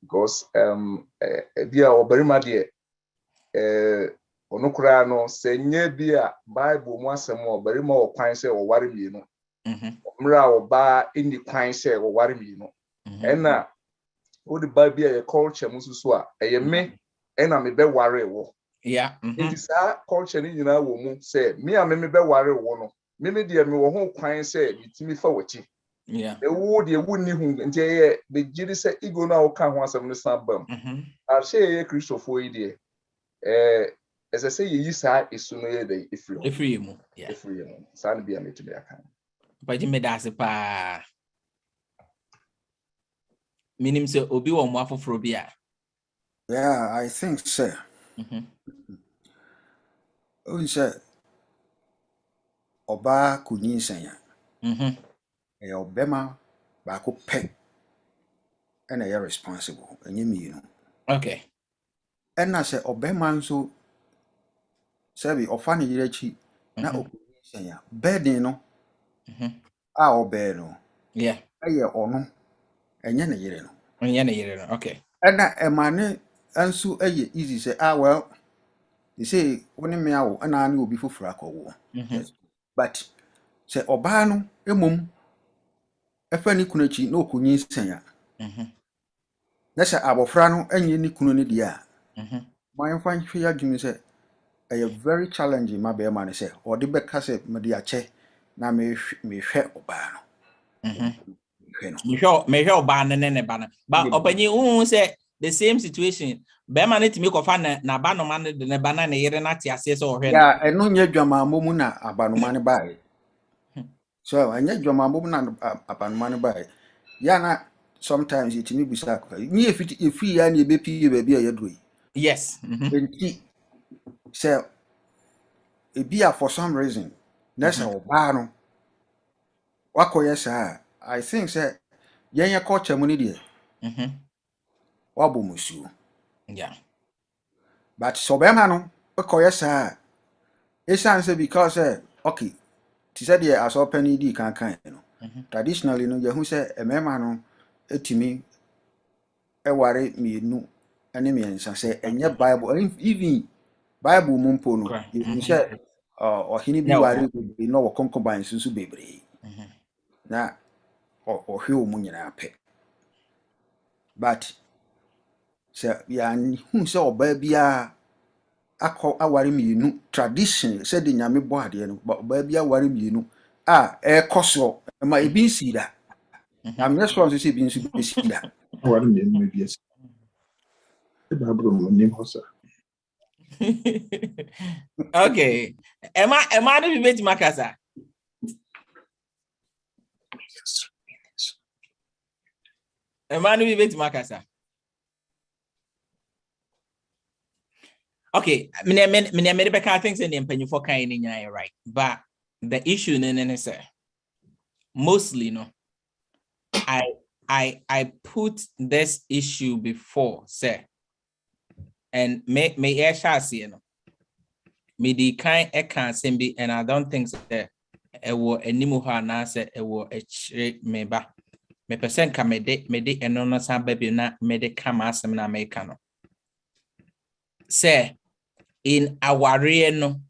S3: Because bia obarima de onokura no se nye bia Bible mu asem obarima wo kwan se wo ware mi no. Mra oba indi kwan se wo ware mi no. Ena wo the Bible e culture mususu a me ena me be ware wo.
S5: Yeah.
S3: It is our culture ni nyina wo mu say me a me be ware wo no. Me de me wo ho kwan se bitimi fa wachi.
S5: Yeah.
S3: The wood ye wouldn't hu nti ye be giri say ego na wo kan ho asem no san bam. I say ye Christopher ide as I say ye yisa isu no ye dey ifri
S5: mu. Yeah.
S3: Ifri mu. San bia me to be aka.
S5: But you made us pa. Minim say obi wo mo afoforo bia.
S10: Yeah, I think so. Unse oba kunyin sanya. Obema ba ko pe. And you're responsible. And you know.
S5: Okay.
S10: And I say obema nso sabi ofani yirechi na okunyin sanya. Bed no. A obe no.
S5: Yeah.
S10: Aye ono. Enye na yire no.
S5: Enye na yire no. Okay.
S10: And na emane anso aye easy say well they say woni me awo ana ani obi foforo akowo. Yes. But say oba no emom efa ni kunachi na okunyin sanya. Na say abofra no enye ni kunu ne dia. My fan hwe adwumi say a very challenging my be man say or the beka say me dia che na me hwe oba no.
S5: Me hwe oba ne ba na. But opanyi say the same situation. Be man it me kofa na ba no man de ne ba na yere na te ase so hwe.
S10: Yeah, eno nya dwamambo mu na abanoma ne bae. So anya dwamambo mu na abanoma ne bae. Ya na sometimes it me bisa ko. Ni efi ya na ebepi ba bia yedro yi.
S5: Yes.
S10: Enti say ebia for some reason na say oba no wakoye sa I think say yenya culture mu ni de. Wabo musu.
S5: Yeah.
S10: But so be ma no wakoye sa it's answer because okay ti said there as open ed kan you know. Traditionally no you say a mema no etimi e ware mienu ene miensa say enye Bible even Bible mumpo no you say ohini bi ware be no concubines so bebre na ohwe o mu nyina ape but say ya hu say oba bia akọ aware mienu tradition said the nyame bo ade no oba bia aware mienu koso ma ebi nsi da I'm not sure to see being see that.
S5: Okay. Am I the bit makasa? Am I the bit makasa? Okay, I think say name penny for kind in right. But the issue is mostly no. I put this issue before, sir. And may air shall see no. Me the kind can be, and I don't think that it will any more na say it will a me ba. Me percent can me de and no some baby na me de come as na make no. Say in our real,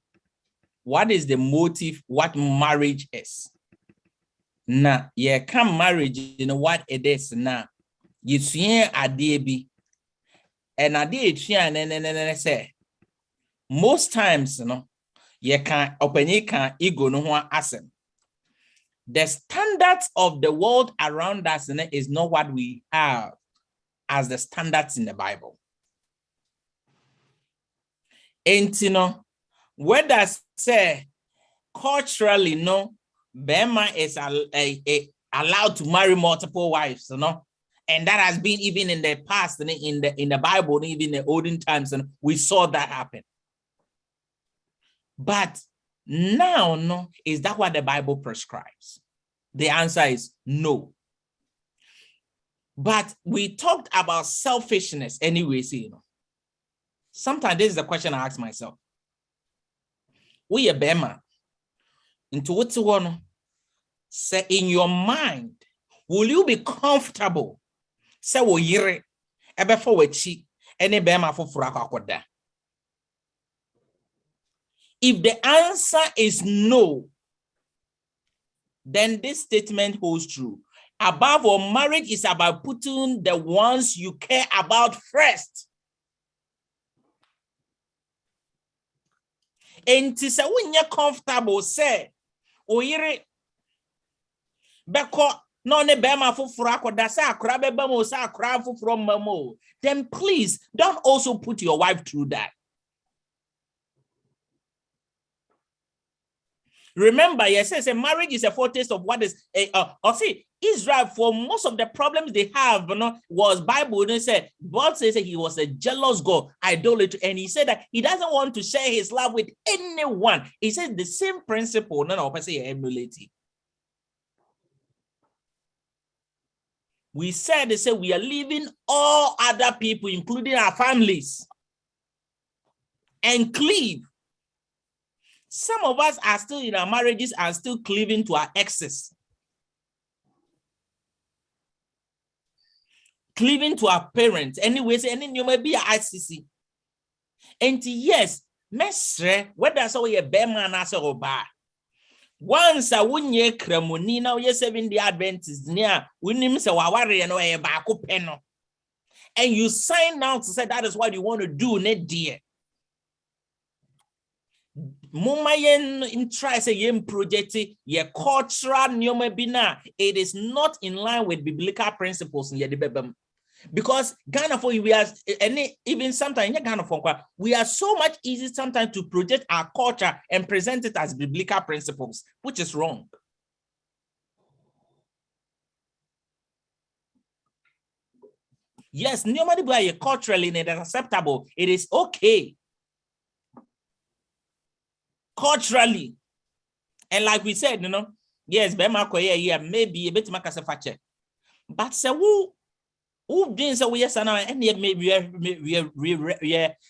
S5: what is the motive? What marriage is? Now, yeah, come marriage, you know what it is now. You see a DB, and I did say most times, you know, you can't open you can't ego no one asem. The standards of the world around us is not what we have as the standards in the Bible. And you know, whether say culturally, no, Bema is allowed to marry multiple wives, you know, and that has been even in the past, in the Bible, even in the olden times, and we saw that happen. But now, no, is that what the Bible prescribes? The answer is no. But we talked about selfishness anyways, you know. Sometimes this is the question I ask myself. We a Bema into what's one Say in your mind, will you be comfortable? Say wo yire ebe for wechi ene be ma foforo akwakoda. If the answer is no, then this statement holds true. Above all, marriage is about putting the ones you care about first. And to say when you're comfortable, say, oyire beko no ne bema foforo akoda say akra beba mo say akra foforo mamo. Then please don't also put your wife through that. Remember, yes, a marriage is a foretaste of what is see, Israel, for most of the problems they have, was Bible. They said God says that he was a jealous God, idolater, and he said that he doesn't want to share his love with anyone. He said the same principle, emulating. We said they say we are leaving all other people, including our families, and cleave. Some of us are still in our marriages and still cleaving to our exes. Cleaving to our parents. Anyways, and you may be an ICC. And yes, mesre, whether so ye beman as a bar. Once a 1 year cremoni, now you're serving the Adventist near winning so wawari and a bako peno. And you sign now to say that is what you want to do, net dear. Mumayen in try say yem project ye cultural nyoma bina. It is not in line with biblical principles in the because Ghana for we are any even sometimes in Ghana for we are so much easy sometimes to project our culture and present it as biblical principles, which is wrong. Yes, nobody by culturally it is acceptable. It is okay. Culturally, and like we said, yes, maybe a bit makasafache, but say who didn't say yes, and maybe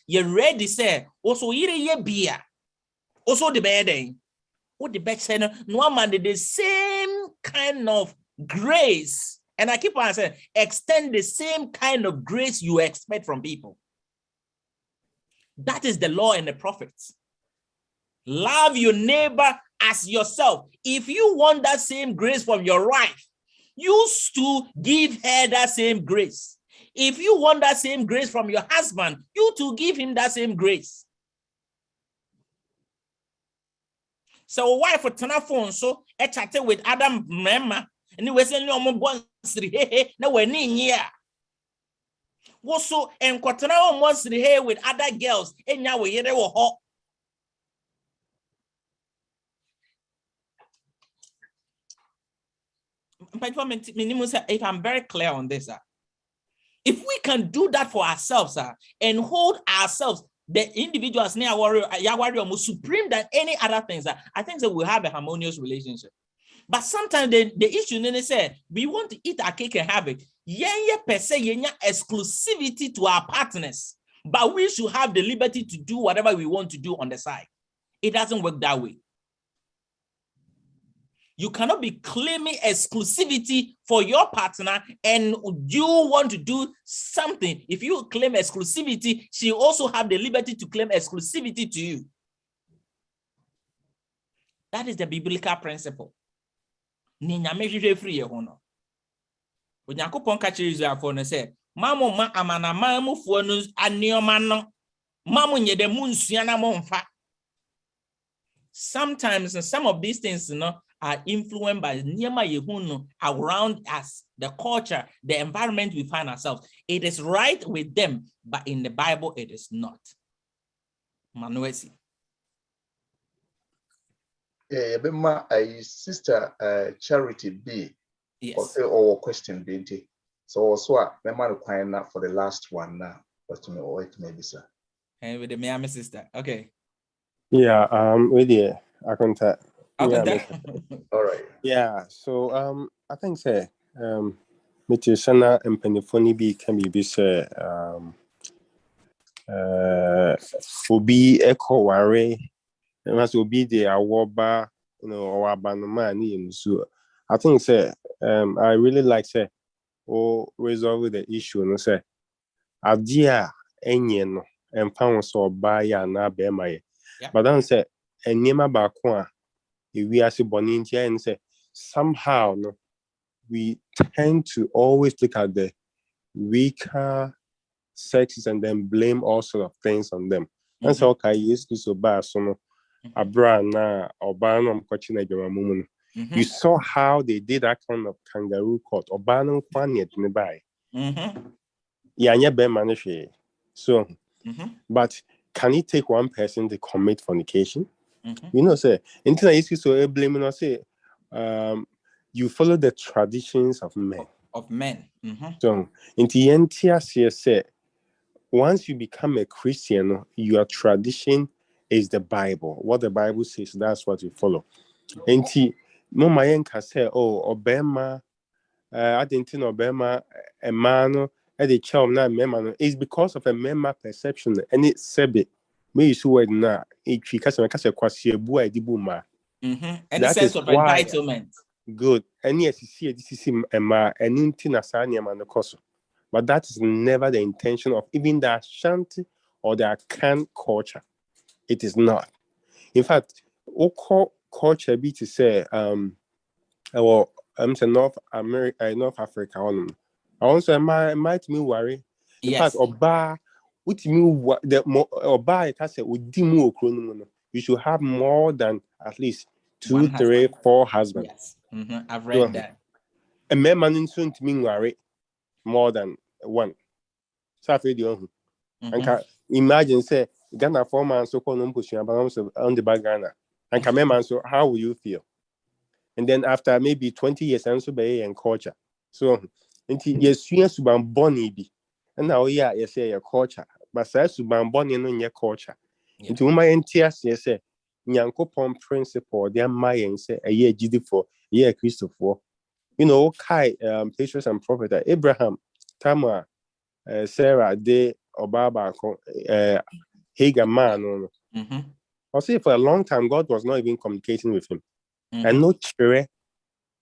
S5: you're ready, say also ye beer, also the bedding, what the best say no man did the same kind of grace, and I keep on saying extend the same kind of grace you expect from people. That is the law and the prophets. Love your neighbor as yourself. If you want that same grace from your wife, you to give her that same grace. If you want that same grace from your husband, you to give him that same grace. So wife for telephone so I chatted with Adam Mema and he was saying no more no we're near. Also and Quatana wants here with other girls and now we were hot. If I'm very clear on this, if we can do that for ourselves and hold ourselves, the individuals near warrior more supreme than any other things, I think that we'll have a harmonious relationship. But sometimes the issue is say we want to eat our cake and have it. Per se exclusivity to our partners, but we should have the liberty to do whatever we want to do on the side. It doesn't work that way. You cannot be claiming exclusivity for your partner and you want to do something. If you claim exclusivity, she also have the liberty to claim exclusivity to you. That is the biblical principle. Sometimes some of these things, are influenced by around us, the culture, the environment we find ourselves. It is right with them, but in the Bible, it is not. Manuesi.
S3: Yeah, but my sister Charity B.
S5: Yes.
S3: Or question B. So also, my man requiring that for the last one now. But it may be sir.
S5: And with the Miami sister. Okay.
S11: Yeah, with the I contact. Yeah,
S3: all right.
S11: Yeah, so I think say Mitchell and Pennyphony B can be say Obi Echo Ware, and must be the Awoba, or Abanoma, so I think say I really like say resolve the issue no say idea enye no empower so buy ya na be my but then say enema ba ko a we as born and say somehow no we tend to always look at the weaker sexes and then blame all sort of things on them. And so okay, yes, this bad so no abrana obano mkochina jamamumu. You saw how they did that kind of kangaroo court. Obano kwanyet nebai. Yeah, be manage. So, but can it take one person to commit fornication? You know, say until I used to so blaming or say, you follow the traditions of men. So, in the NTS, say, once you become a Christian, your tradition is the Bible. What the Bible says, that's what you follow. And Mama Yenka say, oh, Obama, I didn't know Obama, a man, at the child, not memano, is because of a member perception, and it's said, me is who na it because I can't quasi a boy, the boomer.
S5: And the sense of entitlement.
S11: Good. And yes, you see, this is a ma, and in Asania man, the cost. But that is never the intention of even the Ashanti or the Akan culture. It is not. In fact, culture be to say, well, I'm saying North America, North Africa. I also might me worry. In fact, Oba, what me the more Oba, it has a you should have more than at least 2, 3, 4 husbands.
S5: Yes, I've read that.
S11: A man soon to me worry more than one. So I feel and imagine say Ghana 4 months so called on the back Ghana and come so how will you feel? And then after maybe 20 years and so be and culture. So until yes suban boni bi and now you say your culture but say suban boni no your culture. Into my NTS say Nyankopon principle their mind say a year GD for year Christopher. You know, Kai Patriarchs and Prophet Abraham, Tamar, Sarah, they Obaba, Hagar man. I'll say for a long time, God was not even communicating with him. And no chere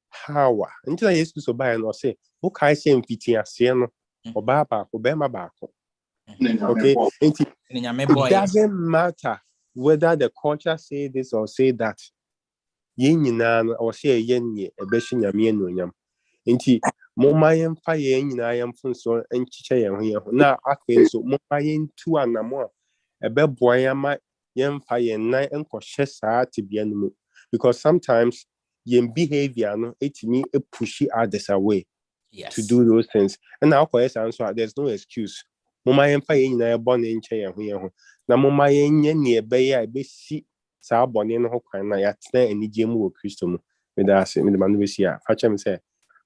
S11: how until I used to buy and I'll say, okay, same fitting no Obaba, Obama. Okay, it doesn't matter whether the culture say this or say that. Yin or say yen a beshin yam. Inti Momayan Fayen yam funso and chichayan here. Now I think so Momayan 2 and more. A bed boyama yam fayen night and cautious to be animal. Because sometimes yen behavior no it me a pushy others away to do those things. And now answer there's no excuse. Momayan Fayen born in chair here. Now Momayan near bay I be see Sa bonnie no kwan ya tena anigye mu wɔ Kristo mu me da ase me de manu besi a fa kyem sɛ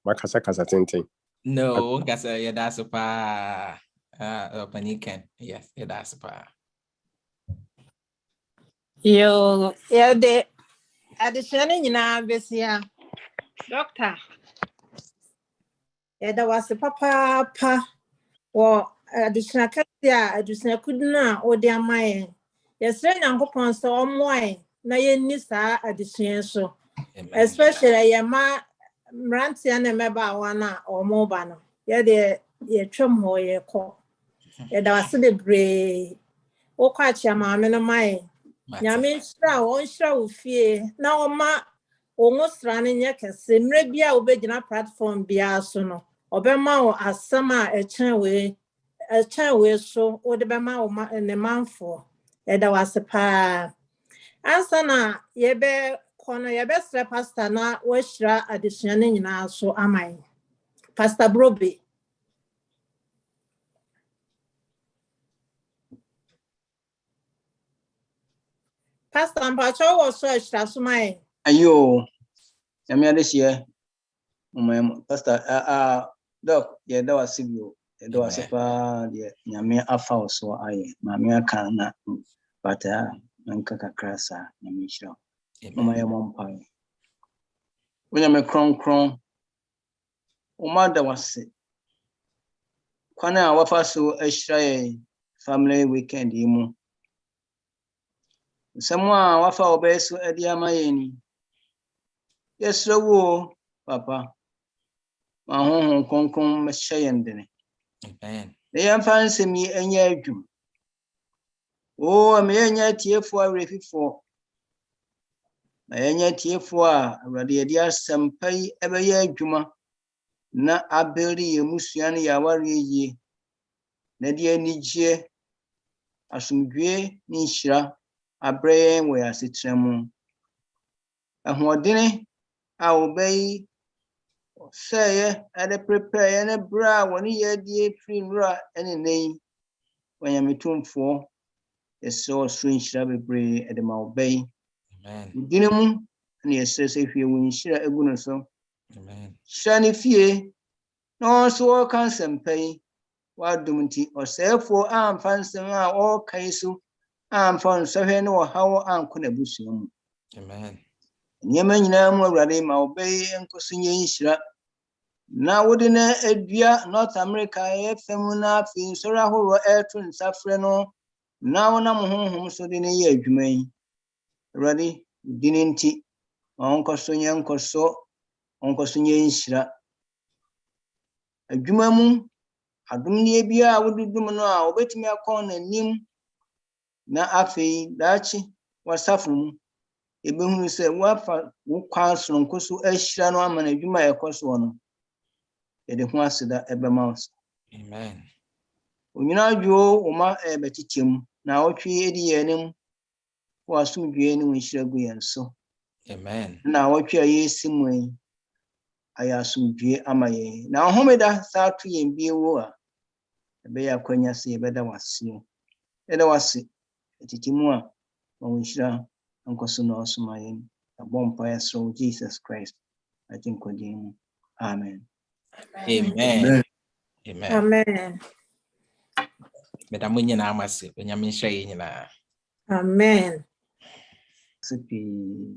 S11: makasa kasa tenten
S5: no kasa ya da so pa panican yes ya da so pa
S1: yo ya de addition nyina besi a doctor ya da was papa wo addition kasi a addition kuduna o de amaye yesre Nyankopon so omoe na yenni saa addition so especially yema mrantia na meba wana omoba no ye de ye twem ho ye ko ye da wase de bre o kwa chia maame no mai nyame nshira wo nshira wo fie na oma onwosra ne nye kese mre bia obegina platform bia so no obema wo asama echen we so o de bema wo ne manfo ye da wase pa ansa na yebe kono yebe sre pastor na wo hira adesua ne nyina so amai Pastor Brobe Pastor Mpacho was so hira so mai
S4: ayo yame adesie pastor doc ye da wasibio ye da wasipa ye nyame afa oso aye mame aka na bata nanka kakrasa nyame hira mama ye mompa wonya me kron umada wase kwana wafa so ahira ye family weekend yimu samwa wafa obeso edi amaye ni yesrewo Papa. My home concom Shayandene.
S5: Amen.
S4: They are fancy me and year. Oh, I'm a tear for a refi for. My tear for a dear some pay every year juma. Na abeli Musiani Yawari ye. Nadia Nije Asumdwe Nishra Abraham where Sitremo. A hodine I obey say at a prepare and a bra when he had the free ra any name when I'm a for. A so strange shabby bray at the Mount Bay.
S5: Amen.
S4: Dinamo, and yes, says if you win share a good so.
S5: Amen.
S4: Shiny fear, no so cancer pay, what duty or sell for arm fancy all case, arm found so no how arm could a bush.
S5: Amen.
S4: Yemen more ready my bay and Cosinha. Now wouldn't a dear North America, a femina fin, Sora who air twin saffreno. Now I'm home so in a year, you may. Ready, didn't it? Uncle Sonia, Uncle So, Uncle Sonia Shira. A Jumamu, I don't need be I would do now, wait me a corn and nim. Na afi, dachi, was suffering. Even who said, what for counts from Cosu Eshra no man, a Juma a cost one. It was that ever mouse.
S5: Amen.
S4: When you know, you, Oma, a betichim, now 3 years, was soon gaining with Shaggy and so.
S5: Amen.
S4: Now what you are same way. I assume amaye. Now, Homeda start to be a war. A bear quenya say better was you. Better was it. It more when we shall Uncle Sonos my a bonfire through Jesus Christ. I think with him. Amen.
S5: Amen. Amen.
S1: Amen.
S5: Madam Winyana Amasi, when you mean saying,
S1: Amen.
S4: Sippy.